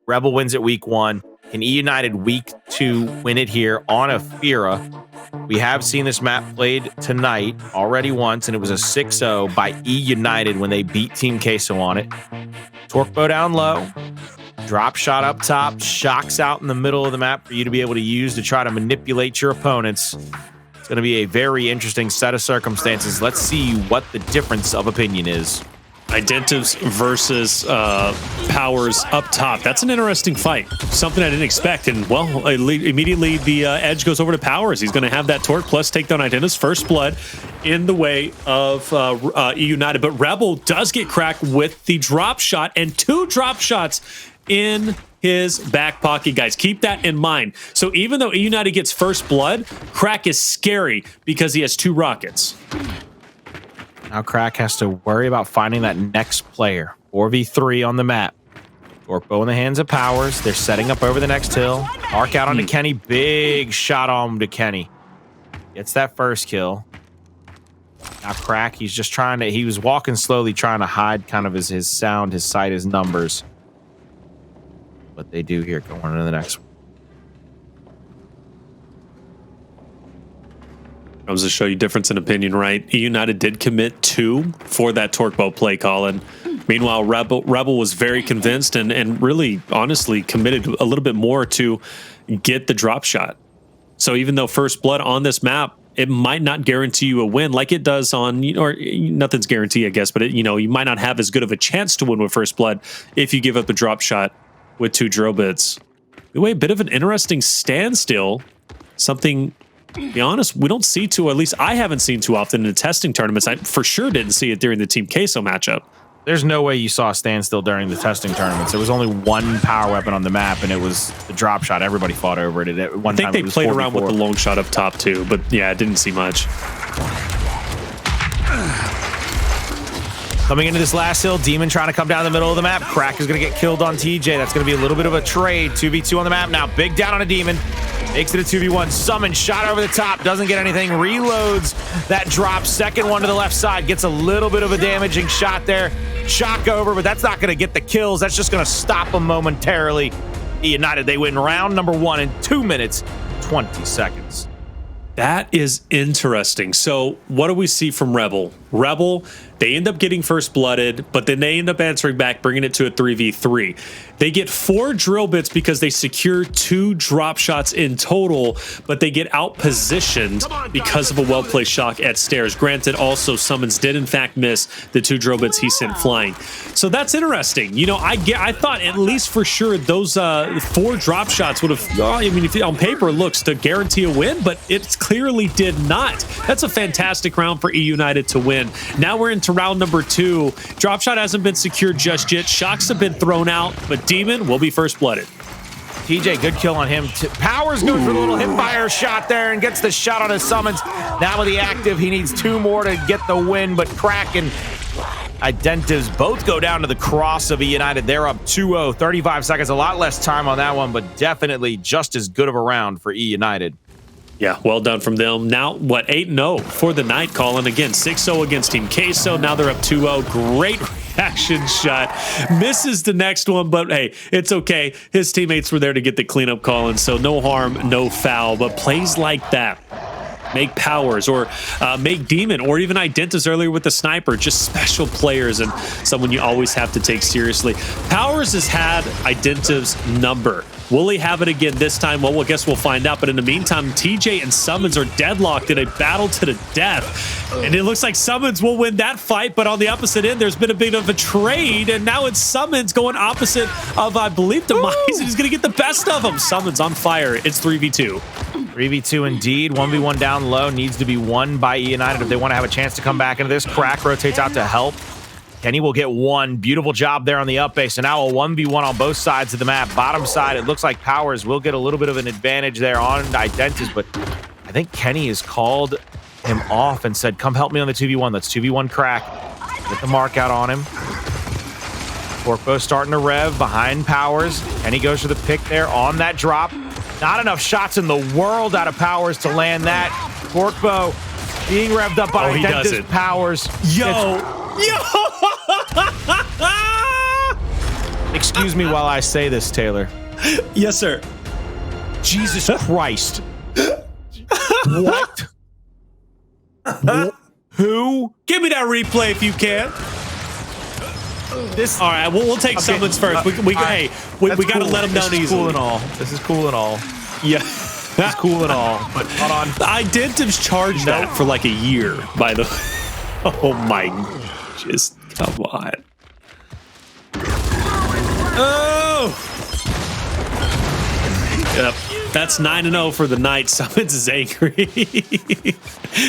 Rebel wins it week 1. Can eUnited week 2 win it here on Ephyra? We have seen this map played tonight already once, and it was a 6-0 by eUnited when they beat Team Queso on it. Torque bow down low, drop shot up top, shocks out in the middle of the map for you to be able to use to try to manipulate your opponents. It's going to be a very interesting set of circumstances. Let's see what the difference of opinion is. Identivez versus Powerz up top. That's an interesting fight. Something I didn't expect. And, well, immediately the edge goes over to Powerz. He's going to have that torque plus take down Identivez. First blood in the way of eUnited. But Rebel does get cracked with the drop shot and 2 drop shots in his back pocket, guys. Keep that in mind. So even though eUnited gets first blood, Crack is scary because he has 2 rockets. Now Crack has to worry about finding that next player. 4v3 on the map. Torque bow in the hands of Powerz. They're setting up over the next hill. Arc out onto Kenny. Big shot on to Kenny. Gets that first kill. Now Crack, he's just trying to, he was walking slowly trying to hide kind of his sound, his sight, his numbers. What they do here going into the next one. I was to show you difference in opinion, right? eUnited did commit 2 for that torque bow play, Colin. Meanwhile, Rebel was very convinced and really, honestly, committed a little bit more to get the drop shot. So even though first blood on this map, it might not guarantee you a win like it does on, or nothing's guaranteed, I guess, but it, you might not have as good of a chance to win with first blood if you give up a drop shot with 2 drill bits. Anyway, a bit of an interesting standstill. Something, to be honest, we don't see too, or at least I haven't seen too often in the testing tournaments. I for sure didn't see it during the Team Queso matchup. There's no way you saw a standstill during the testing tournaments. There was only 1 power weapon on the map, and it was the drop shot. Everybody fought over it. At one time, I think they played around with the long shot up top too, but yeah, I didn't see much. Coming into this last hill, Demon trying to come down the middle of the map. Crack is going to get killed on TJ. That's going to be a little bit of a trade. 2v2 on the map now. Big down on a Demon. Makes it a 2v1. Summon, shot over the top. Doesn't get anything. Reloads that drop. Second one to the left side. Gets a little bit of a damaging shot there. Shock over, but that's not going to get the kills. That's just going to stop them momentarily. eUnited, they win round number 1 in 2 minutes, 20 seconds. That is interesting. So what do we see from Rebel? Rebel, they end up getting first blooded, but then they end up answering back, bringing it to a 3v3. They get 4 drill bits because they secure 2 drop shots in total, but they get out-positioned because of a well-placed shock at stairs. Granted, also, SuMuNs did in fact miss the 2 drill bits he sent flying. So that's interesting. I thought at least for sure those 4 drop shots would have, I mean, if on paper it looks to guarantee a win, but it clearly did not. That's a fantastic round for eUnited to win. Now we're into round number 2. Drop shot hasn't been secured just yet. Shocks have been thrown out, but Demon will be first blooded. TJ, good kill on him. Powerz goes for a little hip fire shot there and gets the shot on his SuMuNs. Now with the active, he needs 2 more to get the win, but Crack and Identivez both go down to the cross of eUnited. They're up 2-0, 35 seconds, a lot less time on that one, but definitely just as good of a round for eUnited. Yeah, well done from them. Now, what, 8-0 for the night, Colin. Again, 6-0 against Team Queso. Now they're up 2-0. Great reaction shot. Misses the next one, but hey, it's okay. His teammates were there to get the cleanup, Colin, so no harm, no foul. But plays like that make Powerz or make Demon or even Identivez earlier with the sniper, just special players and someone you always have to take seriously. Powerz has had Identivez number. Will he have it again this time? Well, I guess we'll find out. But in the meantime, TJ and SuMuNs are deadlocked in a battle to the death. And it looks like SuMuNs will win that fight. But on the opposite end, there's been a bit of a trade. And now it's SuMuNs going opposite of, I believe, Demise. And he's going to get the best of them. SuMuNs on fire. It's 3v2. 3v2 indeed. 1v1 down low. Needs to be won by eUnited if they want to have a chance to come back into this. Crack rotates out to help. Kenny will get 1. Beautiful job there on the up base. So now a 1v1 on both sides of the map. Bottom side, it looks like Powerz will get a little bit of an advantage there on Identivez, but I think Kenny has called him off and said, come help me on the 2v1. Let's 2v1 Crack. Get the mark out on him. Torque starting to rev behind Powerz. Kenny goes for the pick there on that drop. Not enough shots in the world out of Powerz to land that. Torque being revved up by Identivez. Powerz. Excuse me while I say this, Taylor. Yes, sir. Jesus Christ. What? Who? Give me that replay if you can. This. All right, we'll take SuMuNs first. We got to let them down easily. Cool and all. This is cool and all. Yeah. It's cool and all, but hold on. Identivez charged that for like a year, by the way. Oh my, just come on. Oh! Yep, that's 9-0 for the night. SuMuNs is angry.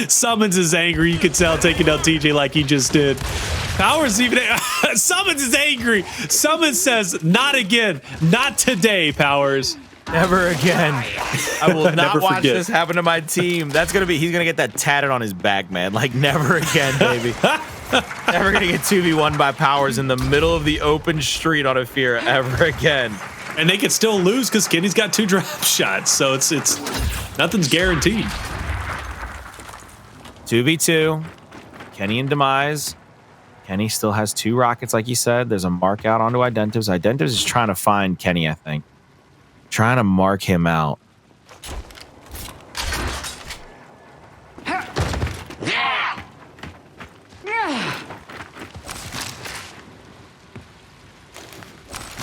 SuMuNs is angry. You can tell taking down TJ like he just did. Powerz even. SuMuNs is angry. SuMuNs says, not again. Not today, Powerz. Never again. I will not watch forget. this happen to my team. That's gonna be. He's gonna get that tatted on his back, man. Like never again, baby. Never gonna get 2v1 by Powerz in the middle of the open street on Ephyra ever again. And they could still lose because Kenny's got 2 drop shots, so it's nothing's guaranteed. 2v2. Kenny and Demise. Kenny still has 2 rockets, like you said. There's a mark out onto Identivez. Identivez is trying to find Kenny, I think. Trying to mark him out.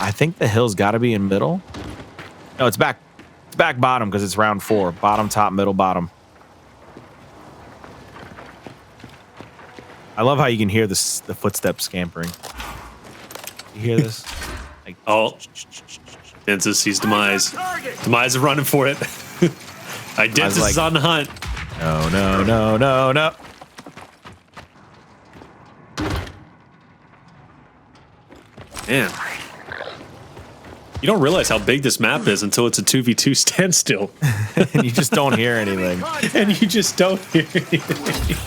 I think the hill's got to be in middle. No, it's back. It's back bottom because it's round 4. Bottom, top, middle, bottom. I love how you can hear the footsteps scampering. You hear this? Like, Oh. Identivez sees Demise. Demise is running for it. Identivez is on the hunt. No, no, no, no, no. Man. You don't realize how big this map is until it's a 2v2 standstill. And you just don't hear anything. And you just don't hear anything.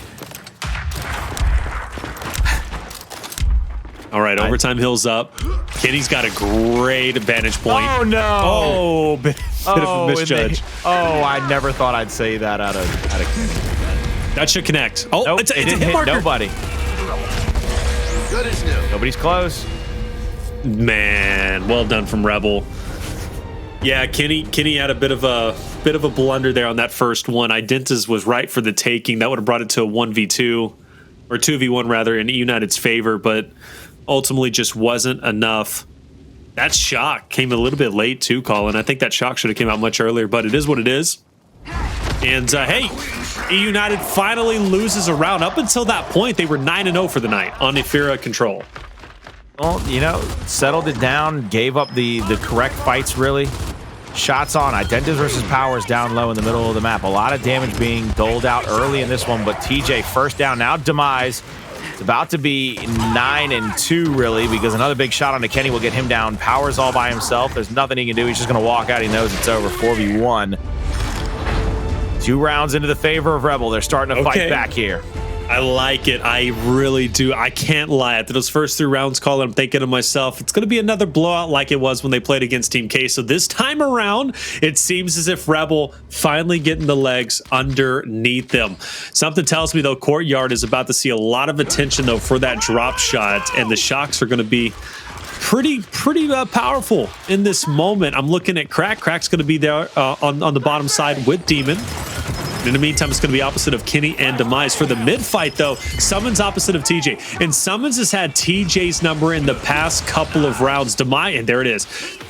All right, overtime hill's up. Kenny's got a great vantage point. Oh, no. Oh, bit of a misjudge. I never thought I'd say that out of Kenny. That should connect. Oh, Nope, it's a it didn't hit hit marker. nobody. Good as new. Nobody's close. Man, well done from Rebel. Yeah, Kenny had a bit of a blunder there on that first one. Identivez was right for the taking. That would have brought it to a 1v2 or 2v1 rather in eUnited's favor, but ultimately just wasn't enough. That shock came a little bit late too, Colin. I think that shock should have came out much earlier, but it is what it is. And hey, eUnited finally loses a round. Up until that point, they were 9-0 for the night on Ephyra control. Well, you know, settled it down, gave up the correct fights, really. Shots on Identivez versus Powerz down low in the middle of the map. A lot of damage being doled out early in this one, but TJ first down. Now Demise. It's about to be 9-2, really, because another big shot onto Kenny will get him down. Powerz all by himself. There's nothing he can do. He's just going to walk out. He knows it's over. 4v1. 2 rounds into the favor of Rebel. They're starting to fight back here. I like it. I really do. I can't lie. After those first 3 rounds, Colin, I'm thinking to myself, it's going to be another blowout like it was when they played against Team K. So this time around, it seems as if Rebel finally getting the legs underneath them. Something tells me, though, Courtyard is about to see a lot of attention, though, for that drop shot. And the shocks are going to be pretty powerful in this moment. I'm looking at Crack. Crack's going to be there on the bottom side with Demon. In the meantime, it's going to be opposite of Kenny and Demise. For the mid-fight, though, SuMuNs opposite of TJ. And SuMuNs has had TJ's number in the past couple of rounds. Demise, and there it is.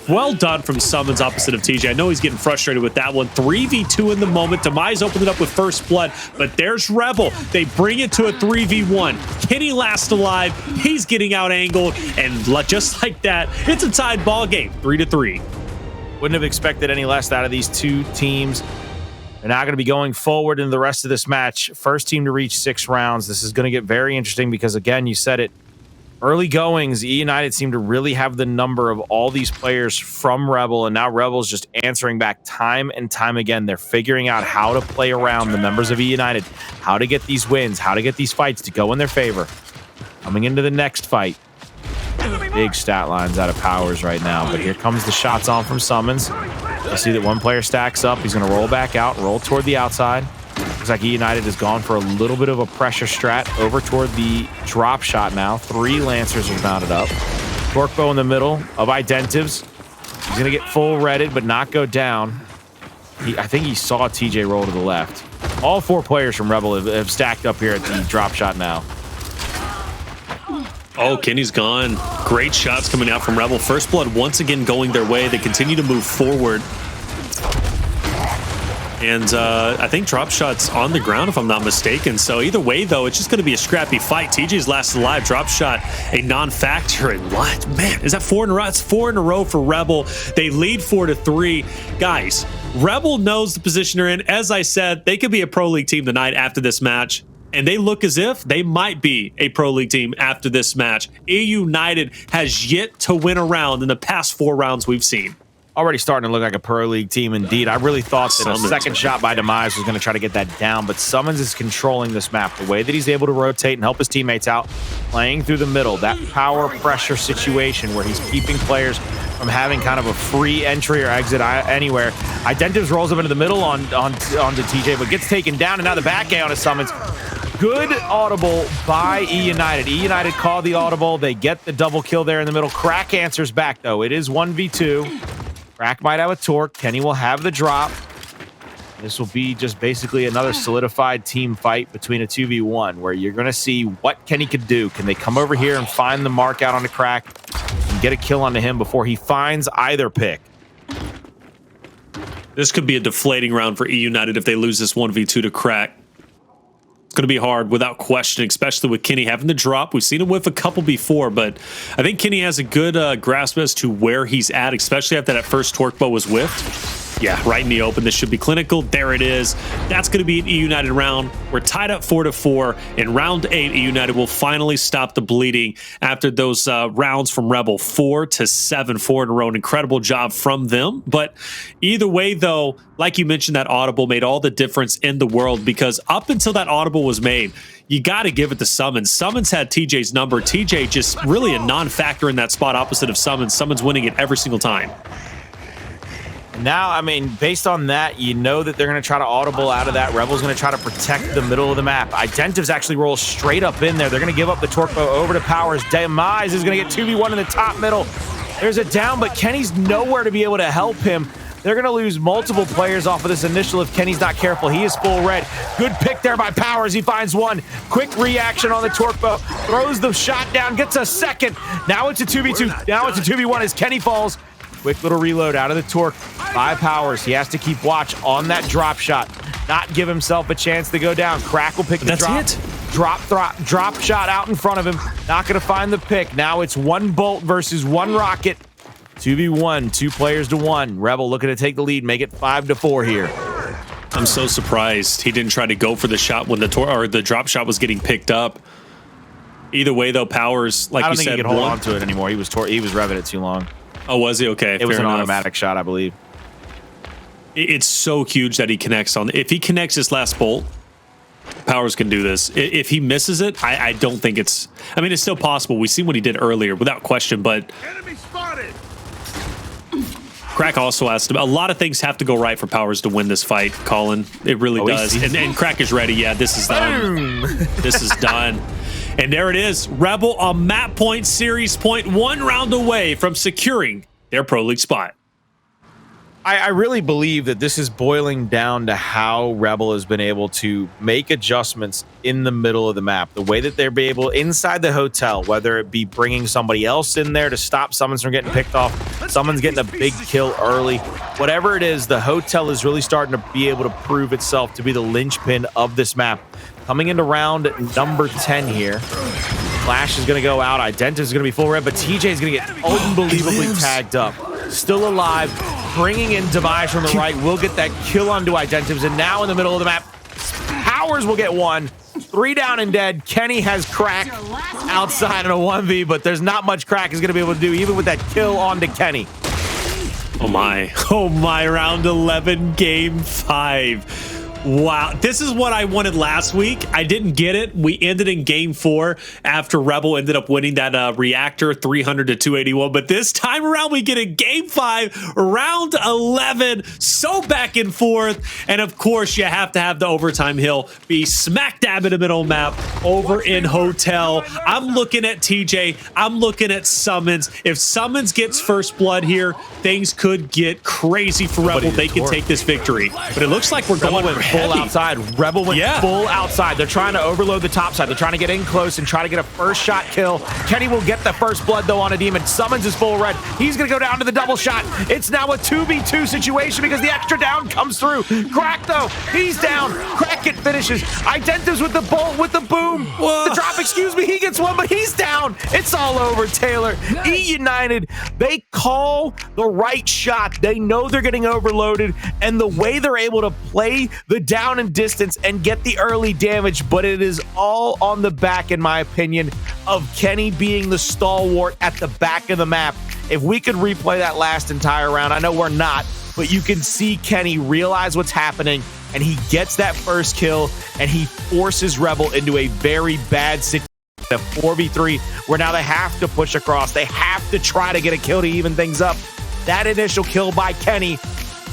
Well done from SuMuNs opposite of TJ. I know he's getting frustrated with that one. 3v2 in the moment. Demise opened it up with first blood, but there's Rebel. They bring it to a 3v1. Kenny last alive. He's getting out-angled, and just like that, it's a tied ball game, 3-3. Wouldn't have expected any less out of these 2 teams. They're now going to be going forward in the rest of this match. First team to reach 6 rounds. This is going to get very interesting because, again, you said it. Early goings, eUnited seem to really have the number of all these players from Rebel, and now Rebel's just answering back time and time again. They're figuring out how to play around the members of eUnited, how to get these wins, how to get these fights to go in their favor. Coming into the next fight. Big stat lines out of Powerz right now, but here comes the shots on from SuMuNs. You see that one player stacks up. He's going to roll back out, roll toward the outside. Looks like eUnited has gone for a little bit of a pressure strat over toward the drop shot now. 3 Lancers are mounted up. Torque bow in the middle of Identivez. He's going to get full redded, but not go down. I think he saw TJ roll to the left. All 4 players from Rebel have stacked up here at the drop shot now. Oh, Kenny's gone. Great shots coming out from Rebel. First Blood once again going their way. They continue to move forward. And I think drop shot's on the ground, if I'm not mistaken. So either way, though, it's just going to be a scrappy fight. TJ's last alive. Drop shot, a non-factor. And what? Man, is that 4 in a row? It's 4 in a row for Rebel. They lead 4-3. Guys, Rebel knows the position they're in. As I said, they could be a Pro League team tonight after this match. And they look as if they might be a Pro League team after this match. eUnited has yet to win a round in the past 4 rounds we've seen. Already starting to look like a Pro League team indeed. I really thought that a second shot by Demise was going to try to get that down, but SuMuNs is controlling this map. The way that he's able to rotate and help his teammates out, playing through the middle, that power pressure situation where he's keeping players from having kind of a free entry or exit anywhere. Identivez rolls up into the middle onto TJ, but gets taken down, and now the back A on his SuMuNs. Good audible by eUnited. eUnited called the audible. They get the double kill there in the middle. Crack answers back, though. It is 1v2. Crack might have a torque. Kenny will have the drop. This will be just basically another solidified team fight between a 2v1 where you're going to see what Kenny could do. Can they come over here and find the mark out on the Crack and get a kill onto him before he finds either pick? This could be a deflating round for eUnited if they lose this 1v2 to Crack. It's going to be hard without question, especially with Kenny having the drop. We've seen him whiff a couple before, but I think Kenny has a good grasp as to where he's at, especially after that first torque bow was whiffed. Yeah, right in the open. This should be clinical. There it is. That's going to be an eUnited round. We're tied up 4-4. In round 8, eUnited will finally stop the bleeding after those rounds from Rebel. 4-7, 4 in a row. An incredible job from them. But either way, though, like you mentioned, that audible made all the difference in the world, because up until that audible was made, you got to give it to SuMuNs. SuMuNs had TJ's number. TJ just really a non-factor in that spot opposite of SuMuNs. SuMuNs winning it every single time. Now, I mean, based on that, you know that they're going to try to audible out of that. Rebel's going to try to protect the middle of the map. Identivez actually rolls straight up in there. They're going to give up the torque bow over to Powerz. Demise is going to get 2v1 in the top middle. There's a down, but Kenny's nowhere to be able to help him. They're going to lose multiple players off of this initial if Kenny's not careful. He is full red. Good pick there by Powerz. He finds one. Quick reaction on the torque bow. Throws the shot down. Gets a second. Now it's a 2v2. Now it's a 2v1 as Kenny falls. Quick little reload out of the torque by Powerz. He has to keep watch on that drop shot. Not give himself a chance to go down. Crack will pick the drop shot out in front of him. Not going to find the pick. Now it's 1 bolt versus 1 rocket. 2v1, 2 players to 1. Rebel looking to take the lead, make it 5-4 here. I'm so surprised he didn't try to go for the shot when the drop shot was getting picked up. Either way, though, Powerz, like you said, I don't think he could hold on to it anymore. He was revving it too long. Oh, was he? Okay. It was an automatic shot, I believe. It's so huge that he connects on. If he connects this last bolt, Powerz can do this. If he misses it, I don't think it's... I mean, it's still possible. We've seen what he did earlier, without question, but... Enemy spotted. Crack also asked him. A lot of things have to go right for Powerz to win this fight, Colin. It really does. And Crack is ready. Yeah, this is done. This is done. And there it is. Rebel on map point, series point, 1 round away from securing their Pro League spot. I really believe that this is boiling down to how Rebel has been able to make adjustments in the middle of the map. The way that they're able inside the hotel, whether it be bringing somebody else in there to stop SuMuNs from getting picked off, SuMuNs getting a big kill early. Whatever it is, the hotel is really starting to be able to prove itself to be the linchpin of this map. Coming into round number 10 here. Flash is going to go out. Identivez is going to be full red, but TJ is going to get unbelievably tagged up. Still alive. Bringing in Demise from the right. Will get that kill onto Identivez, and now in the middle of the map, Powerz will get 1. 3 down and dead. Kenny has Crack outside in a 1v, but there's not much Crack is going to be able to do, even with that kill onto Kenny. Oh my. Oh my. Round 11, game 5. Wow, this is what I wanted last week. I didn't get it. We ended in game 4 after Rebel ended up winning that reactor 300 to 281. But this time around, we get a game 5, round 11. So back and forth. And of course, you have to have the overtime hill be smack dab in the middle map over in Hotel. I'm looking at TJ. I'm looking at SuMuNs. If SuMuNs gets first blood here, things could get crazy for Rebel. They can take this victory. But it looks like we're going full outside. Rebel went full outside. They're trying to overload the top side. They're trying to get in close and try to get a first shot kill. Kenny will get the first blood though on a demon. SuMuNs is full red. He's gonna go down to the double shot. It's now a 2v2 situation because the extra down comes through. Crack though, he's down. Crack it finishes. Identivez with the bolt, with the boom. The drop, excuse me, he gets one, but he's down. It's all over, Taylor. eUnited, they call the right shot. They know they're getting overloaded, and the way they're able to play the down and distance and get the early damage, but it is all on the back, in my opinion, of Kenny being the stalwart at the back of the map. If we could replay that last entire round, I know we're not, but you can see Kenny realize what's happening, and he gets that first kill, and he forces Rebel into a very bad situation. A 4v3 where now they have to push across. They have to try to get a kill to even things up. That initial kill by Kenny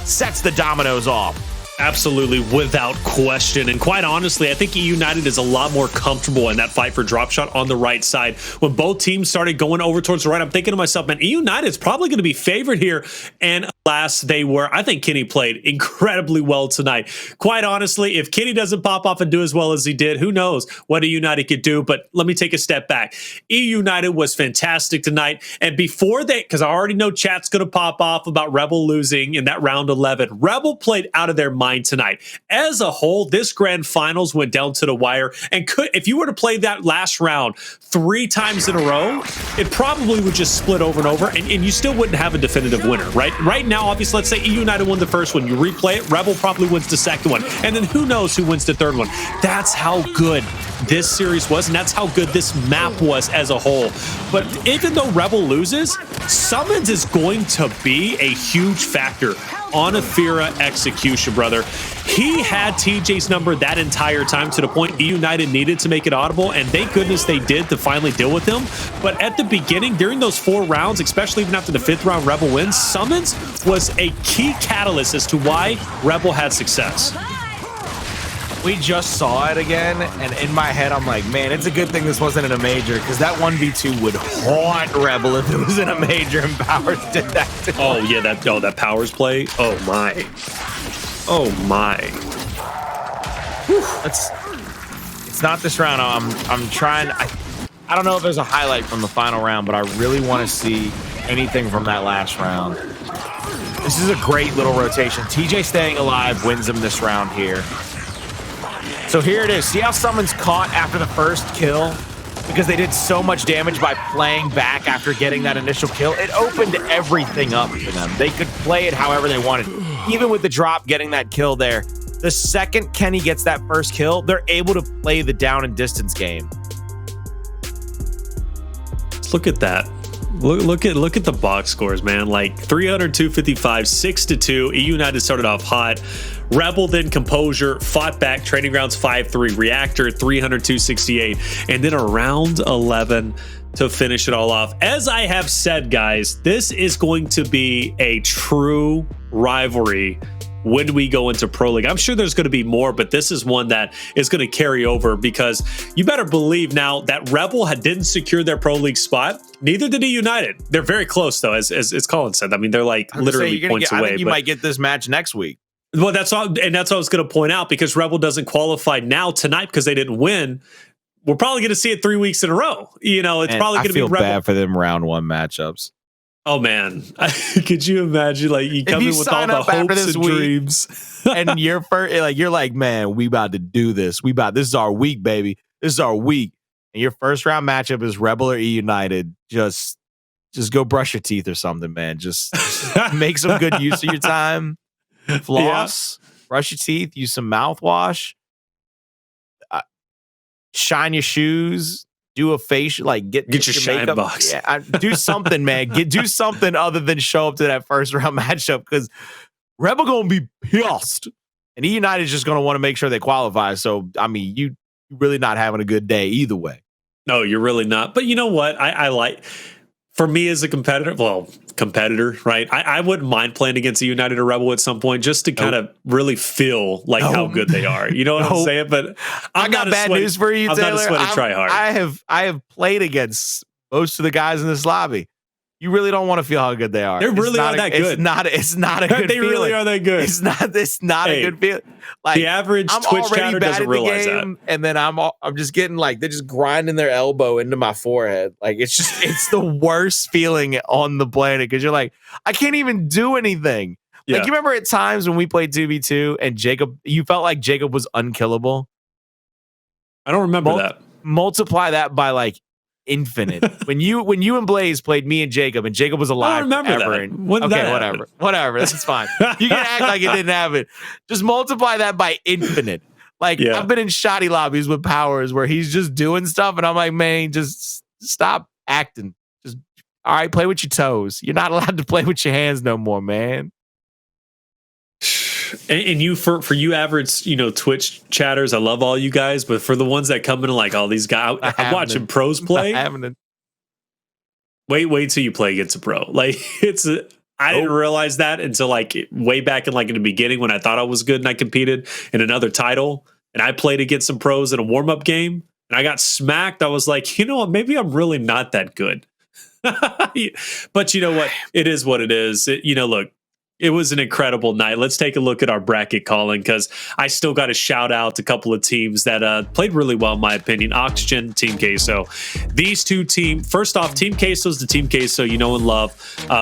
sets the dominoes off. Absolutely, without question. And quite honestly, I think eUnited is a lot more comfortable in that fight for drop shot on the right side. When both teams started going over towards the right, I'm thinking to myself, man, eUnited is probably going to be favored here. And alas, they were. I think Kenny played incredibly well tonight. Quite honestly, if Kenny doesn't pop off and do as well as he did, who knows what eUnited could do. But let me take a step back. eUnited was fantastic tonight. And before they, because I already know chat's going to pop off about Rebel losing in that round 11, Rebel played out of their mind tonight. As a whole, this grand finals went down to the wire, and if you were to play that last round 3 times in a row, it probably would just split over and over, and you still wouldn't have a definitive winner, right? Right now, obviously, let's say eUnited won the first one. You replay it, Rebel probably wins the second one, and then who knows who wins the third one. That's how good this series was, and that's how good this map was as a whole. But even though Rebel loses, SuMuNs is going to be a huge factor on Ephyra execution, brother. He had TJ's number that entire time, to the point eUnited needed to make it audible, and thank goodness they did to finally deal with him. But at the beginning, during those 4 rounds, especially even after the 5th round Rebel wins, SuMuNs was a key catalyst as to why Rebel had success. We just saw it again, and in my head, I'm like, man, it's a good thing this wasn't in a major, because that 1v2 would haunt Rebel if it was in a major and Powerz did that to him. Oh, yeah, that Powerz play. Oh, my. Oh, my. It's not this round. I'm trying. I don't know if there's a highlight from the final round, but I really want to see anything from that last round. This is a great little rotation. TJ staying alive wins him this round here. So here it is. See how someone's caught after the first kill? Because they did so much damage by playing back after getting that initial kill. It opened everything up for them. They could play it however they wanted. Even with the drop, getting that kill there. The second Kenny gets that first kill, they're able to play the down and distance game. Look at that. Look at the box scores, man. Like 300, 255, 6-2. eUnited started off hot. Rebel, then Composure, fought back. Training Grounds 5-3. Reactor 300, 268. And then around 11 to finish it all off. As I have said, guys, this is going to be a true rivalry when we go into Pro League. I'm sure there's going to be more, but this is one that is going to carry over, because you better believe now that Rebel didn't secure their Pro League spot. Neither did eUnited. They're very close, though, as Colin said. I mean, they're like literally points away. I think you might get this match next week. Well, that's all, and that's what I was going to point out, because Rebel doesn't qualify now tonight because they didn't win. We're probably going to see it 3 weeks in a row. You know, it's probably going to be Rebel. I feel bad for them round 1 matchups. Oh man, could you imagine? Like, you come in with all the hopes and dreams, and you're like, man, we about to do this. This is our week, baby. This is our week. And your first round matchup is Rebel or eUnited. Just go brush your teeth or something, man. Just make some good use of your time. Floss, brush your teeth, use some mouthwash, shine your shoes. Do a facial, like get your shine makeup box. Yeah, do something, man. Do something other than show up to that first round matchup, because Rebel gonna be pissed. And eUnited is just going to want to make sure they qualify. So, I mean, you really not having a good day either way. No, you're really not. But you know what? I like, for me as a competitor, right? I wouldn't mind playing against a United or Rebel at some point just to kind of really feel like how good they are. You know what I'm saying? But I got bad news for you, Taylor. I'm not a sweaty tryhard. I have played against most of the guys in this lobby. You really don't want to feel how good they are. They really are that good. It's not a good They feeling. really are that good. It's not a good feeling. Like, the average Twitch chatter doesn't realize that. And then I'm just getting like, they're just grinding their elbow into my forehead. Like, it's the worst feeling on the planet because you're like, I can't even do anything. Yeah. Like, you remember at times when we played 2v2 and Jacob, you felt like Jacob was unkillable? I don't remember that. Multiply that by like infinite. when you and Blaze played me and Jacob was alive. I don't remember forever. that. When did that happen? Whatever. That's fine. You can act like it didn't happen. Just multiply that by infinite. Like, I've been in shoddy lobbies with Powerz where he's just doing stuff, and I'm like, man, just stop acting. Just, all right, play with your toes. You're not allowed to play with your hands no more, man. And you, for you average, Twitch chatters, I love all you guys, but for the ones that come in like, all these guys, I'm watching pros play. Wait till you play against a pro. Like, I didn't realize that until like way back in the beginning when I thought I was good and I competed in another title and I played against some pros in a warm-up game and I got smacked. I was like, you know what? Maybe I'm really not that good. But you know what? It is what it is. Look, it was an incredible night. Let's take a look at our bracket calling because I still got to shout out a couple of teams that played really well, in my opinion. Oxygen, Team Queso. These two teams, first off, Team Queso is the Team Queso you know and love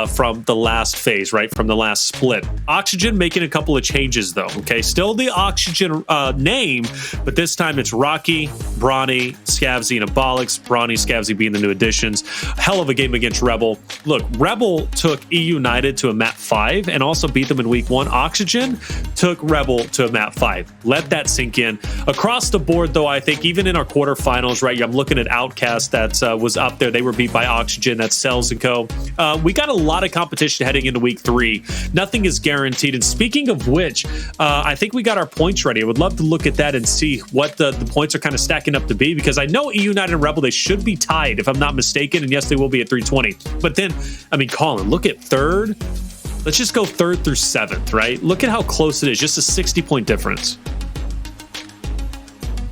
from the last phase, right? From the last split. Oxygen making a couple of changes, though, okay? Still the Oxygen name, but this time it's Rocky, Brawny, Scavsy, and Abolix. Brawny, Scavsy being the new additions. Hell of a game against Rebel. Look, Rebel took eUnited to a map 5 and also beat them in week 1. Oxygen took Rebel to a map 5. Let that sink in. Across the board, though, I think even in our quarterfinals, right, I'm looking at Outcast that was up there. They were beat by Oxygen. That's Cells and Co. We got a lot of competition heading into week 3. Nothing is guaranteed. And speaking of which, I think we got our points ready. I would love to look at that and see what the points are kind of stacking up to be because I know eUnited and Rebel, they should be tied if I'm not mistaken. And yes, they will be at 320. But then, I mean, Colin, look at third. Let's just go 3rd through 7th, right? Look at how close it is. Just a 60-point difference.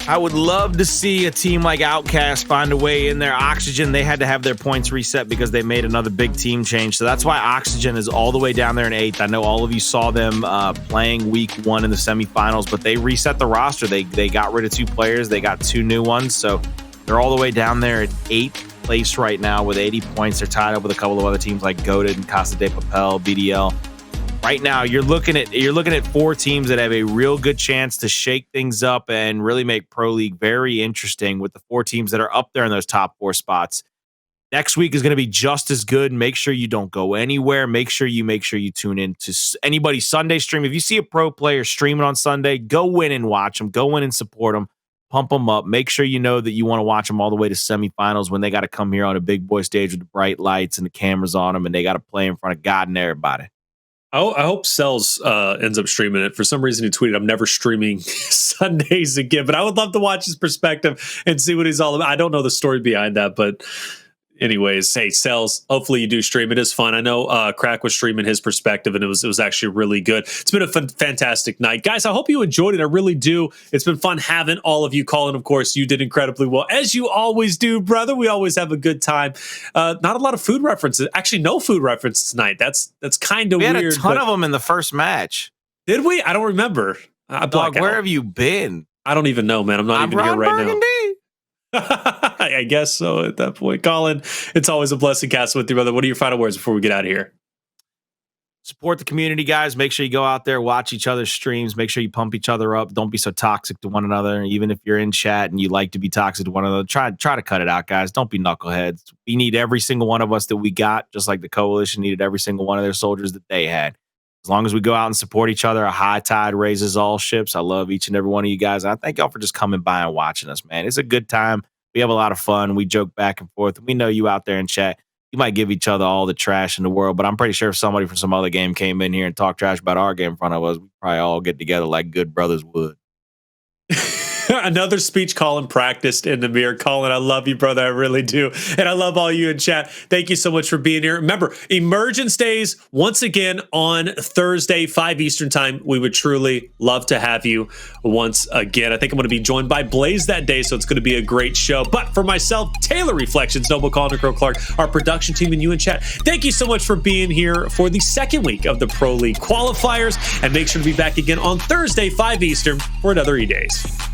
I would love to see a team like Outcast find a way in there. Oxygen, they had to have their points reset because they made another big team change. So that's why Oxygen is all the way down there in 8th. I know all of you saw them playing week 1 in the semifinals, but they reset the roster. They got rid of 2 players. They got 2 new ones. So they're all the way down there at 8th place right now with 80 points. They're tied up with a couple of other teams like Goated and Casa de Papel, BDL. Right now, you're looking at 4 teams that have a real good chance to shake things up and really make Pro League very interesting with the 4 teams that are up there in those top 4 spots. Next week is going to be just as good. Make sure you don't go anywhere. Make sure you tune in to anybody's Sunday stream. If you see a pro player streaming on Sunday, go in and watch them. Go in and support them. Pump them up. Make sure you know that you want to watch them all the way to semifinals when they got to come here on a big boy stage with the bright lights and the cameras on them, and they got to play in front of God and everybody. I hope Cells ends up streaming it. For some reason, he tweeted, I'm never streaming Sundays again, but I would love to watch his perspective and see what he's all about. I don't know the story behind that, but anyways, hey, Cells, hopefully you do stream. It is fun. I know Crack was streaming his perspective, and it was actually really good. It's been a fantastic night. Guys, I hope you enjoyed it. I really do. It's been fun having all of you call in. Of course, you did incredibly well, as you always do, brother. We always have a good time. Not a lot of food references. Actually, no food references tonight. That's kind of weird. We had a ton of them in the first match. Did we? I don't remember. Dog, where have you been? I don't even know, man. I'm not even here right now. I guess so at that point. Colin, it's always a blessing casting with you, brother. What are your final words before we get out of here? Support the community, guys. Make sure you go out there, watch each other's streams. Make sure you pump each other up. Don't be so toxic to one another. Even if you're in chat and you like to be toxic to one another, try to cut it out, guys. Don't be knuckleheads. We need every single one of us that we got, just like the Coalition needed every single one of their soldiers that they had. As long as we go out and support each other, a high tide raises all ships. I love each and every one of you guys. And I thank y'all for just coming by and watching us, man. It's a good time. We have a lot of fun. We joke back and forth. We know you out there in chat. you might give each other all the trash in the world, but I'm pretty sure if somebody from some other game came in here and talked trash about our game in front of us, we'd probably all get together like good brothers would. Another speech Colin practiced in the mirror. Colin, I love you, brother. I really do. And I love all you in chat. Thank you so much for being here. Remember, Emergence Days, once again on Thursday, 5 Eastern time. We would truly love to have you once again. I think I'm going to be joined by Blaze that day, so it's going to be a great show. But for myself, Taylor Reflections, Noble Colin, Crow Clark, our production team, and you in chat, thank you so much for being here for the second week of the Pro League Qualifiers. And make sure to be back again on Thursday, 5 Eastern for another E-Days.